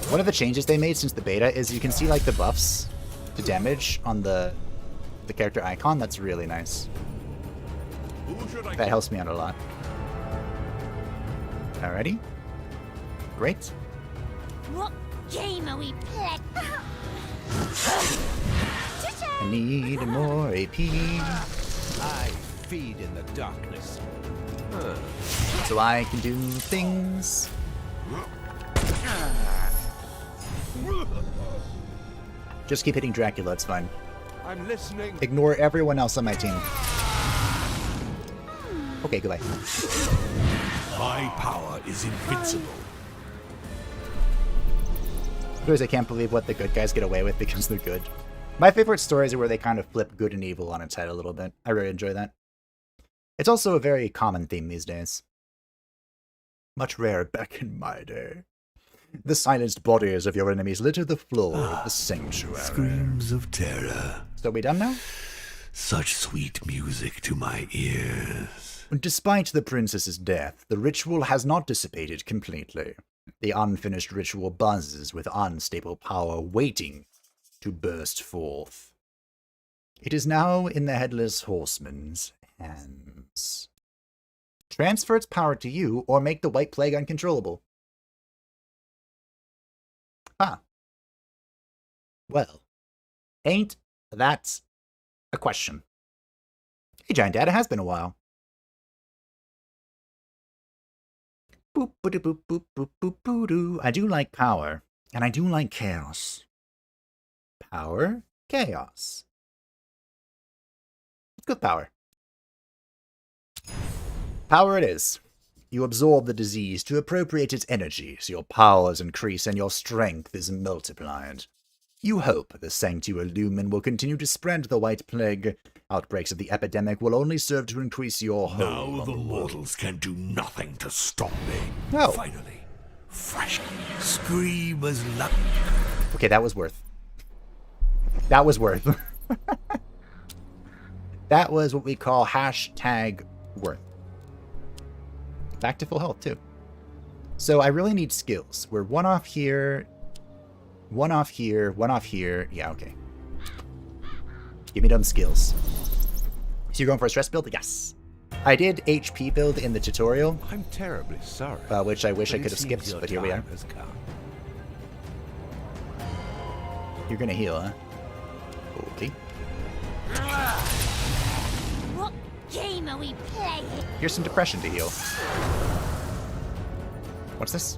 [SPEAKER 1] One of the changes they made since the beta is you can see like the buffs to damage on the character icon. That's really nice.
[SPEAKER 5] Who should I
[SPEAKER 1] That
[SPEAKER 5] kill?
[SPEAKER 1] helps me out a lot. Alrighty. Great.
[SPEAKER 4] What game are we playing?
[SPEAKER 1] I need more AP.
[SPEAKER 3] I feed in the darkness.
[SPEAKER 1] So I can do things. Just keep hitting Dracula, it's fine.
[SPEAKER 3] I'm listening.
[SPEAKER 1] Ignore everyone else on my team. Okay, goodbye.
[SPEAKER 2] My power is invincible.
[SPEAKER 1] Because I can't believe what the good guys get away with because they're good. My favorite stories are where they kind of flip good and evil on its head a little bit. I really enjoy that. It's also a very common theme these days. Much rarer back in my day. The silenced bodies of your enemies litter the floor of the sanctuary.
[SPEAKER 2] Screams of terror.
[SPEAKER 1] So we done now?
[SPEAKER 2] Such sweet music to my ears.
[SPEAKER 1] Despite the princess's death, the ritual has not dissipated completely. The unfinished ritual buzzes with unstable power waiting to burst forth. It is now in the Headless Horseman's hands. Transfer its power to you, or make the White Plague uncontrollable. Ah. Well, ain't that a question? Hey, Giant Dad, it has been a while. Boop, boop, boop, boop, boop, boop, boop, doo. I do like power, and I do like chaos. Power, chaos. Let's go with power. Power it is. You absorb the disease to appropriate its energy, so your powers increase and your strength is multiplied. You hope the Sanctuary Lumen will continue to spread the White Plague. Outbreaks of the epidemic will only serve to increase your hold
[SPEAKER 2] Now
[SPEAKER 1] on
[SPEAKER 2] the
[SPEAKER 1] the world.
[SPEAKER 2] mortals can do nothing to stop me.
[SPEAKER 1] No.
[SPEAKER 2] Finally, fresh scream as loud.
[SPEAKER 1] Okay, that was worth. That was worth. That was what we call hashtag worth. Back to full health, too. So I really need skills. We're one off here, one off here, one off here. Yeah, okay. Give me them skills. So you're going for a stress build? Yes. I did HP build in the tutorial,
[SPEAKER 3] I'm terribly sorry.
[SPEAKER 1] which I wish
[SPEAKER 3] but
[SPEAKER 1] I
[SPEAKER 3] it
[SPEAKER 1] could have
[SPEAKER 3] seems
[SPEAKER 1] skipped,
[SPEAKER 3] your
[SPEAKER 1] but here we are.
[SPEAKER 3] time has come.
[SPEAKER 1] You're gonna heal, huh? Okay.
[SPEAKER 4] What game are we playing?
[SPEAKER 1] Here's some depression to heal. What's this?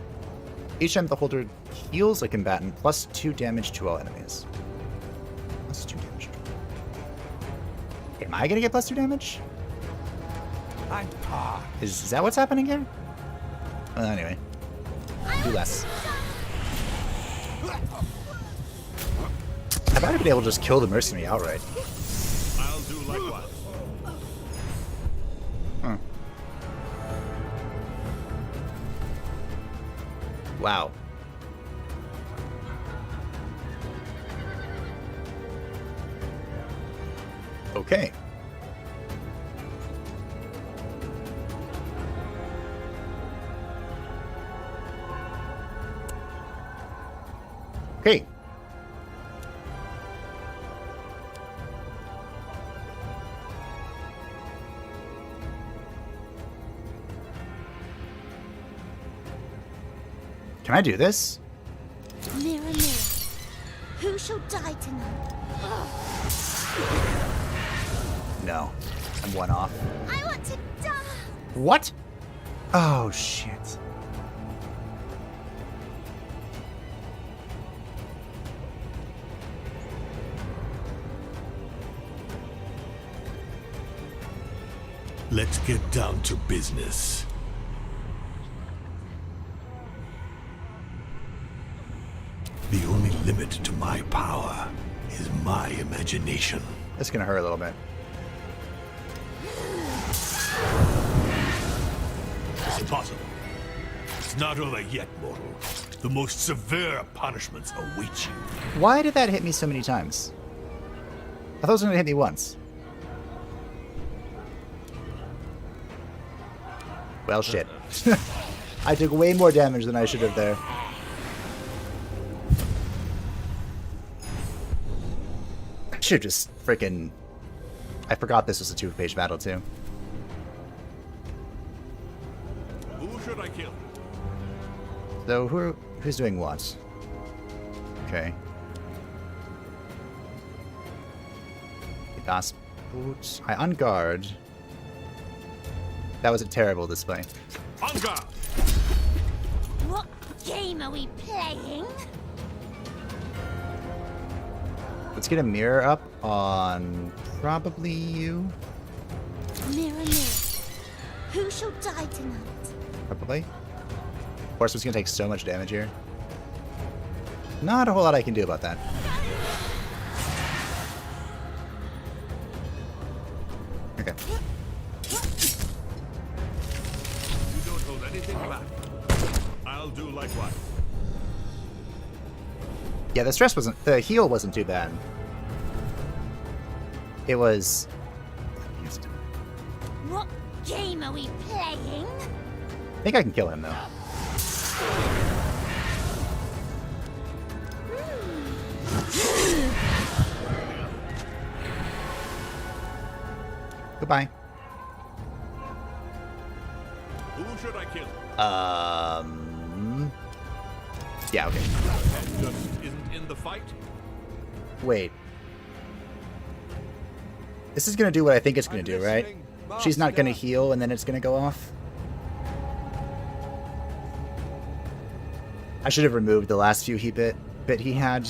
[SPEAKER 1] Each time the holder heals a combatant, plus 2 damage to all enemies. Plus 2 damage. Am I gonna get plus 2 damage?
[SPEAKER 3] I'm past.
[SPEAKER 1] Is that what's happening here? Well, anyway. Do less. I might have been able to just kill the mercenary outright.
[SPEAKER 5] I'll do likewise.
[SPEAKER 1] Huh. Wow. Okay. Okay. Can I do this?
[SPEAKER 4] Mirror, mirror, who shall die tonight?
[SPEAKER 1] No. I'm one off.
[SPEAKER 4] I want to die.
[SPEAKER 1] What? Oh, shit.
[SPEAKER 2] Let's get down to business. The only limit to my power is my imagination.
[SPEAKER 1] It's gonna hurt a little bit.
[SPEAKER 2] It's impossible. It's not over yet, mortal. The most severe punishments await you.
[SPEAKER 1] Why did that hit me so many times? I thought it was gonna hit me once. Well, shit. I took way more damage than I should have there. I should just freaking... I forgot this was a 2-page battle, too.
[SPEAKER 5] Who should I kill?
[SPEAKER 1] So, who's doing what? Okay. Das Boot. I unguard. That was a terrible display.
[SPEAKER 5] On guard!
[SPEAKER 4] What game are we playing?
[SPEAKER 1] Let's get a mirror up on probably you.
[SPEAKER 4] Mirror, mirror, who shall die tonight?
[SPEAKER 1] Probably. Horseman's gonna take so much damage here. Not a whole lot I can do about that. Okay.
[SPEAKER 5] You don't hold anything back. I'll do likewise.
[SPEAKER 1] Yeah, the heal wasn't too bad. It was...
[SPEAKER 4] What game are we playing?
[SPEAKER 1] I think I can kill him, though. Goodbye.
[SPEAKER 5] Who should I kill?
[SPEAKER 1] Yeah, okay.
[SPEAKER 5] And just isn't in the fight?
[SPEAKER 1] Wait. This is gonna do what I think it's gonna do, right? She's not gonna heal and then it's gonna go off? I should have removed the last few bit he had.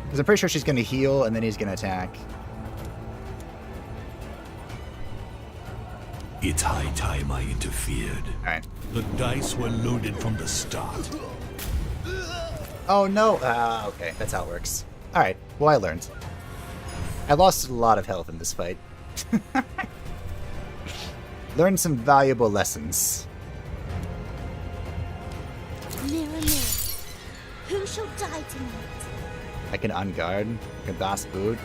[SPEAKER 1] Because I'm pretty sure she's gonna heal and then he's gonna attack.
[SPEAKER 2] It's high time I interfered.
[SPEAKER 1] Alright.
[SPEAKER 2] The dice were loaded from the start.
[SPEAKER 1] Oh no! Okay, that's how it works. Alright, well I learned. I lost a lot of health in this fight. Learned some valuable lessons.
[SPEAKER 4] Mirror, mirror, who shall die tonight?
[SPEAKER 1] I can unguard, I can Das Boot,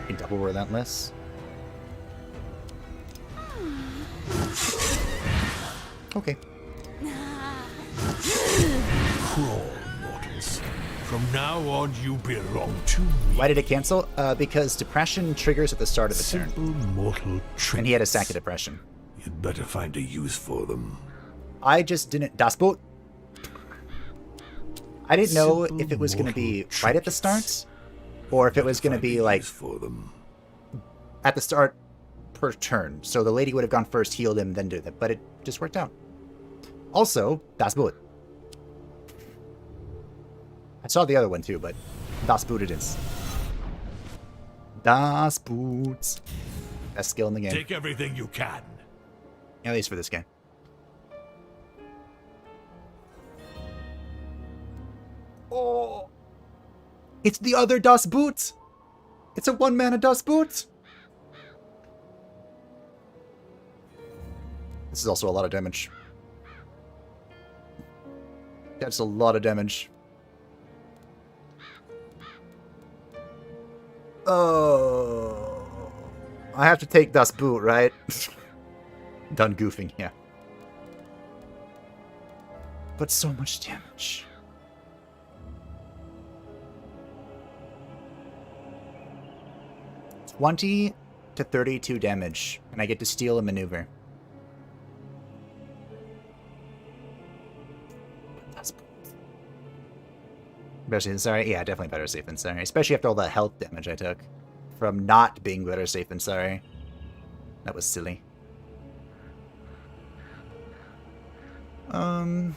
[SPEAKER 1] I can double relentless. Okay.
[SPEAKER 2] Crawl, mortals. From now on, you belong to me.
[SPEAKER 1] Why did it cancel? Because depression triggers at the start of the turn.
[SPEAKER 2] Simple mortal tricks.
[SPEAKER 1] And he had a sack of depression.
[SPEAKER 2] You'd better find a use for them.
[SPEAKER 1] I just didn't... Das Boot? I didn't know
[SPEAKER 2] Simple
[SPEAKER 1] if it was going to be
[SPEAKER 2] mortal
[SPEAKER 1] right at the start, or if it was going to be like
[SPEAKER 2] Use for them.
[SPEAKER 1] at the start per turn. So the lady would have gone first, healed him, then do that. But it just worked out. Also, Das Boot. I saw the other one too, but Das Boot it is. Das Boot. Best skill in the game.
[SPEAKER 2] Take everything you can.
[SPEAKER 1] At least for this game. Oh. It's the other Das Boot. It's a one-mana Das Boot. This is also a lot of damage. That's a lot of damage. Oh. I have to take Das Boot, right? Done goofing, yeah. But so much damage. $20 to $32 damage, and I get to steal a maneuver. Better safe than sorry? Yeah, definitely better safe than sorry. Especially after all the health damage I took from not being better safe than sorry. That was silly. Damn.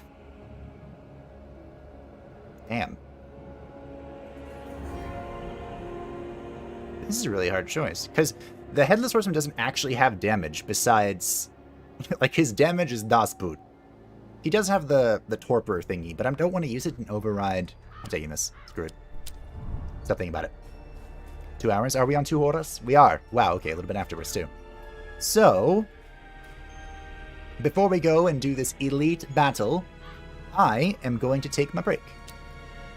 [SPEAKER 1] This is a really hard choice, because the Headless Horseman doesn't actually have damage besides... like, his damage is Das Boot. He does have the torpor thingy, but I don't want to use it and override... I'm taking this. Screw it. Stop thinking about it. 2 hours? Are we on 2 horas? We are. Wow, okay, a little bit afterwards, too. So... before we go and do this elite battle, I am going to take my break.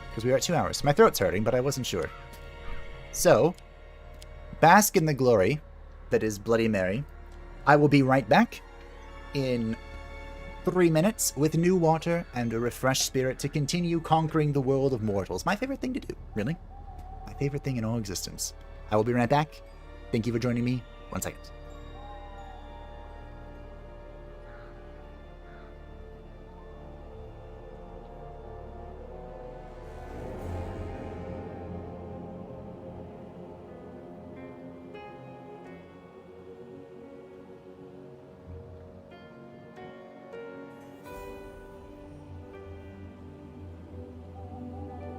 [SPEAKER 1] Because we are at 2 hours. My throat's hurting, but I wasn't sure. So... bask in the glory that is Bloody Mary. I will be right back in 3 minutes with new water and a refreshed spirit to continue conquering the world of mortals. My favorite thing to do, really. My favorite thing in all existence. I will be right back. Thank you for joining me. 1 second.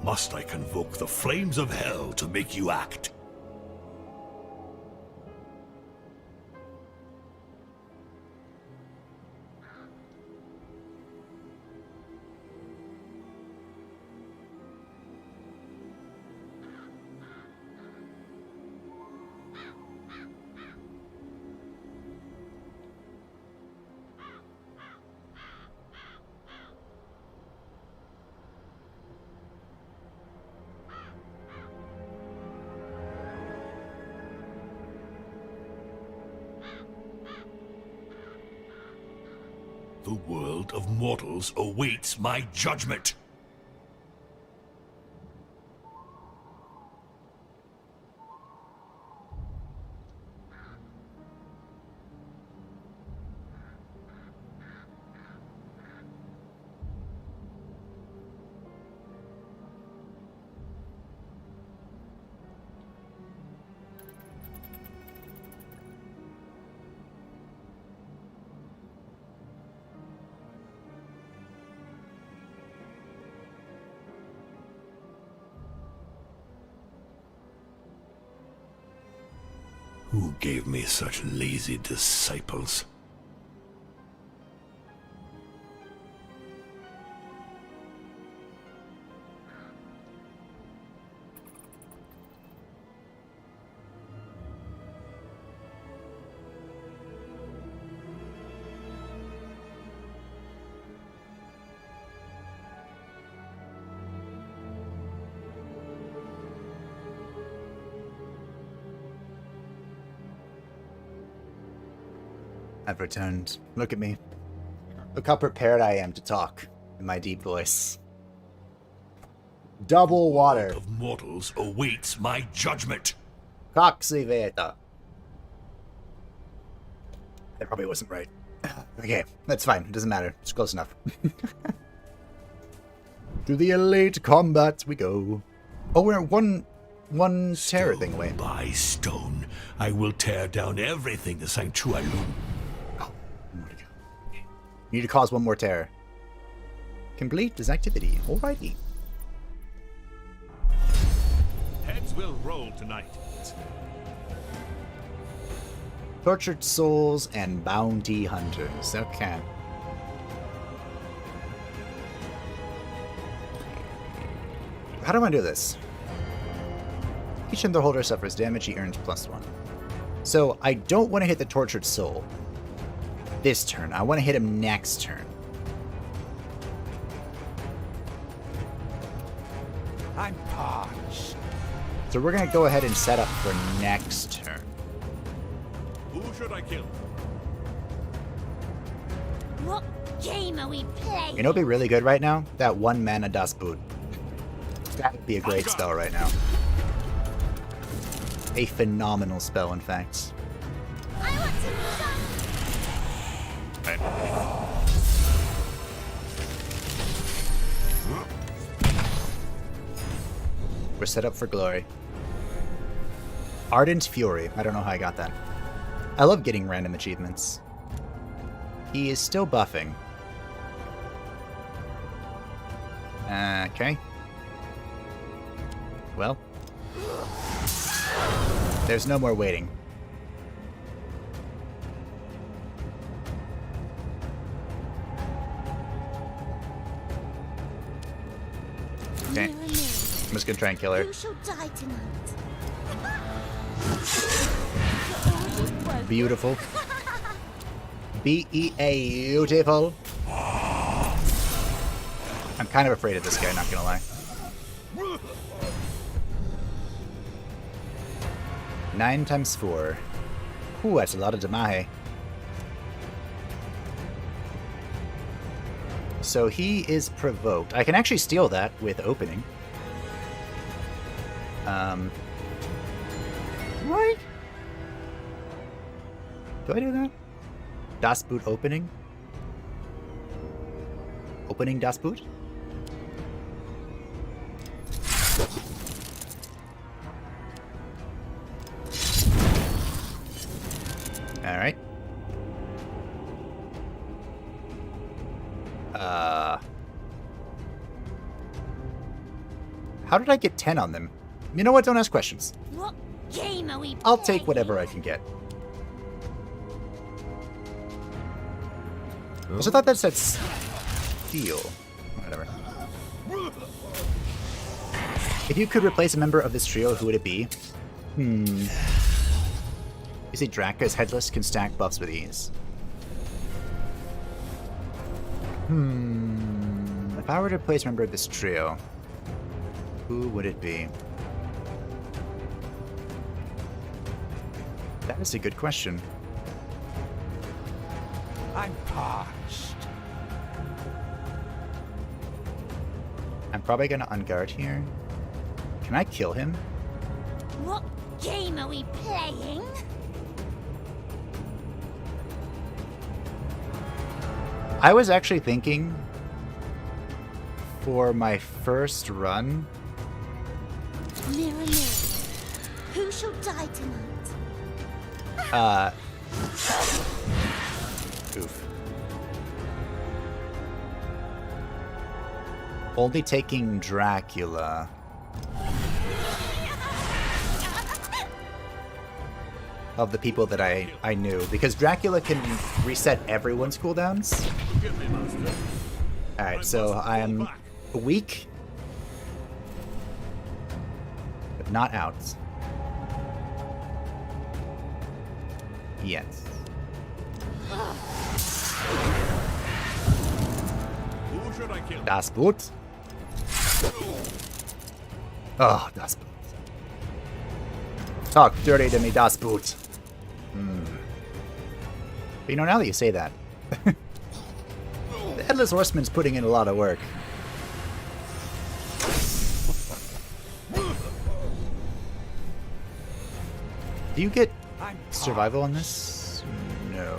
[SPEAKER 2] Must I convoke the flames of hell to make you act? The world of mortals awaits my judgment. Who gave me such lazy disciples?
[SPEAKER 1] I've returned. Look at me. Look how prepared I am to talk in my deep voice. Double water.
[SPEAKER 2] The world of mortals awaits my judgment.
[SPEAKER 1] Coxiveta. That probably wasn't right. Okay, that's fine. It doesn't matter. It's close enough. To the elite combat we go. Oh, we're one terror thing away.
[SPEAKER 2] By stone, I will tear down everything the Sanctuarium.
[SPEAKER 1] You need to cause one more terror. Complete this activity. Alrighty.
[SPEAKER 5] Heads will roll tonight.
[SPEAKER 1] Tortured souls and bounty hunters. Okay. How do I do this? Each Ender holder suffers damage, he earns +1. So I don't want to hit the tortured soul this turn. I want to hit him next turn.
[SPEAKER 3] I'm parched.
[SPEAKER 1] So we're going to go ahead and set up for next turn.
[SPEAKER 5] Who should I kill?
[SPEAKER 4] What game are we playing?
[SPEAKER 1] You know what'd be really good right now? That 1 mana Das Boot. That would be a great spell right now. A phenomenal spell, in fact.
[SPEAKER 4] I want to jump.
[SPEAKER 1] We're set up for glory. Ardent Fury. I don't know how I got that. I love getting random achievements. He is still buffing. Okay. Well. There's no more waiting. Okay. I'm just gonna try and kill her.
[SPEAKER 4] Who shall die tonight?
[SPEAKER 1] Beautiful. Beautiful. I'm kind of afraid of this guy, not gonna lie. 9 times 4. Ooh, that's a lot of damage. So he is provoked. I can actually steal that with opening. What? Do I do that? Das Boot opening? Opening Das Boot? Alright. How did I get 10 on them? You know what? Don't ask questions.
[SPEAKER 4] What game are we playing?
[SPEAKER 1] I'll take whatever I can get. So I thought that said steal. Whatever. If you could replace a member of this trio, who would it be? You say Draka is headless, can stack buffs with ease. If I were to replace a member of this trio, who would it be? That is a good question.
[SPEAKER 3] I'm parched.
[SPEAKER 1] I'm probably gonna unguard here. Can I kill him?
[SPEAKER 4] What game are we playing?
[SPEAKER 1] I was actually thinking for my first run.
[SPEAKER 4] Mirror, mirror, who shall die tonight?
[SPEAKER 1] Oof. Only taking Dracula. Of the people that I knew. Because Dracula can reset everyone's cooldowns.
[SPEAKER 5] Forgive me, Master.
[SPEAKER 1] Alright, so I am weak. But not out. Yes.
[SPEAKER 5] Who should I kill?
[SPEAKER 1] Das Boot. Oh, Das Boot. Talk dirty to me, Das Boot. But you know, now that you say that, the Headless Horseman's putting in a lot of work. Do you get survival on this? No.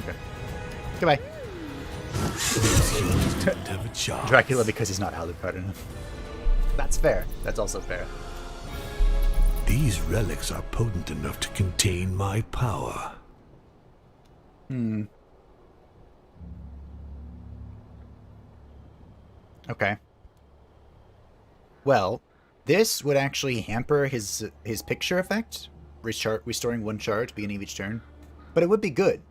[SPEAKER 1] Okay. Goodbye.
[SPEAKER 2] Have a chance.
[SPEAKER 1] Dracula because he's not Alucard enough. That's fair. That's also fair.
[SPEAKER 2] These relics are potent enough to contain my power.
[SPEAKER 1] Okay. Well, this would actually hamper his picture effect, restoring 1 charge beginning of each turn, but it would be good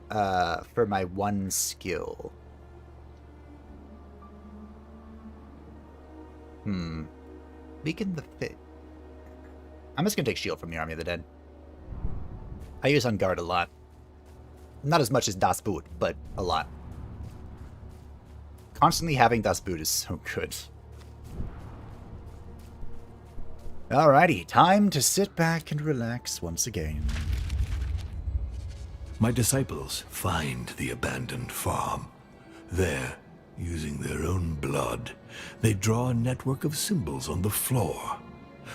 [SPEAKER 1] for my 1 skill. Weaken the fit. I'm just gonna take shield from the Army of the Dead. I use on guard a lot. Not as much as Das Boot, but a lot. Constantly having Das Boot is so good. Alrighty, time to sit back and relax once again.
[SPEAKER 2] My disciples find the abandoned farm. There, using their own blood, they draw a network of symbols on the floor.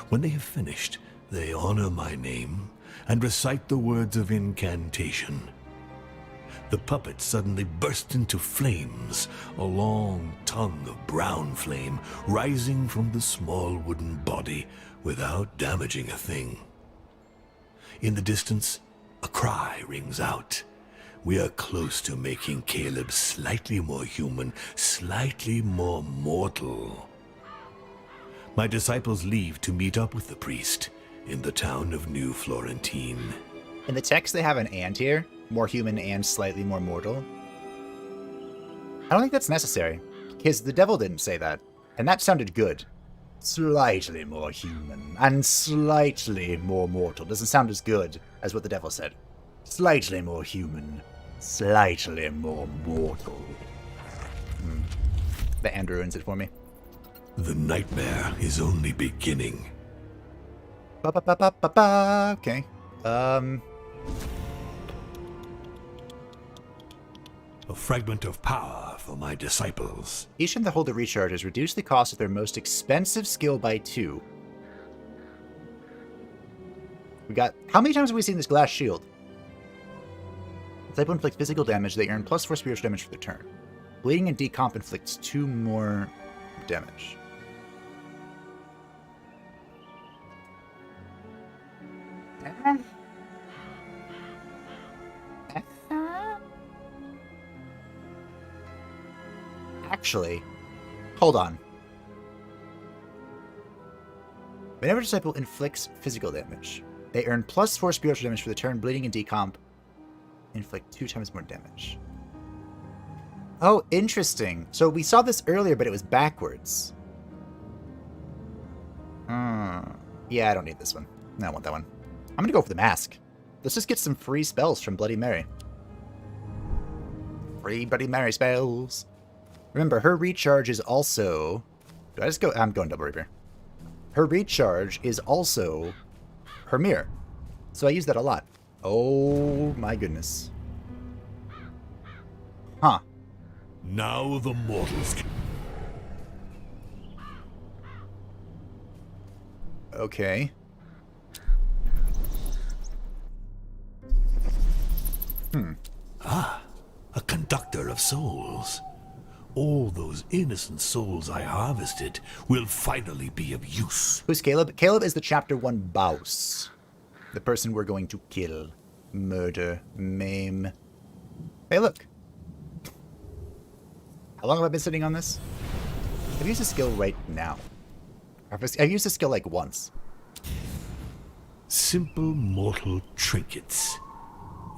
[SPEAKER 2] When they have finished, they honor my name and recite the words of incantation. The puppet suddenly burst into flames, a long tongue of brown flame rising from the small wooden body without damaging a thing. In the distance, a cry rings out. We are close to making Caleb slightly more human, slightly more mortal. My disciples leave to meet up with the priest in the town of New Florentine.
[SPEAKER 1] In the text, they have an and here. More human and slightly more mortal. I don't think that's necessary, because the devil didn't say that, and that sounded good. Slightly more human and slightly more mortal doesn't sound as good as what the devil said. Slightly more human, slightly more mortal. The and ruins it for me.
[SPEAKER 2] The nightmare is only beginning.
[SPEAKER 1] Ba-ba-ba-ba-ba-ba. Okay.
[SPEAKER 2] A fragment of power for my disciples.
[SPEAKER 1] Each time they hold a recharge has reduced the cost of their most expensive skill by 2. We got... How many times have we seen this glass shield? Disciple inflicts physical damage. They earn +4 spiritual damage for their turn. Bleeding and decomp inflicts 2 more damage. Actually, hold on. Whenever a disciple inflicts physical damage, they earn +4 spiritual damage for the turn. Bleeding and decomp inflict 2 times more damage. Oh, interesting. So we saw this earlier, but it was backwards. Yeah, I don't need this one. No, I want that one. I'm gonna go for the mask. Let's just get some free spells from Bloody Mary. Free Bloody Mary spells. Remember, her recharge is also... Do I just go... I'm going Double Reaper. Her recharge is also her mirror. So I use that a lot. Oh my goodness. Huh.
[SPEAKER 2] Now the mortals can...
[SPEAKER 1] Okay.
[SPEAKER 2] A conductor of souls. All those innocent souls I harvested will finally be of use.
[SPEAKER 1] Who's Caleb? Caleb is the Chapter 1 boss. The person we're going to kill, murder, maim. Hey, look. How long have I been sitting on this? I've used a skill right now. I've used a skill like once.
[SPEAKER 2] Simple mortal trinkets.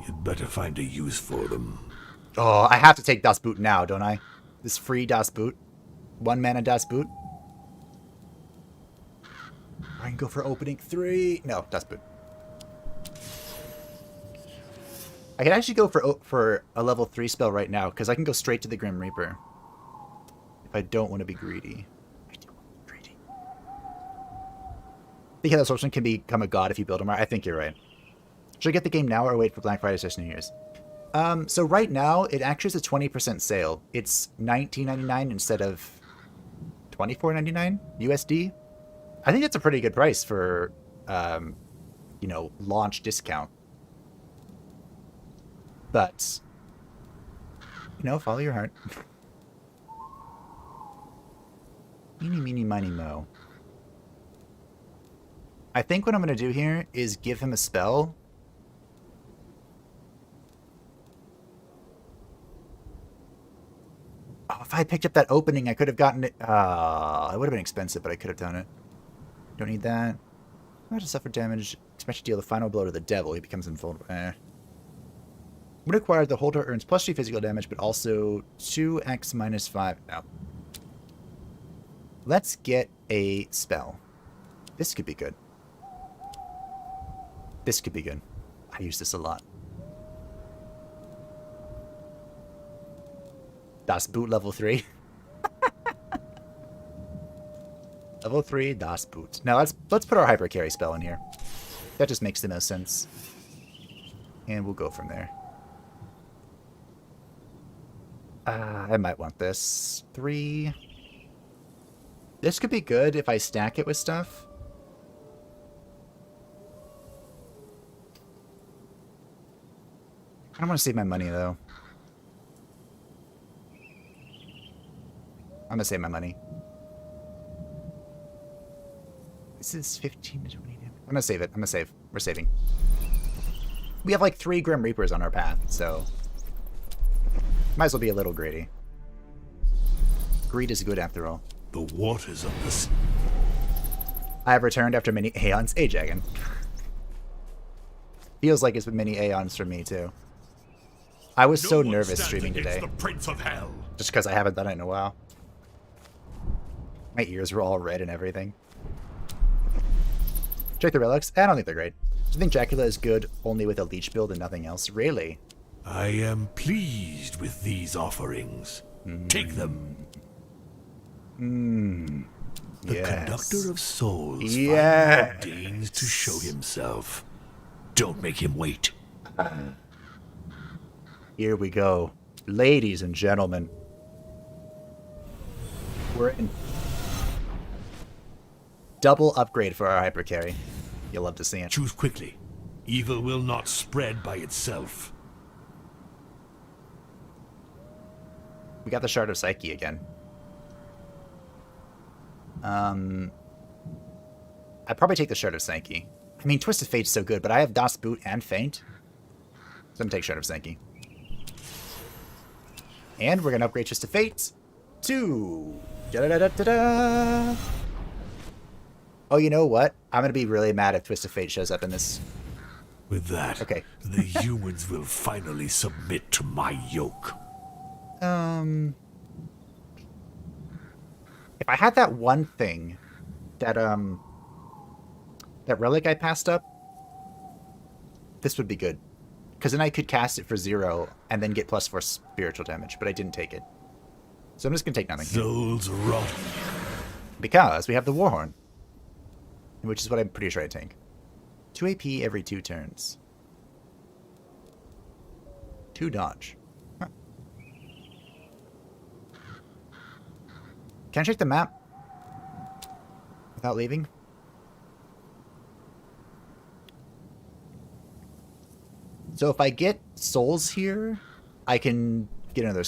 [SPEAKER 2] You'd better find a use for them.
[SPEAKER 1] Oh, I have to take Das Boot now, don't I? This free Das Boot. 1 mana Das Boot. I can go for opening 3. No, Das Boot. I can actually go for a level 3 spell right now, because I can go straight to the Grim Reaper. If I don't want to be greedy. I do want to be greedy. The Healer Sorcerer can become a god if you build him right. I think you're right. Should I get the game now or wait for Black Friday / New Year's? So right now, it actually is a 20% sale. It's $19.99 instead of $24.99 USD. I think that's a pretty good price for, you know, launch discount. But, you know, follow your heart. Eeny, meeny, miny, mo. I think what I'm going to do here is give him a spell. Oh, if I had picked up that opening, I could have gotten it. It would have been expensive, but I could have done it. Don't need that. I have to suffer damage. Expect to deal the final blow to the devil. He becomes invulnerable. Would acquire the holder earns +3 physical damage, but also 2x minus 5. No. Let's get a spell. This could be good. This could be good. I use this a lot. Das Boot level 3. Level 3 Das Boot. Now let's put our hyper carry spell in here. That just makes the most sense. And we'll go from there. I might want this. 3. This could be good if I stack it with stuff. I don't want to save my money, though. I'm going to save my money. This is 15 to 20 damage. I'm going to save it. I'm going to save. We're saving. We have like 3 Grim Reapers on our path, so... might as well be a little greedy. Greed is good after all.
[SPEAKER 2] The waters of the sea.
[SPEAKER 1] I have returned after many aeons. Hey, Jagan. Feels like it's been many aeons for me, too. I was so nervous streaming today.
[SPEAKER 2] The Prince of Hell.
[SPEAKER 1] Just because I haven't done it in a while. My ears were all red and everything. Check the relics. I don't think they're great. I think Dracula is good only with a leech build and nothing else. Really?
[SPEAKER 2] I am pleased with these offerings. Take them. The conductor of souls finally deigns to show himself. Don't make him wait.
[SPEAKER 1] Here we go. Ladies and gentlemen. We're in. Double upgrade for our hyper carry. You'll love to see it.
[SPEAKER 2] Choose quickly. Evil will not spread by itself.
[SPEAKER 1] We got the Shard of Psyche again. I'd probably take the Shard of Psyche. I mean, Twisted Fate's so good, but I have Das Boot and Feint. So I'm going to take Shard of Psyche. And we're going to upgrade Twisted Fate to... Da-da-da-da-da-da! Oh, you know what? I'm going to be really mad if Twisted Fate shows up in this.
[SPEAKER 2] With that,
[SPEAKER 1] okay.
[SPEAKER 2] The humans will finally submit to my yoke.
[SPEAKER 1] If I had that one thing, that relic I passed up, this would be good. Because then I could cast it for 0 and then get +4 spiritual damage, but I didn't take it. So I'm just going to take nothing.
[SPEAKER 2] Souls rot.
[SPEAKER 1] Because we have the Warhorn, which is what I'm pretty sure I take. 2 AP every 2 turns. 2 dodge. Huh. Can I check the map without leaving? So if I get souls here, I can get another...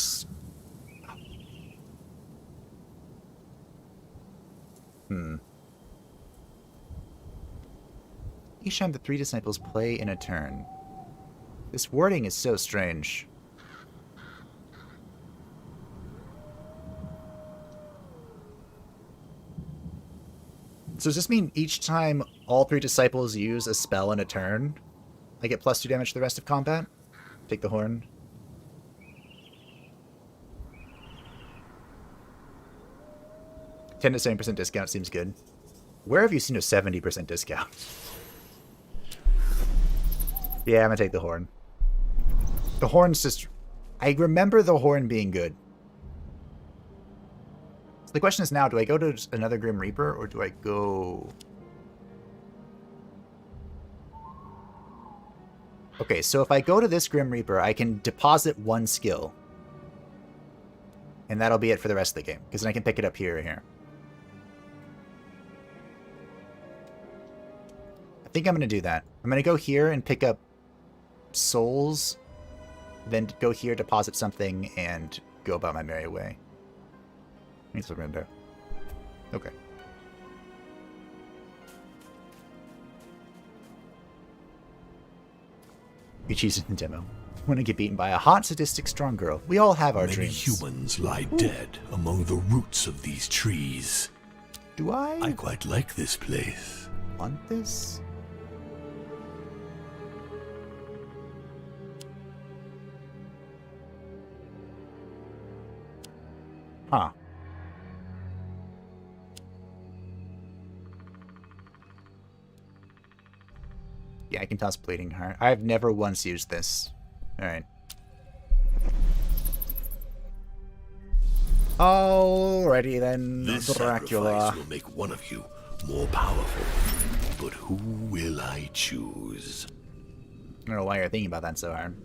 [SPEAKER 1] Each time the 3 disciples play in a turn. This wording is so strange. So does this mean each time all 3 disciples use a spell in a turn, I get +2 damage to the rest of combat? Take the horn. $10 to 70% discount seems good. Where have you seen a 70% discount? Yeah, I'm gonna take the horn. The horn's just... I remember the horn being good. So the question is now, do I go to another Grim Reaper, or do I go... Okay, so if I go to this Grim Reaper, I can deposit 1 skill. And that'll be it for the rest of the game, because then I can pick it up here or here. I think I'm going to do that. I'm going to go here and pick up souls, then go here, deposit something, and go about my merry way. That's what we're going to do. Okay. You choose it in demo. Want to get beaten by a hot, sadistic, strong girl. We all have our
[SPEAKER 2] Many
[SPEAKER 1] dreams.
[SPEAKER 2] humans lie dead among the roots of these trees.
[SPEAKER 1] Do
[SPEAKER 2] I quite like this place.
[SPEAKER 1] want this? Huh. Yeah, I can toss Bleeding Heart. I've never once used this. Alright. Alrighty then,
[SPEAKER 2] This
[SPEAKER 1] Dracula.
[SPEAKER 2] sacrifice will make one of you more powerful. But who will I choose?
[SPEAKER 1] I don't know why you're thinking about that so hard.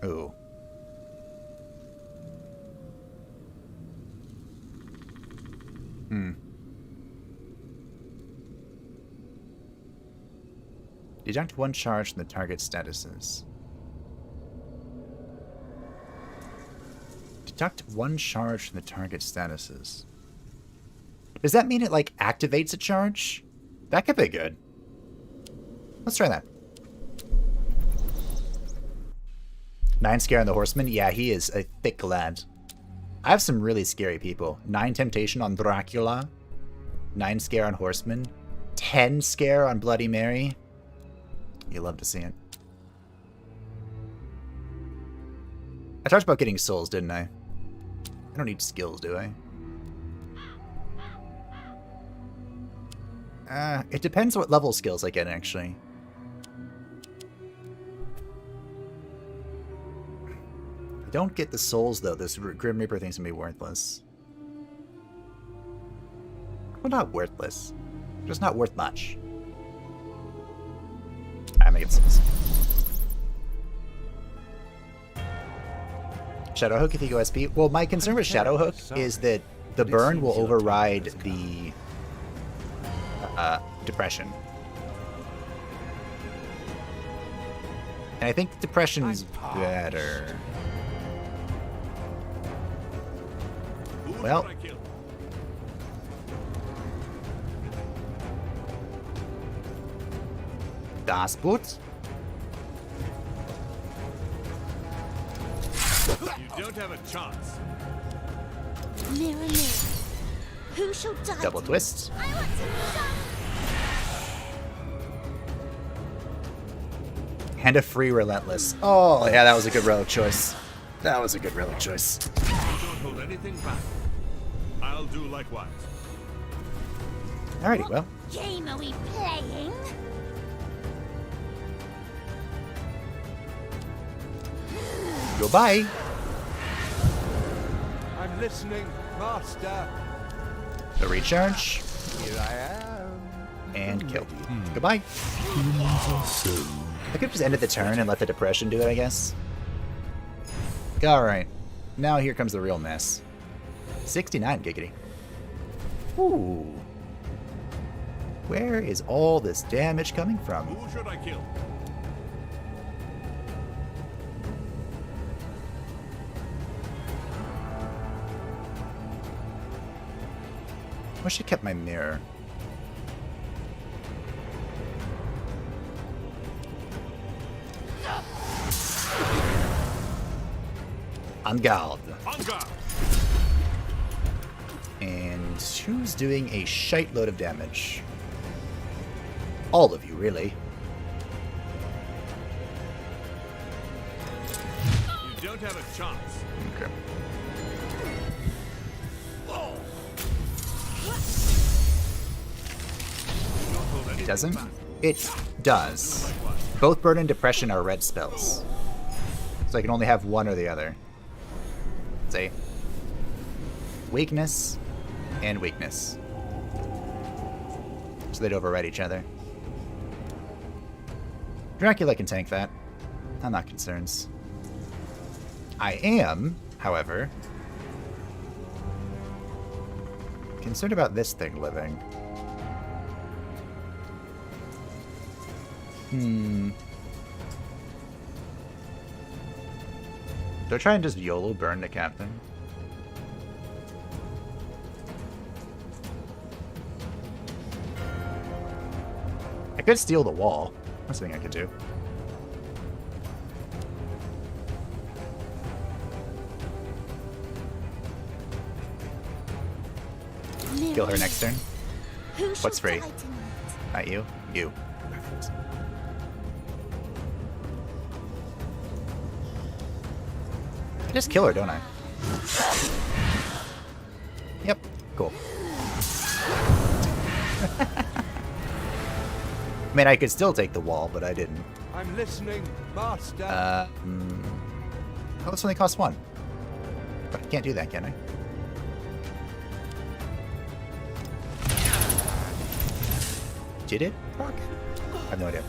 [SPEAKER 1] Ooh. Deduct 1 charge from the target statuses. Deduct 1 charge from the target statuses. Does that mean it, like, activates a charge? That could be good. Let's try that. 9 scare on the horseman? Yeah, he is a thick lad. I have some really scary people. 9 temptation on Dracula. 9 scare on horseman. 10 scare on Bloody Mary. You love to see it. I talked about getting souls, didn't I? I don't need skills, do I? It depends what level skills I get, actually. I don't get the souls, though. This Grim Reaper thing's gonna be worthless. Well, not worthless. Just not worth much. I'm gonna get souls. Shadowhook if you go SP. Well, my concern with Shadowhook is that the burn will override the depression. And I think depression's better. Well, das Boot.
[SPEAKER 5] You don't have a chance.
[SPEAKER 4] Mirror, mirror, who shall die?
[SPEAKER 1] Double twist.
[SPEAKER 4] I want to die.
[SPEAKER 1] And a free relentless. Oh, yeah, that was a good relic choice. That was a good relic choice.
[SPEAKER 5] You don't hold anything back. I'll do likewise.
[SPEAKER 1] Alrighty, well.
[SPEAKER 4] Game are we playing?
[SPEAKER 1] Goodbye.
[SPEAKER 3] I'm listening, Master.
[SPEAKER 1] The recharge.
[SPEAKER 3] Here I am.
[SPEAKER 1] And kill. Goodbye.
[SPEAKER 2] So,
[SPEAKER 1] I could have just ended the turn and let the depression do it, I guess. Alright. Now here comes the real mess. 69 giggity. Ooh. Where is all this damage coming from?
[SPEAKER 5] Who should I kill?
[SPEAKER 1] Wish I kept my mirror. On guard.
[SPEAKER 5] On guard.
[SPEAKER 1] And who's doing a shite load of damage? All of you, really.
[SPEAKER 5] You don't have a chance.
[SPEAKER 1] Okay. It doesn't? It does. Both Burn and Depression are red spells. So I can only have one or the other. Say, weakness and weakness. So they'd override each other. Dracula can tank that. I'm not concerned. I am, however, concerned about this thing living. Do I try and just YOLO burn the captain? I could steal the wall. That's something I could do. Kill her next turn. What's free? Not you. You. I just kill her, don't I? Yep. Cool. I mean, I could still take the wall, but I didn't.
[SPEAKER 3] I'm listening, master.
[SPEAKER 1] Oh, this only costs one. But I can't do that, can I? Did it? Fuck. I have no idea.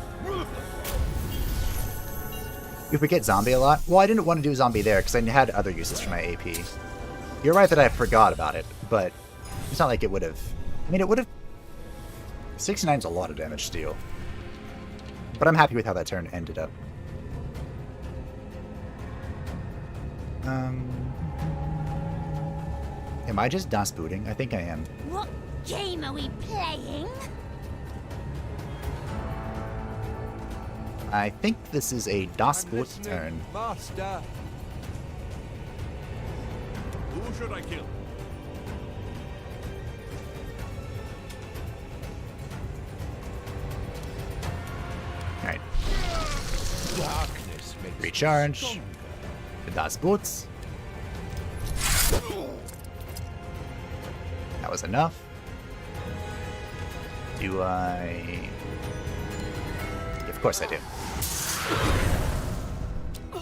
[SPEAKER 1] You forget zombie a lot? Well, I didn't want to do zombie there because I had other uses for my AP. You're right that I forgot about it, but it's not like it would have... I mean, it would have... 69's a lot of damage to deal. But I'm happy with how that turn ended up. Am I just DOS booting? I think I am.
[SPEAKER 4] What game are we playing?
[SPEAKER 1] I think this is a DOS boot turn.
[SPEAKER 3] Master.
[SPEAKER 5] Who should I kill?
[SPEAKER 1] Alright.
[SPEAKER 3] Darkness makes
[SPEAKER 1] Recharge. The DOS boots. That was enough. Do I... Of course I do.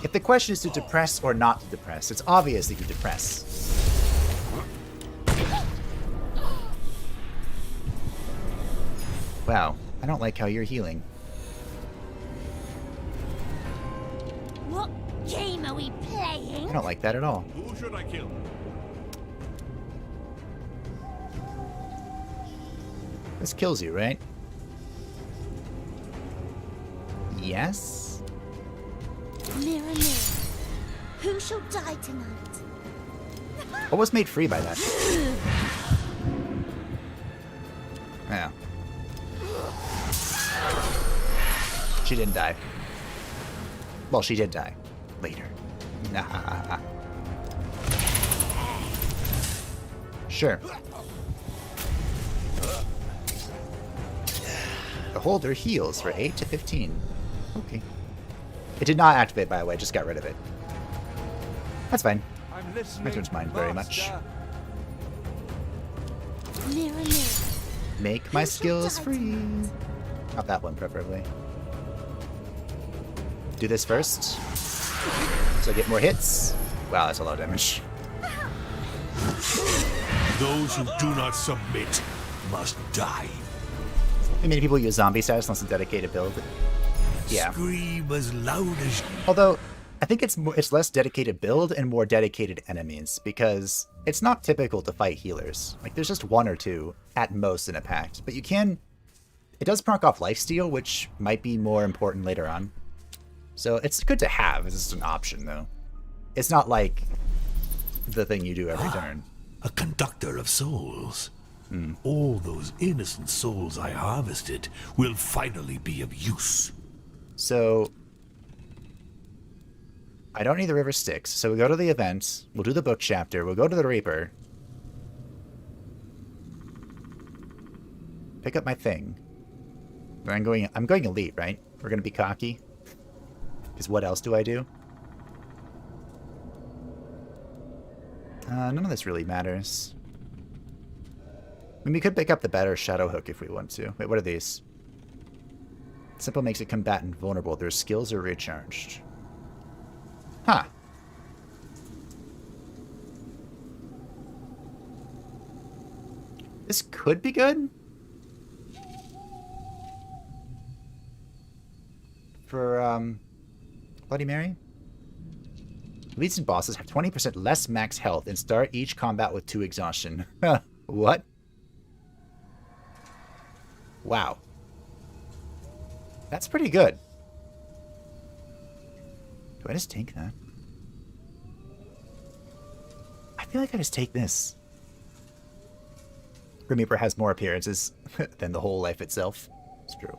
[SPEAKER 1] If the question is to depress or not to depress, it's obvious that you depress. Wow, I don't like how you're healing.
[SPEAKER 4] What game are we playing?
[SPEAKER 1] I don't like that at all.
[SPEAKER 5] Who should I kill?
[SPEAKER 1] This kills you, right? Yes?
[SPEAKER 4] Mirror, mirror, who shall die tonight?
[SPEAKER 1] What was made free by that? Yeah. She didn't die. Well, she did die. Later. Nah. Sure. The holder heals for 8 to 15. Okay. It did not activate, by the way. I just got rid of it. That's fine.
[SPEAKER 3] I'm listening,
[SPEAKER 1] I don't mind very much.
[SPEAKER 3] master.
[SPEAKER 4] Mirror, mirror,
[SPEAKER 1] Make my
[SPEAKER 4] who shall
[SPEAKER 1] skills
[SPEAKER 4] die
[SPEAKER 1] free.
[SPEAKER 4] tonight?
[SPEAKER 1] Not that one, preferably. Do this first. So I get more hits. Wow, that's a lot of damage.
[SPEAKER 2] Those who do not submit must die.
[SPEAKER 1] I mean, people use zombie status unless it's a dedicated build. Yeah.
[SPEAKER 2] Scream as loud as
[SPEAKER 1] Although, I think it's less dedicated build and more dedicated enemies, because it's not typical to fight healers. Like, there's just one or two, at most, in a pact. But you can It does proc off lifesteal, which might be more important later on. So it's good to have. It's just an option, though. It's not like the thing you do every turn.
[SPEAKER 2] A conductor of souls. All those innocent souls I harvested will finally be of use.
[SPEAKER 1] So I don't need the River Styx. So we go to the event. We'll do the book chapter. We'll go to the Reaper. Pick up my thing. I'm going elite, right? We're going to be cocky. Because what else do I do? None of this really matters. I mean, we could pick up the better Shadow Hook if we want to. Wait, what are these? Simple makes a combatant vulnerable. Their skills are recharged. Huh. This could be good. For, Bloody Mary? Elites and bosses have 20% less max health and start each combat with 2 exhaustion. What? Wow. That's pretty good. Do I just take that? I feel like I just take this. Grim Reaper has more appearances than the whole life itself. It's true.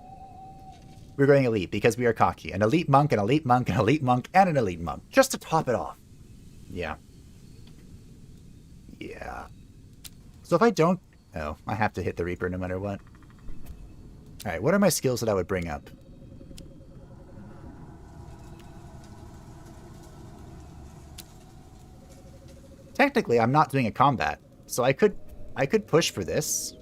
[SPEAKER 1] We're going elite because we are cocky. An elite monk, an elite monk, an elite monk, and an elite monk. Just to top it off. Yeah. Yeah. So if I don't... Oh, I have to hit the Reaper no matter what. Alright, what are my skills that I would bring up? Technically, I'm not doing a combat. So I could push for this.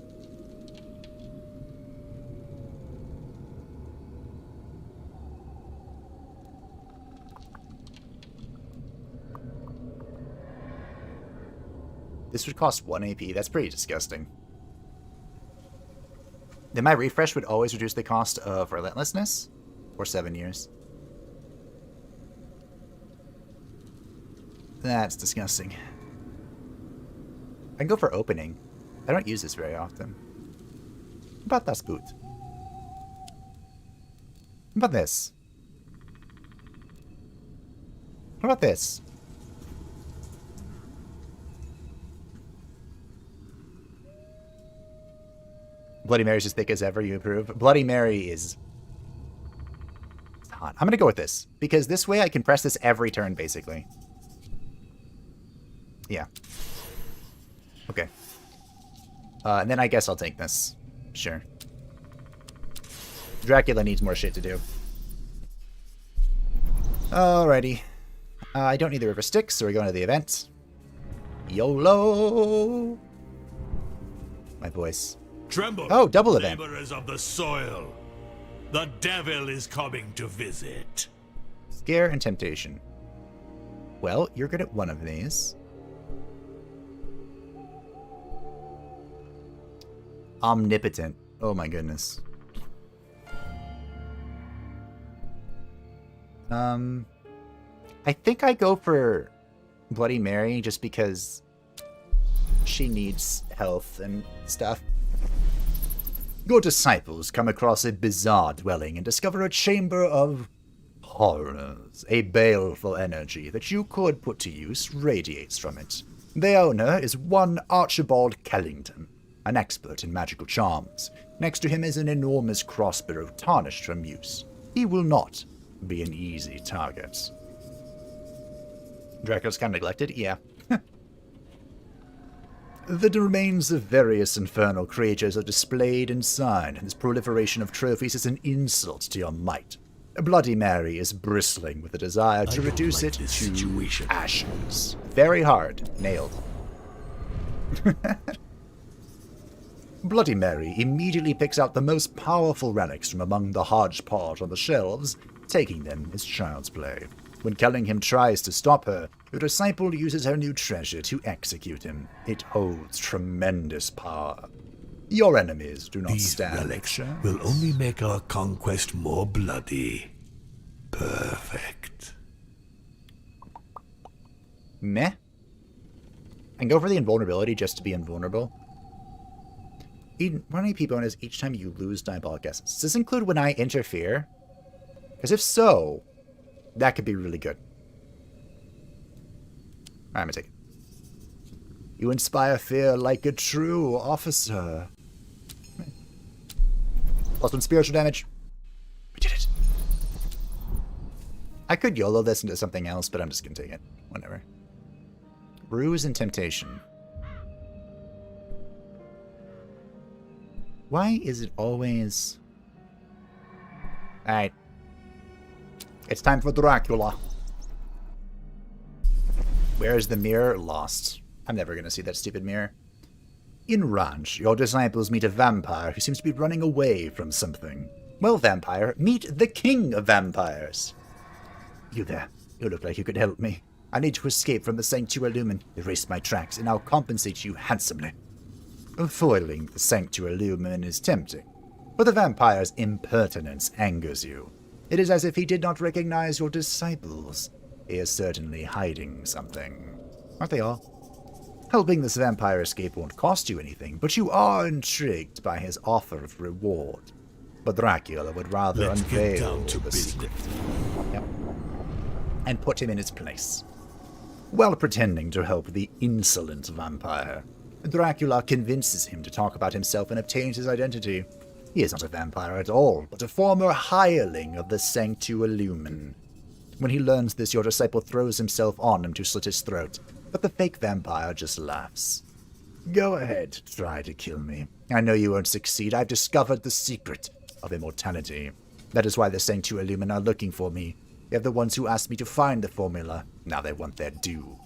[SPEAKER 1] This would cost 1 AP. That's pretty disgusting. Then my refresh would always reduce the cost of Relentlessness for 7 years. That's disgusting. I can go for opening. I don't use this very often. But that's good. How about this? How about this? Bloody Mary's as thick as ever, you approve? Bloody Mary is hot. I'm going to go with this, because this way I can press this every turn, basically. Yeah. Okay. And then I guess I'll take this. Sure. Dracula needs more shit to do. Alrighty. I don't need the River Styx, so we're going to the event. YOLO! My voice.
[SPEAKER 5] Tremble,
[SPEAKER 1] oh, double event.
[SPEAKER 5] Laborers of the soil. The devil is coming to visit.
[SPEAKER 1] Scare and temptation. Well, you're good at one of these. Omnipotent. Oh my goodness. I think I go for Bloody Mary just because she needs health and stuff. Your disciples come across a bizarre dwelling and discover a chamber of horrors. A baleful energy that you could put to use radiates from it. The owner is one Archibald Kellington, an expert in magical charms. Next to him is an enormous crossbow tarnished from use. He will not be an easy target. Dracula's kind of neglected? Yeah. The remains of various infernal creatures are displayed inside, and this proliferation of trophies is an insult to your might. Bloody Mary is bristling with a desire to reduce it to ashes. Very hard. Nailed. Bloody Mary immediately picks out the most powerful relics from among the hodgepodge on the shelves, taking them as child's play. When Kellingham tries to stop her, your disciple uses her new treasure to execute him. It holds tremendous power. Your enemies do not stand.
[SPEAKER 2] These relics will only make our conquest more bloody. Perfect.
[SPEAKER 1] Meh. I can go for the invulnerability just to be invulnerable. Run AP bonus each time you lose diabolic essence. Does this include when I interfere? Because if so, that could be really good. Alright, I'm gonna take it. You inspire fear like a true officer. +1 spiritual damage. We did it. I could YOLO this into something else, but I'm just gonna take it. Whatever. Ruse and temptation. Why is it always... Alright. It's time for Dracula. Where is the mirror? Lost. I'm never going to see that stupid mirror. In Ranch, your disciples meet a vampire who seems to be running away from something. Well, vampire, meet the king of vampires. You there. You look like you could help me. I need to escape from the Sanctuary Lumen. Erase my tracks, and I'll compensate you handsomely. Foiling the Sanctuary Lumen is tempting, but the vampire's impertinence angers you. It is as if he did not recognize your disciples. He is certainly hiding something. Aren't they all? Helping this vampire escape won't cost you anything, but you are intrigued by his offer of reward. But Dracula would rather unveil the secret. Yep. And put him in his place. While pretending to help the insolent vampire, Dracula convinces him to talk about himself and obtains his identity. He is not a vampire at all, but a former hireling of the Sanctuary Lumen. When he learns this, your disciple throws himself on him to slit his throat, but the fake vampire just laughs. Go ahead, try to kill me. I know you won't succeed. I've discovered the secret of immortality. That is why the Sanctuary Lumen are looking for me. They're the ones who asked me to find the formula. Now they want their due.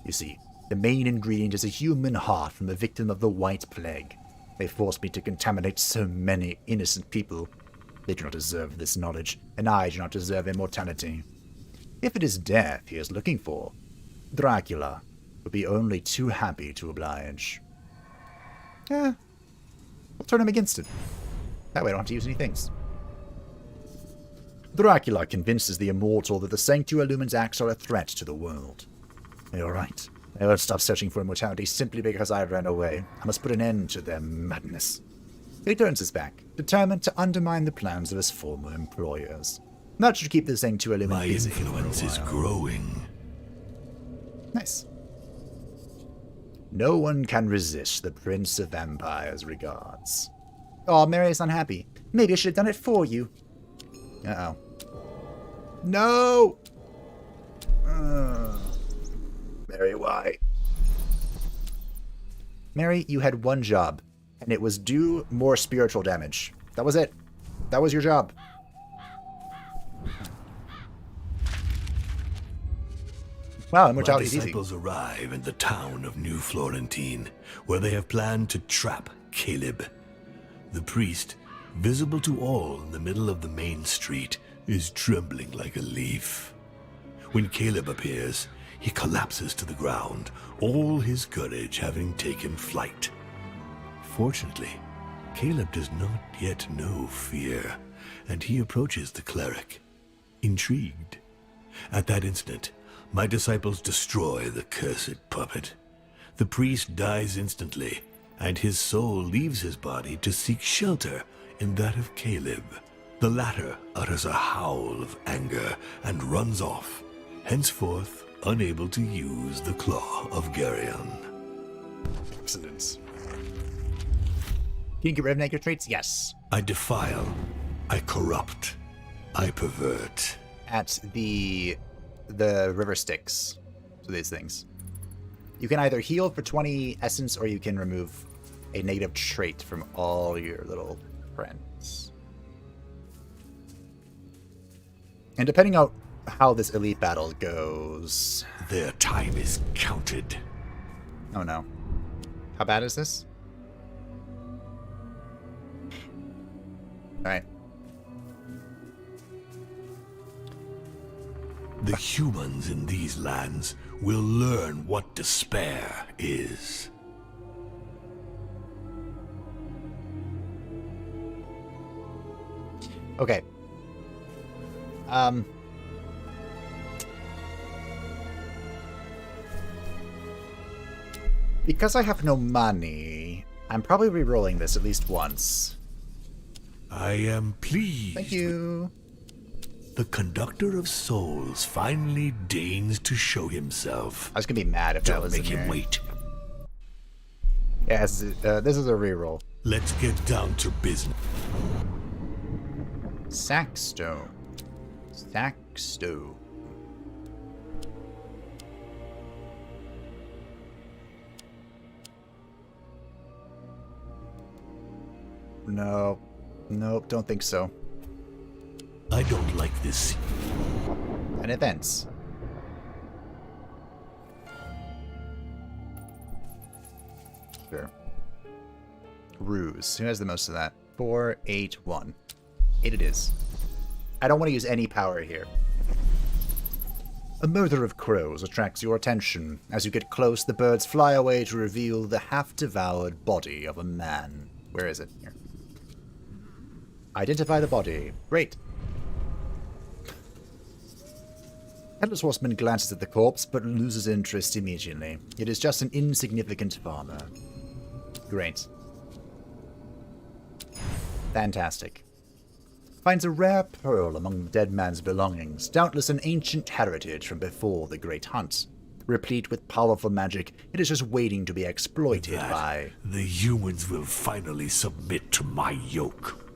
[SPEAKER 1] You see, the main ingredient is a human heart from the victim of the White Plague. They forced me to contaminate so many innocent people. They do not deserve this knowledge, and I do not deserve immortality. If it is death he is looking for, Dracula would be only too happy to oblige. We'll turn him against it. That way I don't have to use any things. Dracula convinces the immortal that the Sanctuary Lumen's acts are a threat to the world. You're right. I won't stop searching for immortality simply because I ran away. I must put an end to their madness. He turns his back, determined to undermine the plans of his former employers. That should keep the Sanctuary Lumen busy.
[SPEAKER 2] My influence is growing.
[SPEAKER 1] Nice. No one can resist the Prince of Vampires' regards. Oh, Mary's unhappy. Maybe I should have done it for you. Uh-oh. No! Mary, why? Mary, you had one job, and it was do more spiritual damage. That was it. That was your job. Wow, immortality is easy.
[SPEAKER 2] My disciples arrive in the town of New Florentine, where they have planned to trap Caleb. The priest, visible to all in the middle of the main street, is trembling like a leaf. When Caleb appears, he collapses to the ground, all his courage having taken flight. Fortunately, Caleb does not yet know fear, and he approaches the cleric, intrigued. At that instant, my disciples destroy the cursed puppet. The priest dies instantly, and his soul leaves his body to seek shelter in that of Caleb. The latter utters a howl of anger and runs off, henceforth unable to use the claw of Geryon.
[SPEAKER 1] Excellent. Can you get rid of negative traits? Yes.
[SPEAKER 2] I defile, I corrupt, I pervert.
[SPEAKER 1] At the river sticks, so these things. You can either heal for 20 essence, or you can remove a negative trait from all your little friends. And depending on how this elite battle goes...
[SPEAKER 2] Their time is counted.
[SPEAKER 1] Oh no. How bad is this? Alright.
[SPEAKER 2] The humans in these lands will learn what despair is.
[SPEAKER 1] Okay. Because I have no money, I'm probably re-rolling this at least once.
[SPEAKER 2] I am pleased.
[SPEAKER 1] Thank you.
[SPEAKER 2] The conductor of souls finally deigns to show himself.
[SPEAKER 1] I was gonna be mad if that
[SPEAKER 2] Don't
[SPEAKER 1] was
[SPEAKER 2] make
[SPEAKER 1] in
[SPEAKER 2] him
[SPEAKER 1] here.
[SPEAKER 2] wait.
[SPEAKER 1] Yeah, this is a re-roll.
[SPEAKER 2] Let's get down to business.
[SPEAKER 1] Sackstone. Sackstone. No. Nope, don't think so.
[SPEAKER 2] I don't like this.
[SPEAKER 1] And events. Sure. Ruse. Who has the most of that? 4, 8, 1. 8 it is. I don't want to use any power here. A murder of crows attracts your attention. As you get close, the birds fly away to reveal the half-devoured body of a man. Where is it? Here. Identify the body. Great. Headless Horseman glances at the corpse, but loses interest immediately. It is just an insignificant farmer. Great. Fantastic. Finds a rare pearl among the dead man's belongings, doubtless an ancient heritage from before the Great Hunt. Replete with powerful magic, it is just waiting to be exploited by...
[SPEAKER 2] the humans will finally submit to my yoke.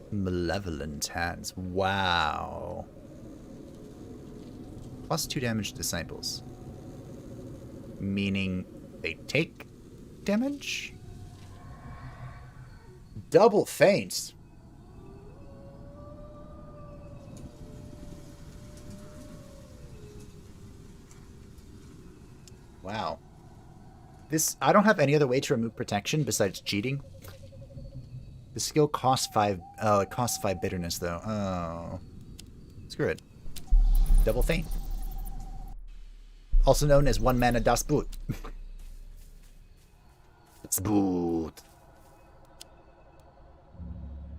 [SPEAKER 1] Malevolent hands. Wow. +2 damage to disciples. Meaning they take damage? Double feint. Wow. I don't have any other way to remove protection besides cheating. The skill costs 5, it costs 5 bitterness though. Oh. Screw it. Double feint. Also known as 1 mana Das Boot. Das Boot.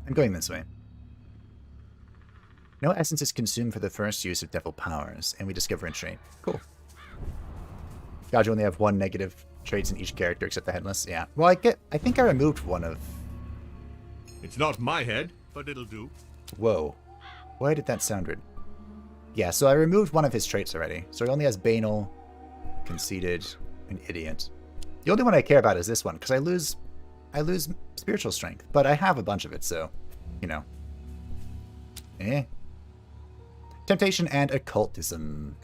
[SPEAKER 1] I'm going this way. No essence is consumed for the first use of devil powers, and we discover a trait. Cool. God, you only have 1 negative traits in each character except the headless. Yeah. Well, I think I removed one of...
[SPEAKER 5] It's not my head, but it'll do.
[SPEAKER 1] Whoa. Why did that sound weird? Yeah, so I removed one of his traits already. So he only has Banal, Conceited, and Idiot. The only one I care about is this one, because I lose spiritual strength, but I have a bunch of it, so, you know. Eh. Temptation and occultism.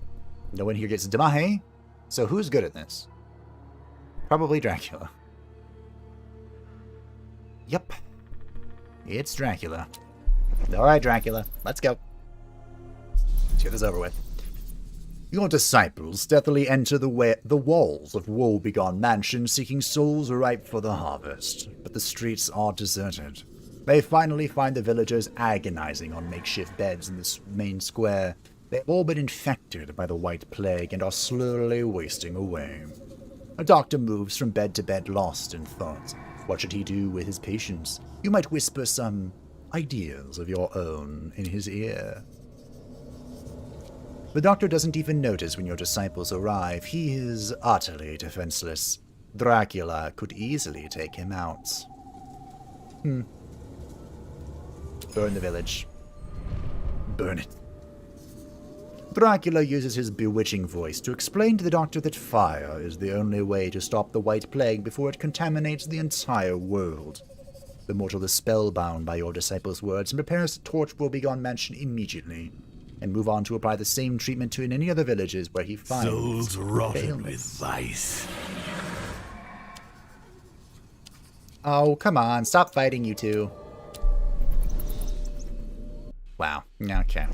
[SPEAKER 1] No one here gets Damahe, so who's good at this? Probably Dracula. Yep. It's Dracula. Alright, Dracula. Let's go. Let's get this over with. Your disciples stealthily enter the walls of woe-begone mansion seeking souls ripe for the harvest. But the streets are deserted. They finally find the villagers agonizing on makeshift beds in this main square. They've all been infected by the White Plague and are slowly wasting away. A doctor moves from bed to bed, lost in thought. What should he do with his patients? You might whisper some ideas of your own in his ear. The doctor doesn't even notice when your disciples arrive. He is utterly defenseless. Dracula could easily take him out. Burn the village. Burn it. Dracula uses his bewitching voice to explain to the doctor that fire is the only way to stop the White Plague before it contaminates the entire world. The mortal is spellbound by your disciples' words and prepares to torch Woebegone Mansion immediately, and move on to apply the same treatment to in any other villages where he finds
[SPEAKER 2] souls rotted with
[SPEAKER 1] ailments.
[SPEAKER 2] vice.
[SPEAKER 1] Oh, come on, stop fighting, you two. Wow, okay.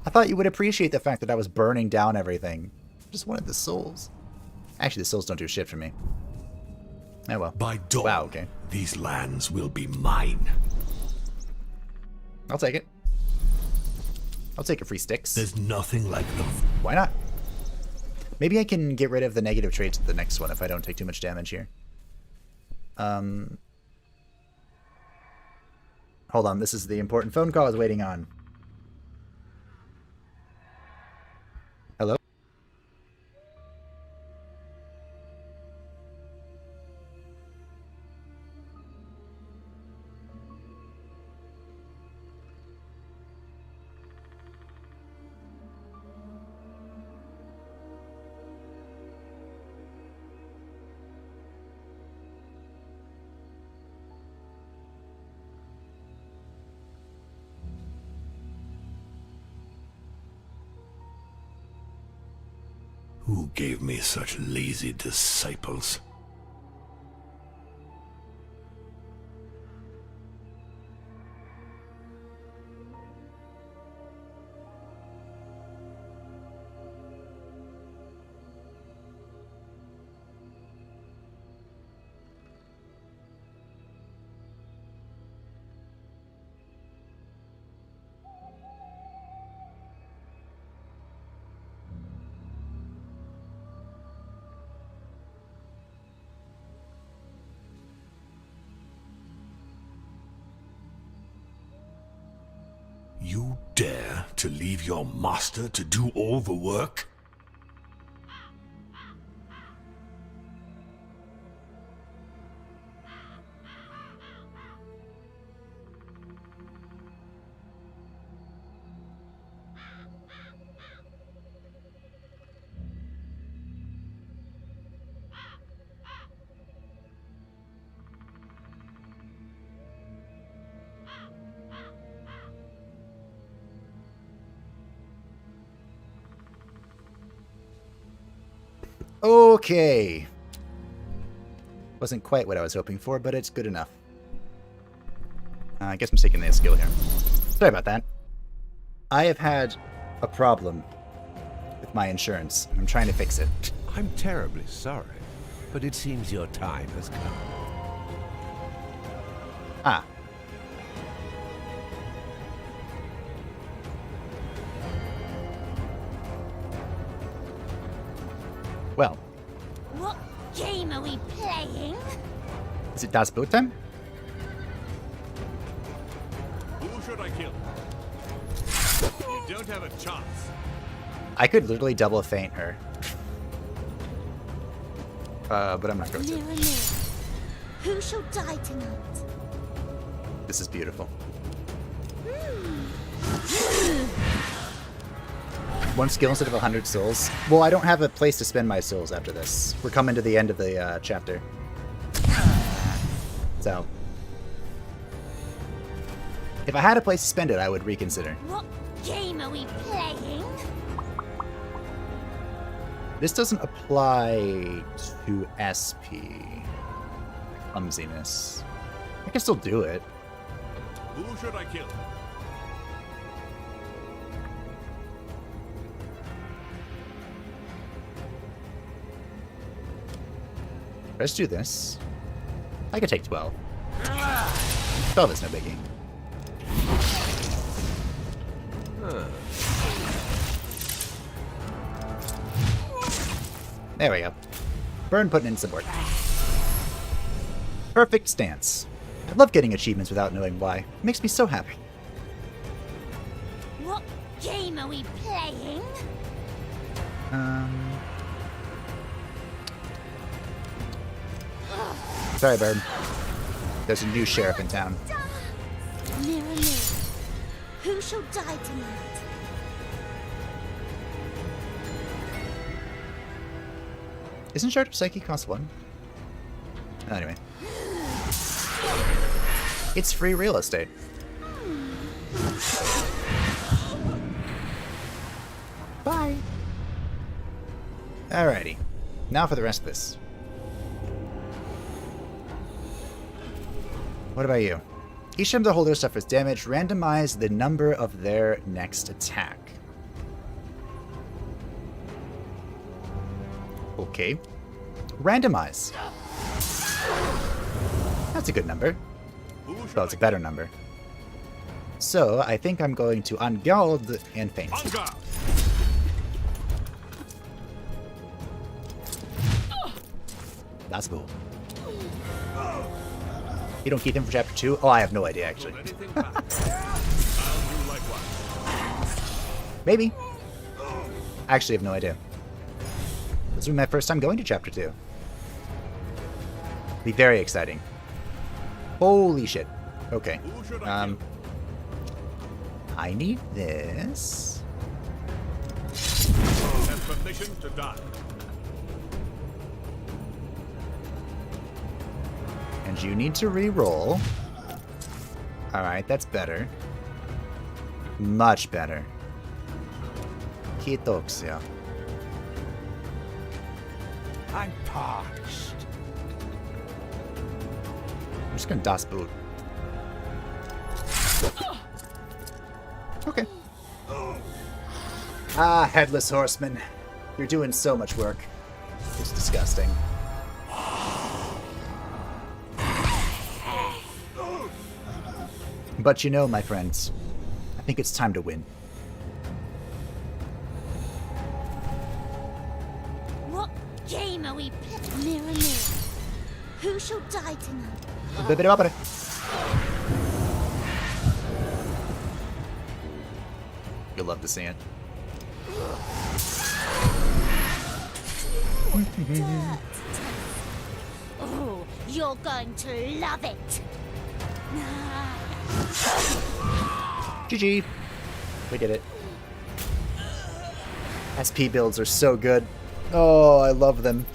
[SPEAKER 1] I thought you would appreciate the fact that I was burning down everything. I just wanted the souls. Actually, the souls don't do shit for me. Oh well.
[SPEAKER 2] By dawn,
[SPEAKER 1] Wow, okay.
[SPEAKER 2] these lands will be mine.
[SPEAKER 1] I'll take it. I'll take a free sticks.
[SPEAKER 2] There's nothing like the...
[SPEAKER 1] Why not? Maybe I can get rid of the negative traits at the next one if I don't take too much damage here. Hold on, this is the important phone call I was waiting on. Hello?
[SPEAKER 2] Who gave me such lazy disciples? You dare to leave your master to do all the work?
[SPEAKER 1] Okay. Wasn't quite what I was hoping for, but it's good enough. I guess I'm taking the skill here. Sorry about that. I have had a problem with my insurance. I'm trying to fix it.
[SPEAKER 3] I'm terribly sorry, but it seems your time has come.
[SPEAKER 1] Ah. Well,
[SPEAKER 4] What game are we playing?
[SPEAKER 1] is it Das Boot time?
[SPEAKER 5] Who should I kill? You don't have a chance.
[SPEAKER 1] I could literally double feint her. But I'm not going to.
[SPEAKER 4] Mirror, mirror, who shall die tonight?
[SPEAKER 1] This is beautiful. One skill instead of 100 souls. Well, I don't have a place to spend my souls after this. We're coming to the end of the chapter. So, if I had a place to spend it, I would reconsider.
[SPEAKER 4] What game are we playing?
[SPEAKER 1] This doesn't apply to SP. Clumsiness. I can still do it.
[SPEAKER 5] Who should I kill?
[SPEAKER 1] Let's do this. I could take 12. 12 is no biggie. There we go. Burn putting in support. Perfect stance. I love getting achievements without knowing why. It makes me so happy.
[SPEAKER 4] What game are we playing?
[SPEAKER 1] Sorry, Bird. There's a new sheriff in town.
[SPEAKER 4] Mirror, mirror, who shall die tonight?
[SPEAKER 1] Isn't Shard of Psyche cost 1? Anyway. It's free real estate. Bye. Alrighty. Now for the rest of this. What about you? Each time the holder suffers damage, randomize the number of their next attack. Okay. Randomize. That's a good number. Well, it's a better number. So, I think I'm going to en garde and feint. That's cool. You don't keep him for chapter 2? Oh, I have no idea, actually. Maybe. I actually have no idea. This will be my first time going to chapter 2. Be very exciting. Holy shit. Okay. I need this.
[SPEAKER 5] Have permission to die.
[SPEAKER 1] And you need to re-roll. Alright, that's better. Much better. Ketoxia.
[SPEAKER 3] I'm parched.
[SPEAKER 1] I'm just gonna Das Boot. Okay. Ah, Headless Horseman. You're doing so much work. It's disgusting. But you know, my friends, I think it's time to win.
[SPEAKER 4] What game are we playing? Mirror, mirror. Who shall die tonight?
[SPEAKER 1] Bibidi-bobbidi. You'll love to see it.
[SPEAKER 4] Oh, you're going to love it.
[SPEAKER 1] GG. We did it. SP builds are so good. Oh, I love them.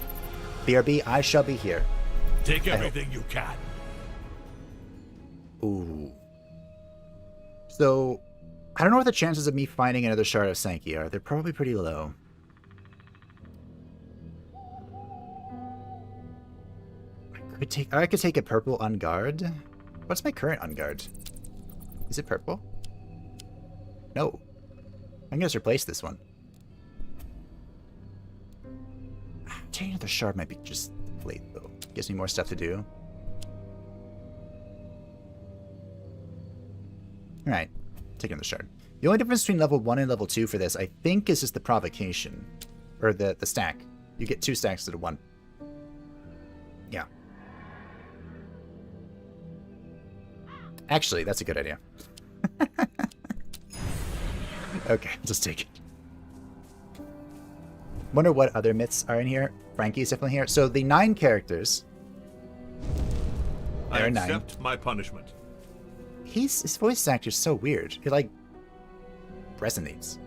[SPEAKER 1] BRB, I shall be here.
[SPEAKER 5] Take everything you can.
[SPEAKER 1] Ooh. So, I don't know what the chances of me finding another Shard of Sankey are. They're probably pretty low. I could take a purple on guard. What's my current on guard? Is it purple? No. I'm gonna just replace this one. Taking another shard might be just late though. Gives me more stuff to do. Alright. Take another shard. The only difference between level 1 and level 2 for this, I think, is just the provocation. Or the stack. You get 2 stacks instead of 1. Yeah. Actually, that's a good idea. Okay, just take it. Wonder what other myths are in here. Frankie's definitely here. So the 9 characters.
[SPEAKER 5] I
[SPEAKER 1] There are 9.
[SPEAKER 5] accept my punishment.
[SPEAKER 1] His voice actor's so weird. It like resonates.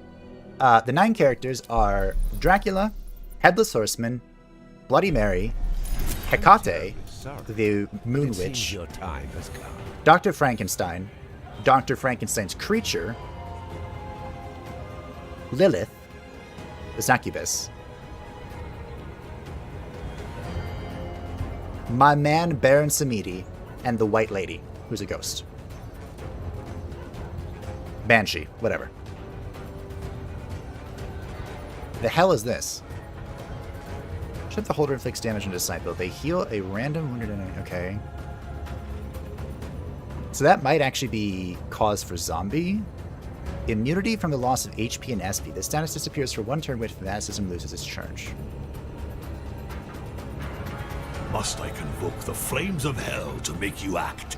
[SPEAKER 1] The 9 characters are Dracula, Headless Horseman, Bloody Mary, Hecate, the Moon
[SPEAKER 3] It seems
[SPEAKER 1] Witch,
[SPEAKER 3] your time has come.
[SPEAKER 1] Dr. Frankenstein, Dr. Frankenstein's creature, Lilith, the succubus, my man Baron Samedi, and the White Lady, who's a ghost. Banshee, whatever. The hell is this? Should the holder inflicts damage on disciple. They heal a random wounded enemy. Okay. So that might actually be cause for zombie. Immunity from the loss of HP and SP. The status disappears for 1 turn when fanaticism loses its charge.
[SPEAKER 2] Must I convoke the flames of hell to make you act?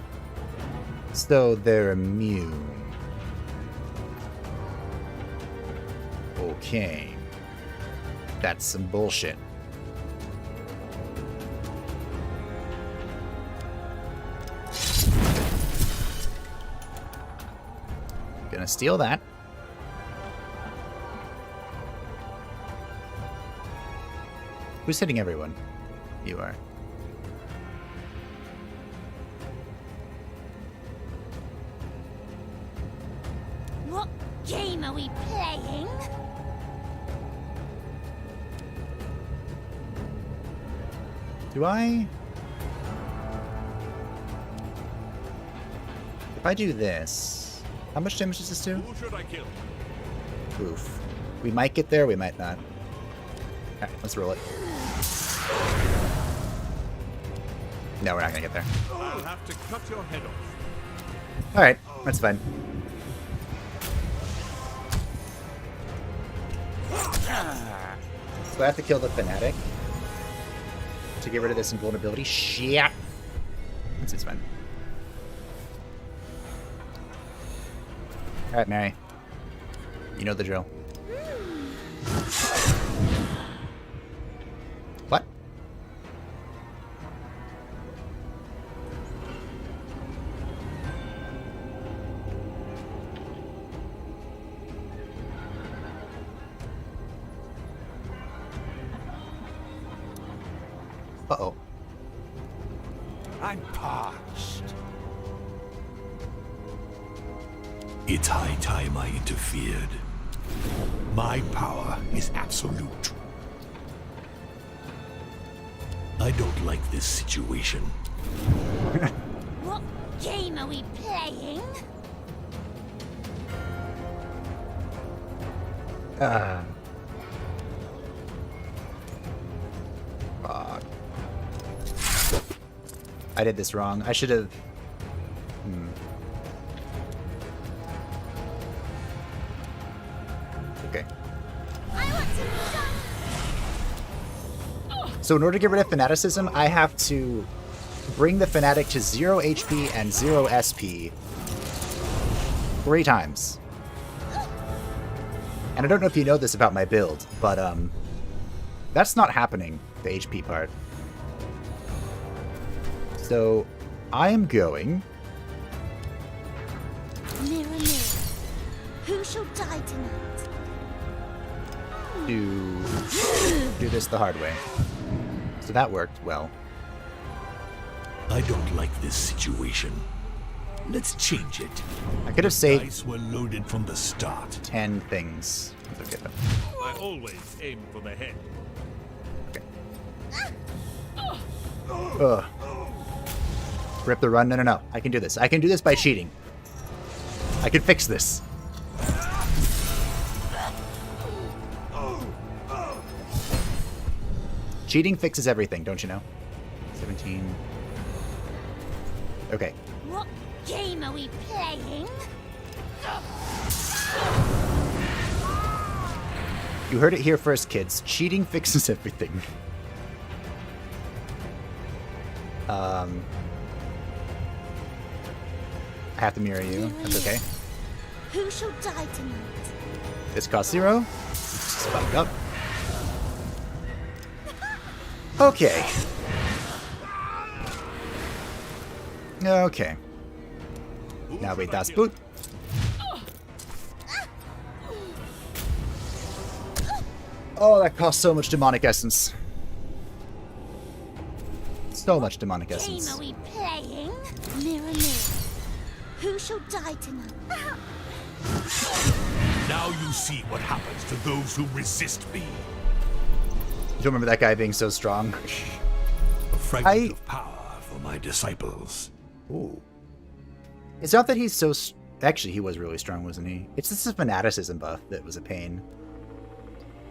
[SPEAKER 1] So they're immune. Okay. That's some bullshit. Gonna steal that. Who's hitting everyone? You are.
[SPEAKER 4] What game are we playing?
[SPEAKER 1] Do I? If I do this, how much damage does this do?
[SPEAKER 5] Who should I kill?
[SPEAKER 1] Oof. We might get there, we might not. Alright, let's roll it. No, we're not gonna get there.
[SPEAKER 5] I'll have to cut your head off.
[SPEAKER 1] Alright, that's fine. So I have to kill the fanatic to get rid of this invulnerability. Shit! It's fine. Alright, Mary. You know the drill. What? Uh-oh.
[SPEAKER 3] I'm parched.
[SPEAKER 2] It's high time I interfered. My power is absolute. I don't like this situation.
[SPEAKER 4] What game are we playing?
[SPEAKER 1] Fuck. I did this wrong. I should have... Okay.
[SPEAKER 4] I want to jump.
[SPEAKER 1] So in order to get rid of fanaticism, I have to bring the fanatic to 0 HP and 0 SP 3 times. And I don't know if you know this about my build, but that's not happening, the HP part. So I am going
[SPEAKER 4] Mirror, mirror, who shall die tonight?
[SPEAKER 1] to do this the hard way. So that worked well.
[SPEAKER 2] I don't like this situation. Let's change it.
[SPEAKER 1] I could have saved
[SPEAKER 2] Dice were loaded from the start.
[SPEAKER 1] 10 things. It's okay though.
[SPEAKER 5] I always aim for the head.
[SPEAKER 1] Ugh. Rip the run. No. I can do this. I can do this by cheating. I can fix this. Cheating fixes everything, don't you know? 17. Okay.
[SPEAKER 4] What game are we playing?
[SPEAKER 1] You heard it here first, kids. Cheating fixes everything. I have to mirror you. That's okay.
[SPEAKER 4] Who shall die tonight?
[SPEAKER 1] This costs 0. Spike up. Okay. Okay. Now wait, that's boot. Oh, that costs so much demonic essence. So much demonic
[SPEAKER 4] Game
[SPEAKER 1] essence.
[SPEAKER 4] are we playing? Mirror, mirror, who shall die tonight?
[SPEAKER 2] Now you see what happens to those who resist me.
[SPEAKER 1] You don't remember that guy being so strong?
[SPEAKER 2] A fragment of power for my disciples.
[SPEAKER 1] Ooh. It's not that he's so... Actually, he was really strong, wasn't he? It's just a fanaticism buff that was a pain.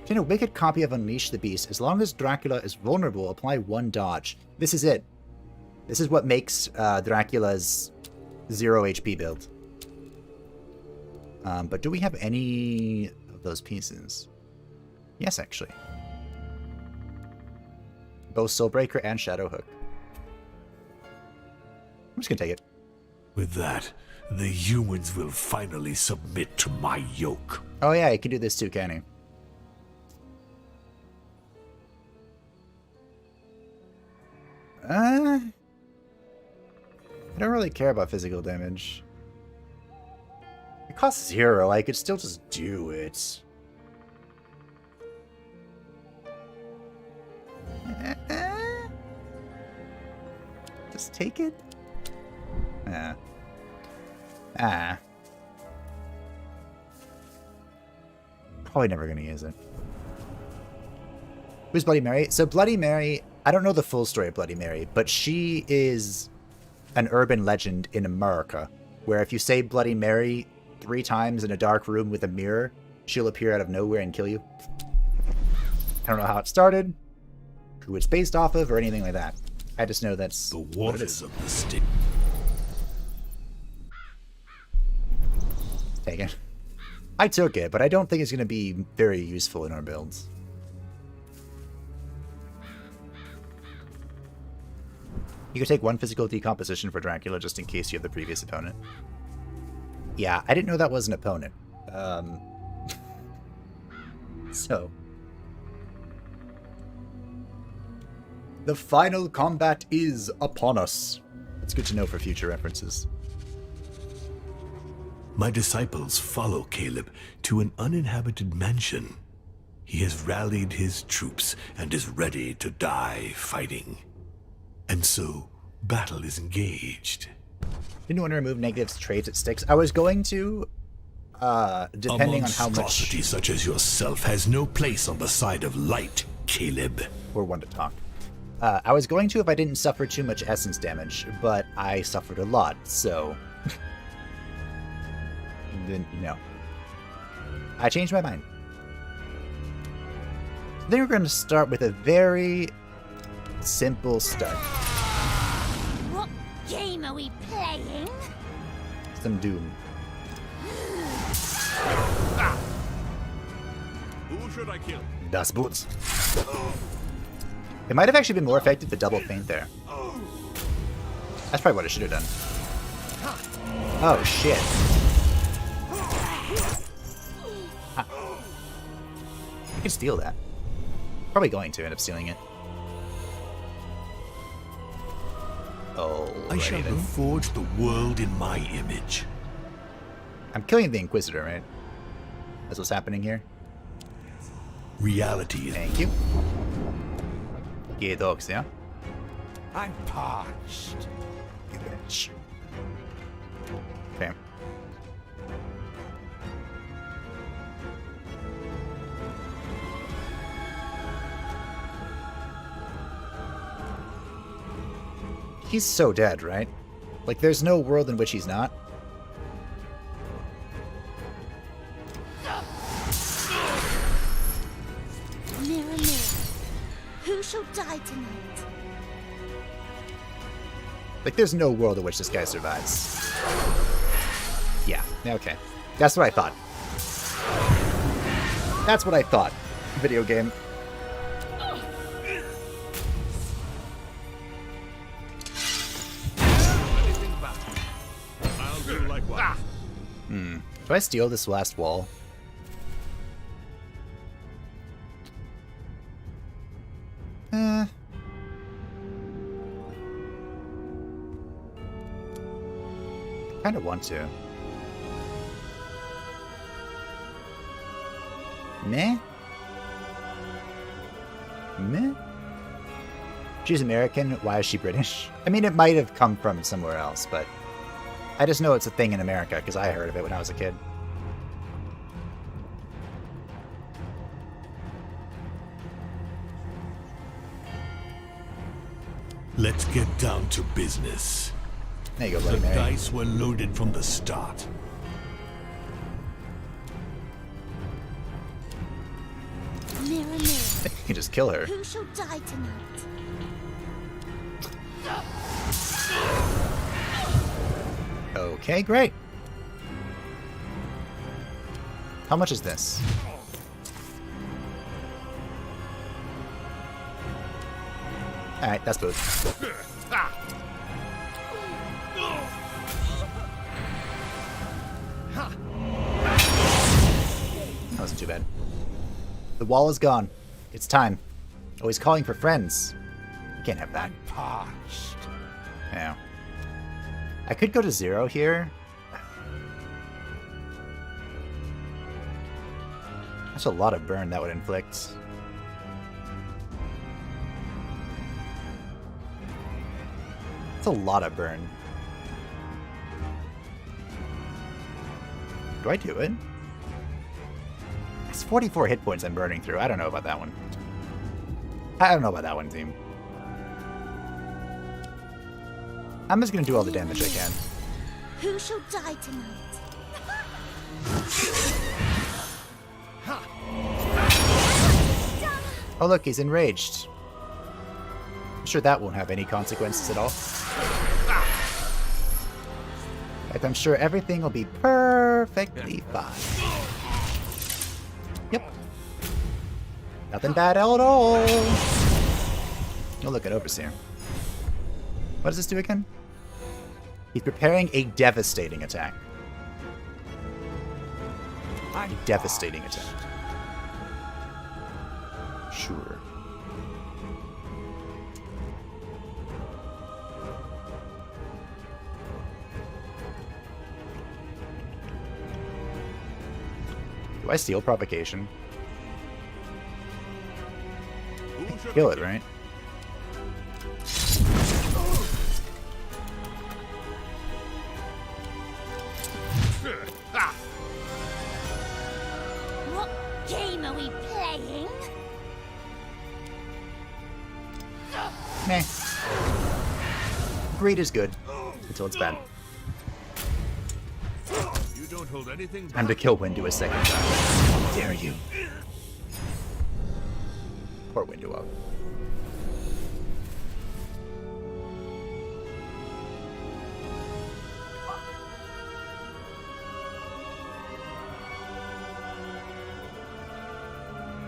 [SPEAKER 1] In a wicked copy of Unleash the Beast, as long as Dracula is vulnerable, apply 1 dodge. This is it. This is what makes Dracula's 0 HP build. But do we have any of those pieces? Yes, actually. Both Soulbreaker and Shadowhook. I'm just gonna take it.
[SPEAKER 2] With that, the humans will finally submit to my yoke.
[SPEAKER 1] Oh yeah, he can do this too, can he? I don't really care about physical damage. It costs 0, I could still just do it. Just take it? Probably never gonna use it. Who's Bloody Mary? So Bloody Mary, I don't know the full story of Bloody Mary, but she is an urban legend in America, where if you say Bloody Mary 3 times in a dark room with a mirror, she'll appear out of nowhere and kill you. I don't know how it started, who it's based off of, or anything like that. I just know that's
[SPEAKER 2] The
[SPEAKER 1] what it
[SPEAKER 2] waters
[SPEAKER 1] is.
[SPEAKER 2] of the stick.
[SPEAKER 1] Take it. I took it, but I don't think it's going to be very useful in our builds. You could take 1 physical decomposition for Dracula just in case you have the previous opponent. Yeah, I didn't know that was an opponent. So. The final combat is upon us. It's good to know for future references.
[SPEAKER 2] My disciples follow Caleb to an uninhabited mansion. He has rallied his troops and is ready to die fighting. And so, battle is engaged.
[SPEAKER 1] Didn't want to remove negative traits it sticks. I was going to, depending on how much...
[SPEAKER 2] monstrosity such as yourself has no place on the side of light, Caleb.
[SPEAKER 1] We're one to talk. I was going to if I didn't suffer too much essence damage, but I suffered a lot, so... then, no. I changed my mind. Then we're going to start with a very simple start.
[SPEAKER 4] What game are we playing?
[SPEAKER 1] Some Doom.
[SPEAKER 5] Who should I kill?
[SPEAKER 1] Das Boots. It might have actually been more effective to double feint there. That's probably what I should have done. Oh, shit. I can steal that. Probably going to end up stealing it. Oh,
[SPEAKER 2] I shall
[SPEAKER 1] then.
[SPEAKER 2] forge the world in my image.
[SPEAKER 1] I'm killing the Inquisitor, right? That's what's happening here.
[SPEAKER 2] Reality is
[SPEAKER 1] Thank you. Gay dogs, yeah?
[SPEAKER 3] I'm parched.
[SPEAKER 1] Bitch. Okay. He's so dead, right? Like, there's no world in which he's not.
[SPEAKER 4] Mirror, mirror, who shall die tonight?
[SPEAKER 1] Like, there's no world in which this guy survives. Yeah, okay. That's what I thought. That's what I thought. Video game.
[SPEAKER 5] I'll do likewise.
[SPEAKER 1] Do I steal this last wall? Kind of want to. Meh? Meh? She's American, why is she British? I mean, it might have come from somewhere else, but I just know it's a thing in America because I heard of it when I was a kid.
[SPEAKER 2] Let's get down to business.
[SPEAKER 1] There you go,
[SPEAKER 2] The
[SPEAKER 1] Bloody Mary.
[SPEAKER 2] dice were loaded from the start.
[SPEAKER 4] Mirror, mirror,
[SPEAKER 1] You can just kill her.
[SPEAKER 4] who shall die tonight?
[SPEAKER 1] Okay, great. How much is this? Alright, that's both. That wasn't too bad. The wall is gone. It's time. Oh, he's calling for friends. You can't have that.
[SPEAKER 3] Parched.
[SPEAKER 1] Yeah. I could go to 0 here. That's a lot of burn that would inflict. That's a lot of burn. Do I do it? It's 44 hit points I'm burning through. I don't know about that one. I don't know about that one, team. I'm just gonna do all the damage I can.
[SPEAKER 4] Who shall die tonight?
[SPEAKER 1] Oh look, he's enraged. I'm sure that won't have any consequences at all. In fact, I'm sure everything will be perfectly fine. Yep. Nothing bad at all. Oh look at Overseer. What does this do again? He's preparing a devastating attack. A devastating attack. Sure. Do I steal provocation?
[SPEAKER 5] Who should
[SPEAKER 1] Kill
[SPEAKER 5] I
[SPEAKER 1] it, right?
[SPEAKER 4] What game are we playing?
[SPEAKER 1] Meh. Greed is good until it's bad.
[SPEAKER 5] You don't hold anything back.
[SPEAKER 1] Time to kill Windu a second time. How dare you? Poor Windu.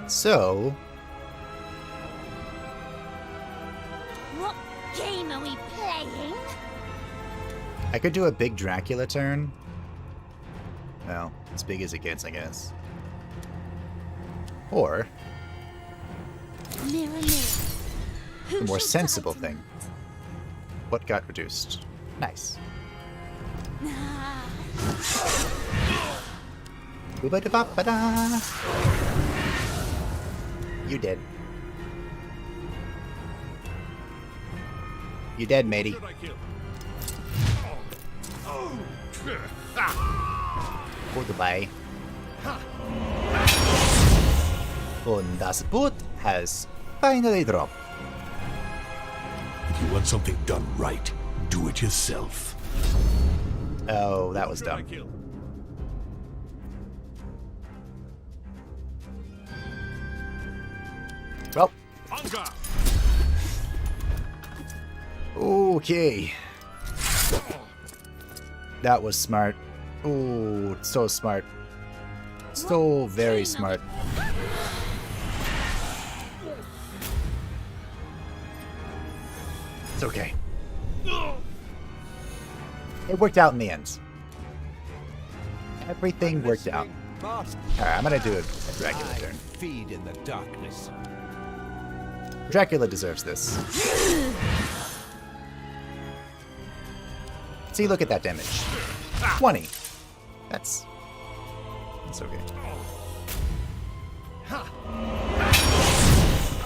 [SPEAKER 1] So,
[SPEAKER 4] What game are we playing?
[SPEAKER 1] I could do a big Dracula turn. Well, as big as it gets, I guess. Or
[SPEAKER 4] Mirror, mirror. Who
[SPEAKER 1] the more
[SPEAKER 4] shall
[SPEAKER 1] sensible
[SPEAKER 4] die
[SPEAKER 1] thing. What got reduced? Nice.
[SPEAKER 4] tonight?
[SPEAKER 1] Boo-ba-da-ba-ba-da. You dead. You dead, matey.
[SPEAKER 5] Should I kill?
[SPEAKER 1] Goodbye. Und das Boot has finally dropped.
[SPEAKER 2] If you want something done right, do it yourself.
[SPEAKER 1] Oh, that was
[SPEAKER 5] Should I
[SPEAKER 1] dumb.
[SPEAKER 5] kill?
[SPEAKER 1] Well,
[SPEAKER 5] On guard.
[SPEAKER 1] okay. That was smart. Oh, so smart. So very smart. It's okay. It worked out in the end. Everything worked out. Alright, I'm gonna do a Dracula turn.
[SPEAKER 3] Feed in the darkness.
[SPEAKER 1] Dracula deserves this. See, look at that damage. 20. That's okay.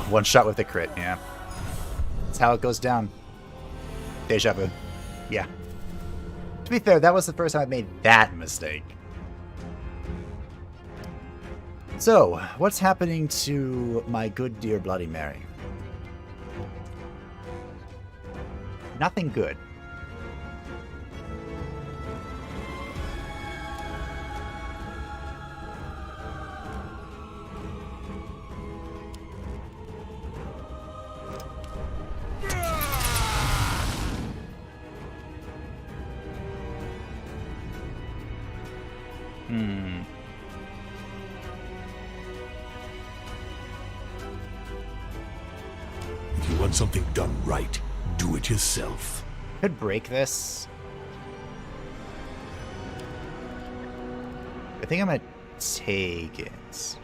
[SPEAKER 1] One shot with a crit, yeah. That's how it goes down. Deja vu. Yeah. To be fair, that was the first time I made that mistake. So, what's happening to my good dear Bloody Mary? Nothing good.
[SPEAKER 2] If you want something done right, do it yourself.
[SPEAKER 1] Could break this. I think I'm gonna take it.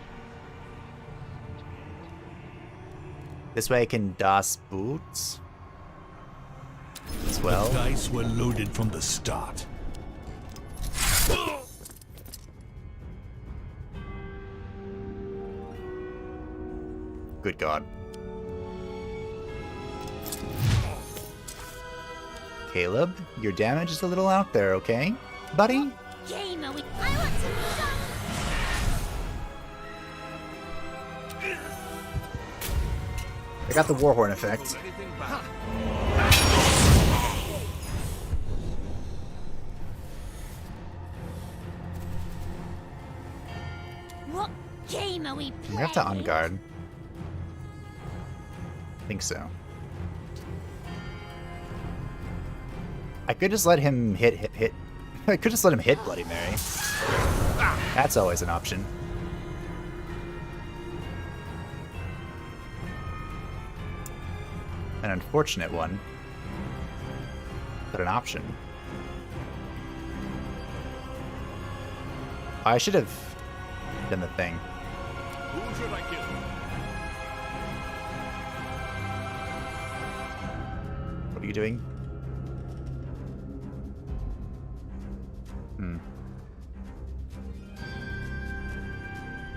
[SPEAKER 1] This way I can DOS boots as well.
[SPEAKER 2] The dice were loaded from the start.
[SPEAKER 1] Good God. Caleb, your damage is a little out there, okay? Buddy?
[SPEAKER 4] Game are we? I want to die.
[SPEAKER 1] I got the Warhorn effect.
[SPEAKER 5] Anything back.
[SPEAKER 4] What game are we playing?
[SPEAKER 1] We have to on guard. I think so. I could just let him hit. I could just let him hit Bloody Mary. That's always an option. An unfortunate one, but an option. I should have done the thing.
[SPEAKER 5] Who should I kill?
[SPEAKER 1] What are you doing?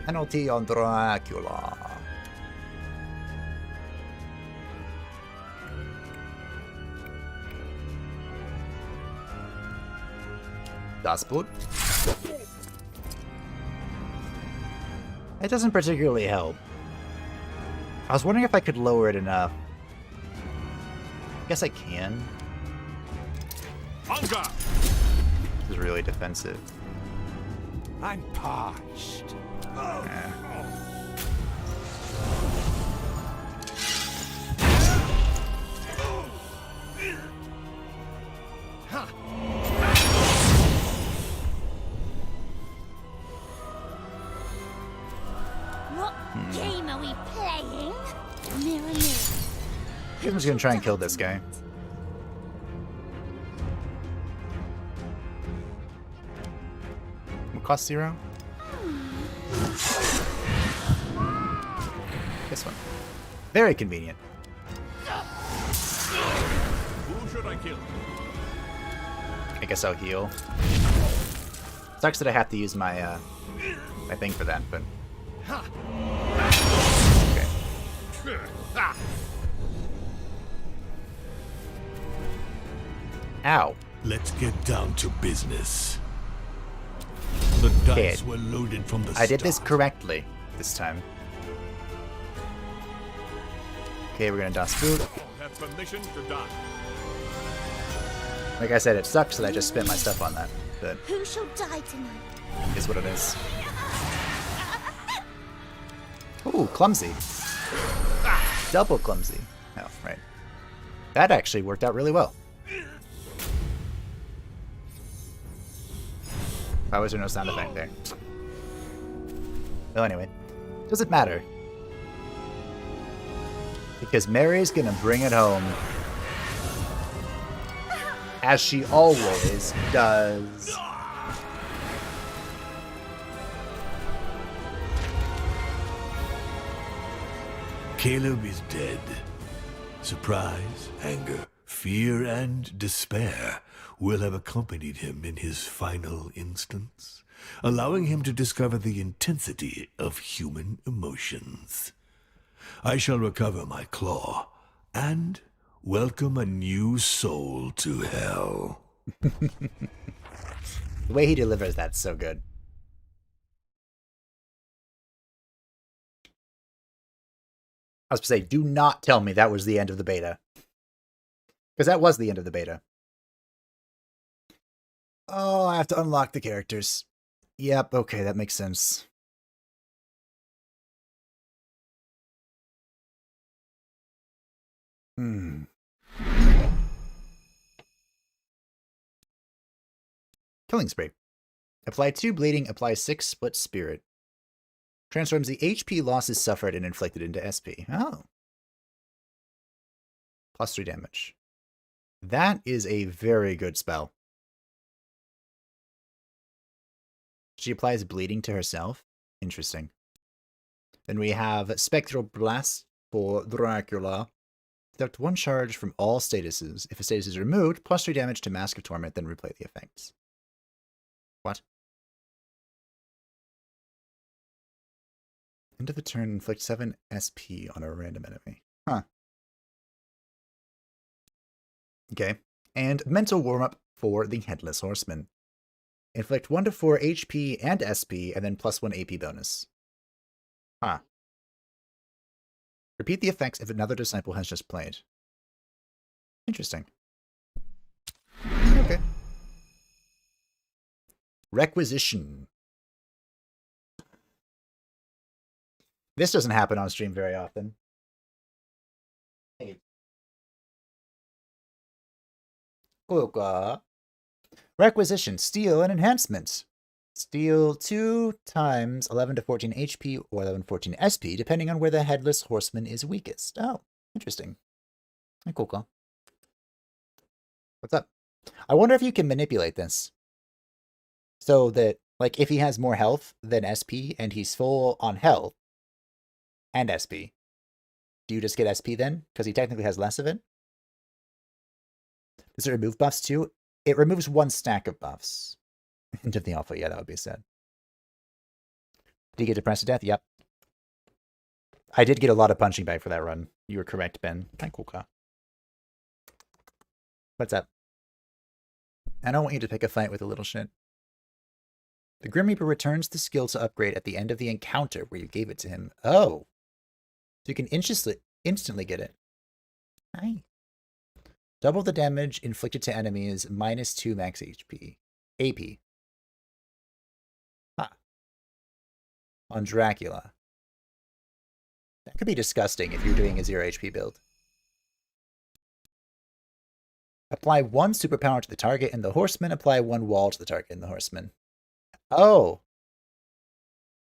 [SPEAKER 1] Penalty on Dracula. Das Boot. It doesn't particularly help. I was wondering if I could lower it enough guess I can.
[SPEAKER 5] Hunger!
[SPEAKER 1] This is really defensive.
[SPEAKER 3] I'm parched.
[SPEAKER 4] What game are we playing? Mirror, mirror.
[SPEAKER 1] I'm just gonna try and kill this guy. Will cost 0. This one. Very convenient.
[SPEAKER 5] Who should I kill?
[SPEAKER 1] I guess I'll heal. Sucks that I have to use my my thing for that, but okay. Ow.
[SPEAKER 2] Let's get down to business. The dice were loaded from the start.
[SPEAKER 1] I did this correctly this time. Okay, we're gonna dust food.
[SPEAKER 5] Have permission to die.
[SPEAKER 1] Like I said, it sucks that I just spent my stuff on that, but
[SPEAKER 4] Who shall die tonight?
[SPEAKER 1] is what it is. Ooh, clumsy. Double clumsy. Oh, right. That actually worked out really well. Why was there no sound effect there? Well, anyway, doesn't matter. Because Mary's gonna bring it home. As she always does.
[SPEAKER 2] Caleb is dead. Surprise, anger, fear, and despair will have accompanied him in his final instance, allowing him to discover the intensity of human emotions. I shall recover my claw and welcome a new soul to hell.
[SPEAKER 1] The way he delivers that's so good. I was going to say, do not tell me that was the end of the beta. Because that was the end of the beta. Oh, I have to unlock the characters. Yep, okay, that makes sense. Killing Spree. Apply 2 bleeding, apply 6 split spirit. Transforms the HP losses suffered and inflicted into SP. Oh. Plus 3 damage. That is a very good spell. She applies bleeding to herself. Interesting. Then we have Spectral Blast for Dracula. Deduct 1 charge from all statuses. If a status is removed, plus 3 damage to Mask of Torment, then replay the effects. What? End of the turn, inflict 7 SP on a random enemy. Huh. Okay. And Mental Warm-Up for the Headless Horseman. Inflict 1 to 4 HP and SP, and then plus 1 AP bonus. Huh. Repeat the effects if another disciple has just played. Interesting. Okay. Requisition. This doesn't happen on stream very often. Hey. Okay. Requisition, steal, and enhancement. Steal 2 times 11 to 14 HP or 11 to 14 SP, depending on where the Headless Horseman is weakest. Oh, interesting. Hey, cool. What's up? I wonder if you can manipulate this. So that, like, if he has more health than SP and he's full on health and SP, do you just get SP then? Because he technically has less of it? Does it remove buffs too? It removes 1 stack of buffs. Into the alpha, yeah, that would be sad. Did you get depressed to death? Yep. I did get a lot of punching bag for that run. You were correct, Ben. Thank you. What's up? I don't want you to pick a fight with a little shit. The Grim Reaper returns the skill to upgrade at the end of the encounter where you gave it to him. Oh. So you can instantly get it. Nice. Double the damage inflicted to enemies, -2 max HP. AP. Huh. On Dracula. That could be disgusting if you're doing a 0 HP build. Apply 1 superpower to the target in the Horseman. Apply 1 wall to the target in the Horseman. Oh.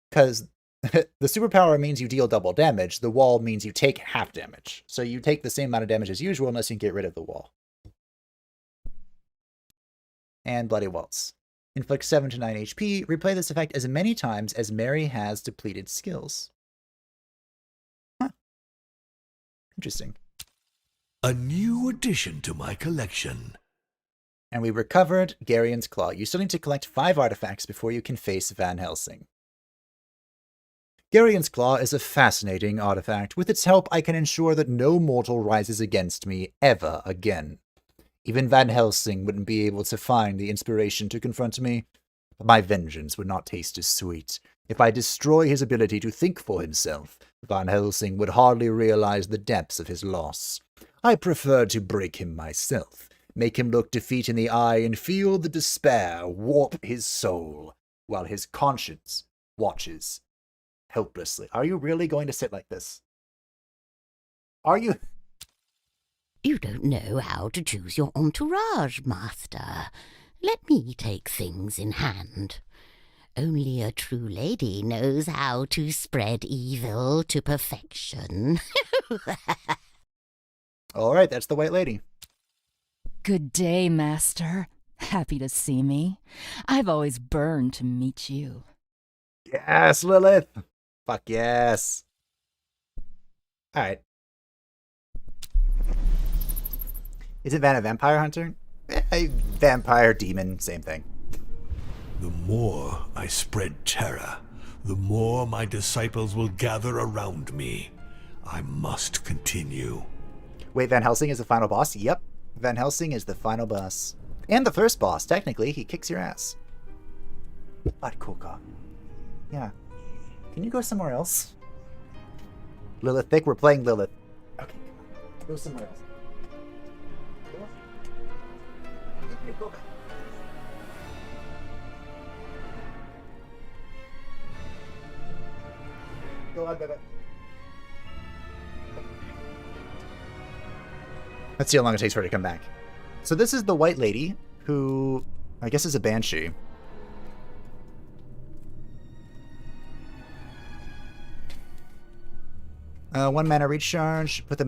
[SPEAKER 1] Because the superpower means you deal double damage. The wall means you take half damage. So you take the same amount of damage as usual unless you can get rid of the wall. And Bloody Waltz. Inflict 7 to 9 HP. Replay this effect as many times as Mary has depleted skills. Huh. Interesting.
[SPEAKER 2] A new addition to my collection.
[SPEAKER 1] And we recovered Garion's Claw. You still need to collect 5 artifacts before you can face Van Helsing. Garion's Claw is a fascinating artifact. With its help, I can ensure that no mortal rises against me ever again. Even Van Helsing wouldn't be able to find the inspiration to confront me. My vengeance would not taste as sweet. If I destroy his ability to think for himself, Van Helsing would hardly realize the depths of his loss. I prefer to break him myself, make him look defeat in the eye, and feel the despair warp his soul, while his conscience watches helplessly. Are you really going to sit like this? Are you?
[SPEAKER 6] You don't know how to choose your entourage, Master. Let me take things in hand. Only a true lady knows how to spread evil to perfection.
[SPEAKER 1] All right, that's the White Lady.
[SPEAKER 7] Good day, Master. Happy to see me. I've always burned to meet you.
[SPEAKER 1] Yes, Lilith. Fuck yes. All right. Isn't Van a vampire hunter? Vampire, demon, same thing.
[SPEAKER 2] The more I spread terror, the more my disciples will gather around me. I must continue.
[SPEAKER 1] Wait, Van Helsing is the final boss? Yep. Van Helsing is the final boss. And the first boss, technically. He kicks your ass. But Koka. Yeah. Can you go somewhere else? Lilith Thick, we're playing Lilith. Okay, go somewhere else. Go back. Go on, baby. Let's see how long it takes for her to come back. So this is the White Lady, who I guess is a Banshee. One mana recharge. Put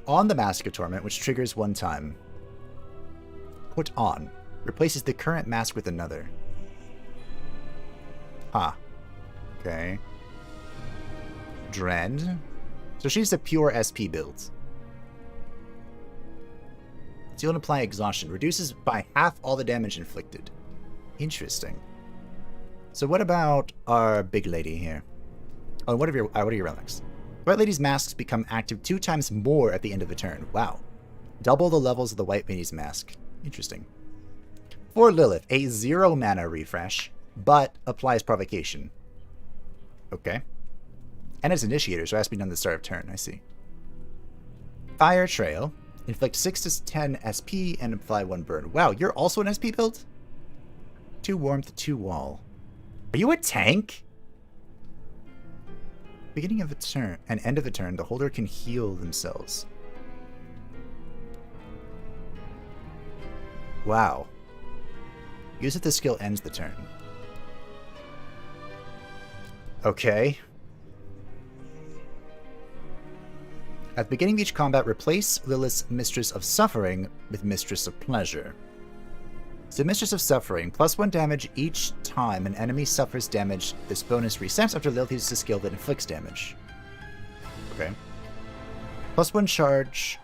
[SPEAKER 1] on the Mask of Torment, which triggers 1 time. Put on. Replaces the current mask with another. Okay. Dread. So she's a pure SP build. Deal and apply exhaustion. Reduces by half all the damage inflicted. Interesting. So what about our big lady here? Oh, what are your relics? White Lady's masks become active 2 times more at the end of the turn. Wow. Double the levels of the White Lady's mask. Interesting. For Lilith, a 0 mana refresh, but applies provocation. Okay. And it's initiator, so it has to be done at the start of turn. I see. Fire Trail. Inflict 6 to 10 SP and apply 1 burn. Wow, you're also an SP build? 2 warmth, 2 wall. Are you a tank? Beginning of a turn and end of a turn, the holder can heal themselves. Wow. Use it, the skill ends the turn. Okay. At the beginning of each combat, replace Lilith's Mistress of Suffering with Mistress of Pleasure. So Mistress of Suffering, +1 damage each time an enemy suffers damage. This bonus resets after Lilith uses a skill that inflicts damage. Okay. +1 charge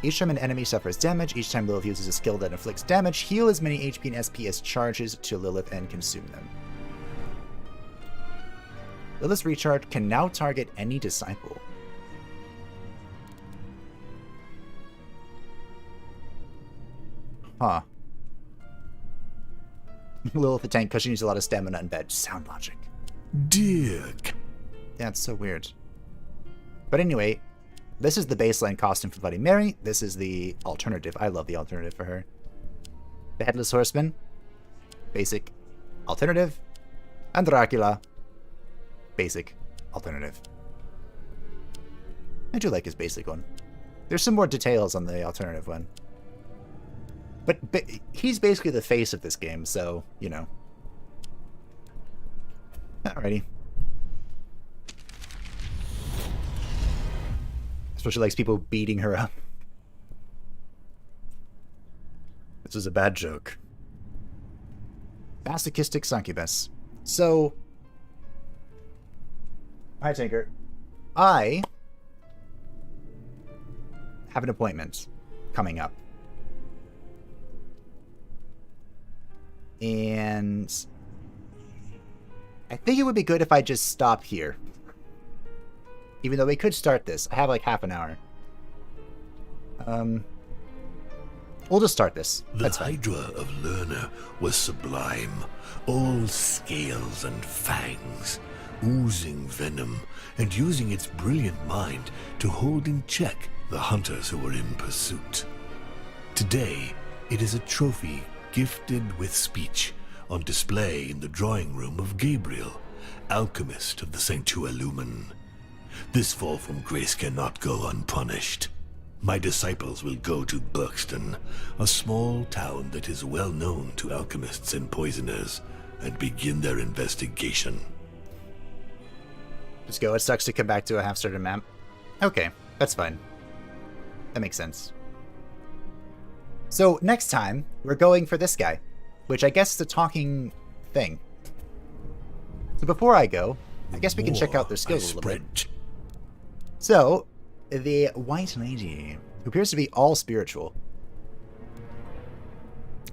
[SPEAKER 1] each time an enemy suffers damage. Each time Lilith uses a skill that inflicts damage, heal as many HP and SP as charges to Lilith and consume them. Lilith's recharge can now target any disciple. Huh. Lilith the tank because she needs a lot of stamina and veg. Sound logic.
[SPEAKER 2] Dear.
[SPEAKER 1] Yeah, it's so weird. But anyway, This is the baseline costume for Bloody Mary. This is the alternative. I love the alternative for her. The Headless Horseman. Basic. Alternative. And Dracula. Basic. Alternative. I do like his basic one. There's some more details on the alternative one. But he's basically the face of this game, so, you know. Alrighty. Especially likes people beating her up. This is a bad joke. Masochistic succubus. So, hi Tinker. I have an appointment coming up. And I think it would be good if I just stop here. Even though we could start this. I have like half an hour. We'll just start this.
[SPEAKER 2] The Hydra of Lerner was sublime, all scales and fangs, oozing venom, and using its brilliant mind to hold in check the hunters who were in pursuit. Today, it is a trophy gifted with speech on display in the drawing room of Gabriel, alchemist of the Sanctua Lumen. This fall from grace cannot go unpunished. My disciples will go to Berkston, a small town that is well known to alchemists and poisoners, and begin their investigation.
[SPEAKER 1] Just go. It sucks to come back to a half-started map. Okay, that's fine. That makes sense. So, next time, we're going for this guy, which I guess is a talking thing. So before I go, I guess we can check out their skills a little bit. So, the White Lady, who appears to be all spiritual.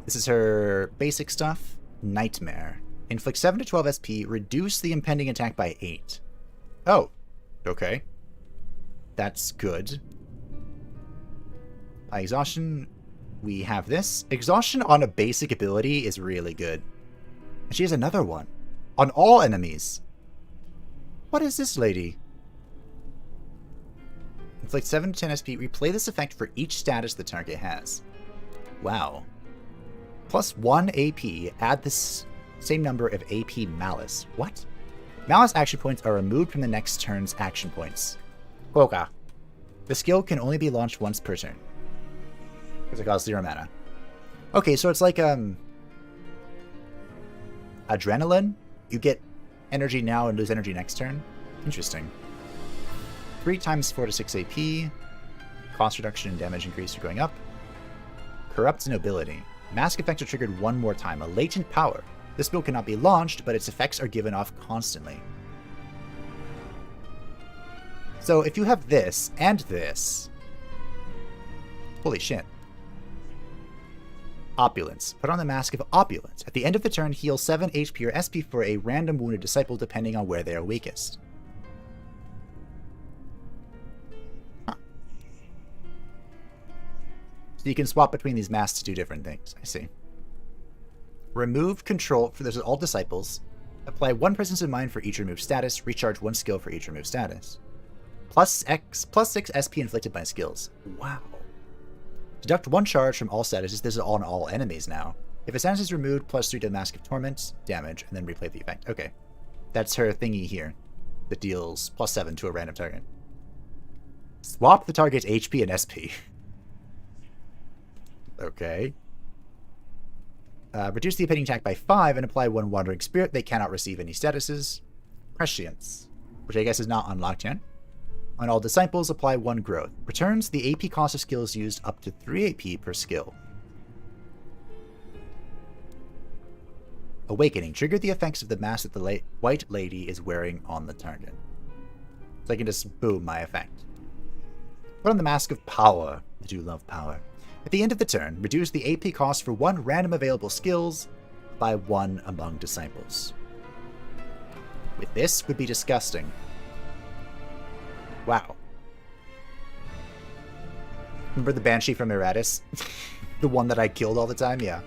[SPEAKER 1] This is her basic stuff. Nightmare. Inflict 7 to 12 SP, reduce the impending attack by 8. Oh, okay. That's good. By exhaustion, we have this. Exhaustion on a basic ability is really good. And she has another one. On all enemies. What is this lady? Inflict 7 to 10 SP. Replay this effect for each status the target has. Wow. Plus 1 AP. Add this same number of AP Malice. What? Malice action points are removed from the next turn's action points. Koga. The skill can only be launched once per turn. Because it costs 0 mana. Okay, so it's like, Adrenaline? You get energy now and lose energy next turn? Interesting. 3 times 4 to 6 AP. Cost reduction and damage increase are going up. Corrupt Nobility. Mask effects are triggered one more time. A latent power. This spell cannot be launched, but its effects are given off constantly. So if you have this and this... Holy shit. Opulence. Put on the Mask of Opulence. At the end of the turn, heal 7 HP or SP for a random wounded disciple depending on where they are weakest. Huh. So you can swap between these masks to do different things. I see. Remove control for this is all disciples. Apply 1 presence of mind for each removed status. Recharge 1 skill for each removed status. Plus 6 SP inflicted by skills. Wow. Deduct 1 charge from all statuses. This is on all enemies now. If a status is removed, plus 3 to the Mask of Torment, damage, and then replay the effect. Okay. That's her thingy here. That deals plus 7 to a random target. Swap the target's HP and SP. Okay. Reduce the impending attack by 5 and apply 1 Wandering Spirit. They cannot receive any statuses. Prescience, which I guess is not unlocked yet. On all disciples, apply 1 growth. Returns the AP cost of skills used up to 3 AP per skill. Awakening. Trigger the effects of the mask that the White Lady is wearing on the target. So I can just boom my effect. Put on the Mask of Power. I do love power. At the end of the turn, reduce the AP cost for 1 random available skills by 1 among disciples. With this would be disgusting. Wow. Remember the Banshee from Eratus? The one that I killed all the time? Yeah.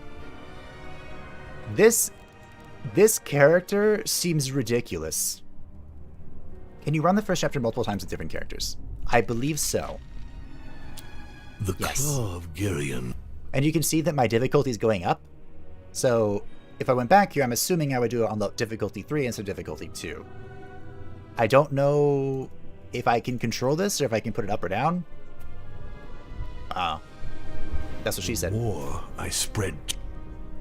[SPEAKER 1] This character seems ridiculous. Can you run the first chapter multiple times with different characters? I believe so.
[SPEAKER 2] The
[SPEAKER 1] Yes.
[SPEAKER 2] Claw of Girion.
[SPEAKER 1] And you can see that my difficulty is going up. So if I went back here, I'm assuming I would do it on the difficulty 3 instead of difficulty 2. I don't know if I can control this or if I can put it up or down. That's what she said.
[SPEAKER 2] More I spread.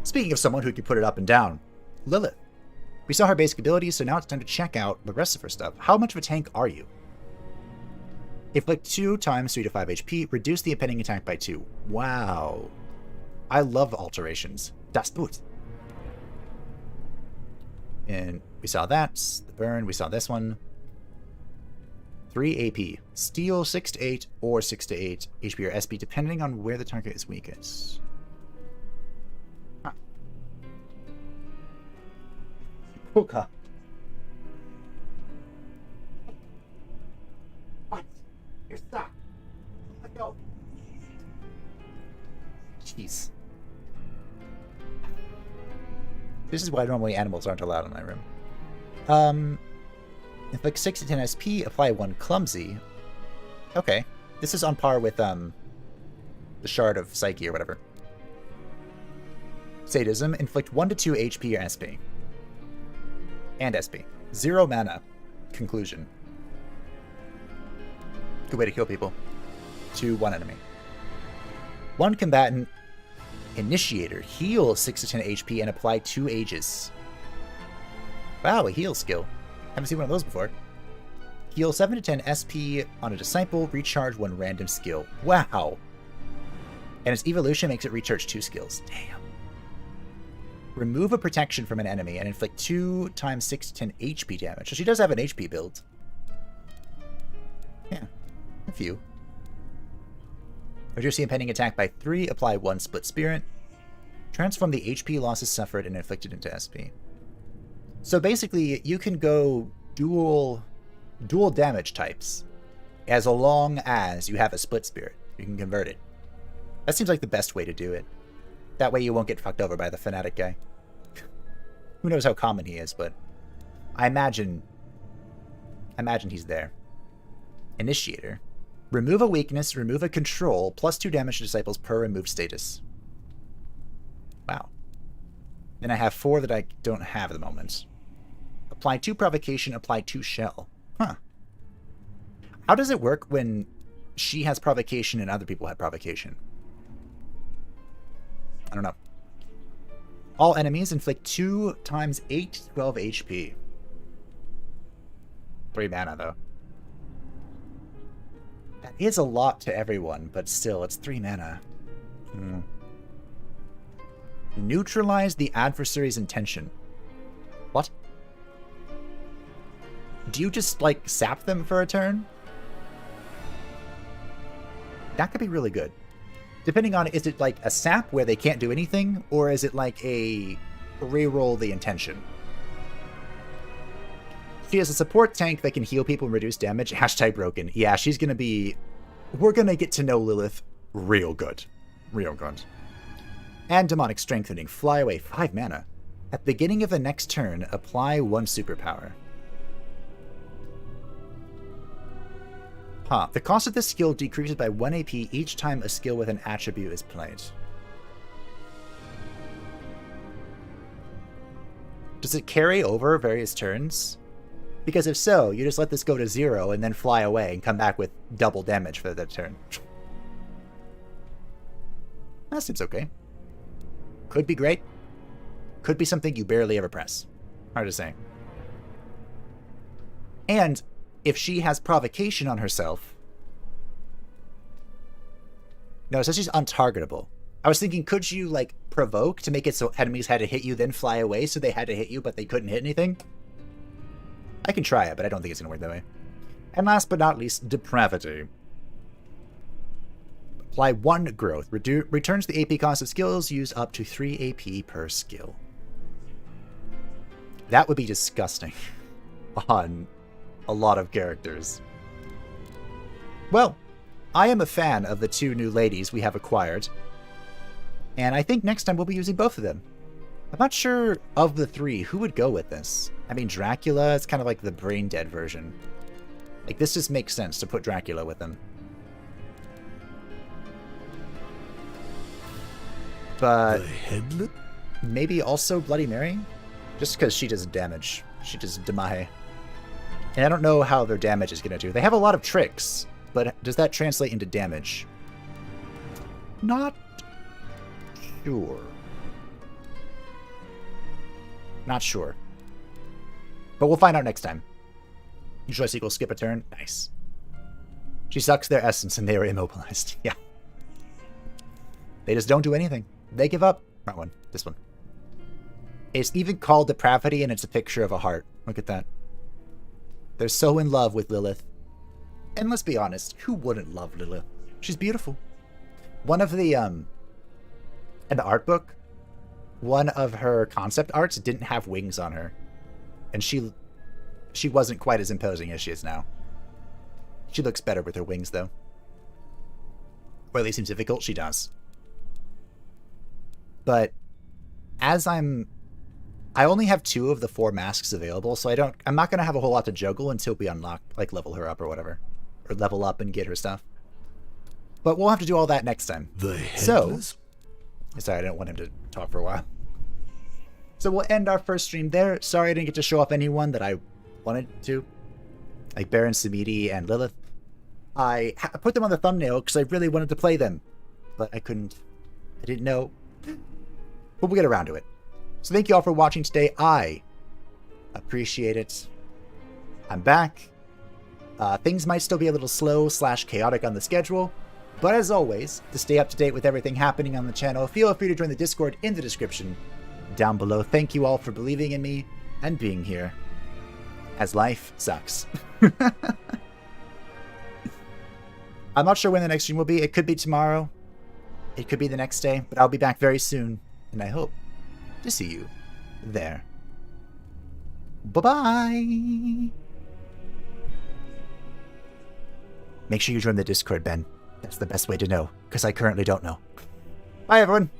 [SPEAKER 1] Speaking of someone who can put it up and down, Lilith. We saw her basic abilities, so now it's time to check out the rest of her stuff. How much of a tank are you? Inflict 2 times 3 to 5 HP. Reduce the impending attack by 2. Wow. I love alterations. Das gut. And we saw that. The burn. We saw this one. 3 AP. Steel 6 to 8 or 6 to 8 HP or SP, depending on where the target is weakest. Huh. Puka. What? You're stuck. Let go. Jeez. This is why normally animals aren't allowed in my room. Inflict 6 to 10 SP, apply 1 clumsy. Okay. This is on par with the Shard of Psyche or whatever. Sadism, inflict 1 to 2 HP or SP. And SP. 0 mana. Conclusion. Good way to kill people. To 1 enemy. 1 combatant. Initiator. Heal 6 to 10 HP and apply 2 Aegis. Wow, a heal skill. Haven't seen one of those before. Heal 7 to 10 SP on a disciple. Recharge 1 random skill. Wow. And its evolution makes it recharge 2 skills. Damn. Remove a protection from an enemy and inflict 2 times 6 to 10 HP damage. So she does have an HP build. Yeah. A few. Reduce the impending attack by 3. Apply 1 split spirit. Transform the HP losses suffered and inflicted into SP. So basically, you can go dual damage types as long as you have a split spirit. You can convert it. That seems like the best way to do it. That way you won't get fucked over by the fanatic guy. Who knows how common he is, but I imagine he's there. Initiator. Remove a weakness, remove a control, plus 2 damage to disciples per removed status. Wow. Then I have 4 that I don't have at the moment. Apply 2 provocation, apply 2 shell. Huh. How does it work when she has provocation and other people have provocation? I don't know. All enemies inflict 2 times 8 to 12 HP. 3 mana, though. That is a lot to everyone, but still, it's 3 mana. Neutralize the adversary's intention. What? Do you just, like, sap them for a turn? That could be really good. Depending on, is it like a sap where they can't do anything, or is it like a reroll the intention? She has a support tank that can heal people and reduce damage. Hashtag broken. Yeah, she's gonna be... We're gonna get to know Lilith real good. Real good. And demonic strengthening. Fly away. 5 mana. At the beginning of the next turn, apply 1 superpower. Huh. The cost of this skill decreases by 1 AP each time a skill with an attribute is played. Does it carry over various turns? Because if so, you just let this go to 0 and then fly away and come back with double damage for that turn. That seems okay. Could be great. Could be something you barely ever press. Hard to say. And if she has provocation on herself... No, it says she's untargetable. I was thinking, could you, like, provoke to make it so enemies had to hit you, then fly away, so they had to hit you, but they couldn't hit anything? I can try it, but I don't think it's going to work that way. And last but not least, depravity. Apply 1 growth. Returns the AP cost of skills. Use up to 3 AP per skill. That would be disgusting on a lot of characters. Well, I am a fan of the 2 new ladies we have acquired. And I think next time we'll be using both of them. I'm not sure of the 3 who would go with this. I mean, Dracula is kind of like the brain dead version. Like, this just makes sense to put Dracula with him. But
[SPEAKER 2] The headlet?
[SPEAKER 1] maybe also Bloody Mary? Just because she does damage. She does damage. And I don't know how their damage is going to do. They have a lot of tricks, but does that translate into damage? Not sure. Not sure. But we'll find out next time. Choice equals skip a turn. Nice. She sucks their essence and they are immobilized. Yeah. They just don't do anything. They give up. Front one. This one. It's even called Depravity and it's a picture of a heart. Look at that. They're so in love with Lilith. And let's be honest, who wouldn't love Lilith? She's beautiful. One of the, in the art book, one of her concept arts didn't have wings on her. And she wasn't quite as imposing as she is now. She looks better with her wings, though. Or at least seems difficult, she does. But as I only have 2 of the 4 masks available, so I'm not going to have a whole lot to juggle until we unlock, like, level her up or whatever. Or level up and get her stuff. But we'll have to do all that next time.
[SPEAKER 2] The headless?
[SPEAKER 1] Sorry, I didn't want him to talk for a while. So we'll end our first stream there. Sorry I didn't get to show off anyone that I wanted to. Like Baron Samedi and Lilith. I put them on the thumbnail because I really wanted to play them. But I couldn't. I didn't know. But we'll get around to it. So thank you all for watching today. I appreciate it. I'm back. Things might still be a little slow / chaotic on the schedule. But as always, to stay up to date with everything happening on the channel, feel free to join the Discord in the description down below. Thank you all for believing in me and being here. As life sucks. I'm not sure when the next stream will be. It could be tomorrow. It could be the next day. But I'll be back very soon. And I hope to see you there. Bye-bye. Make sure you join the Discord, Ben. That's the best way to know, because I currently don't know. Bye, everyone.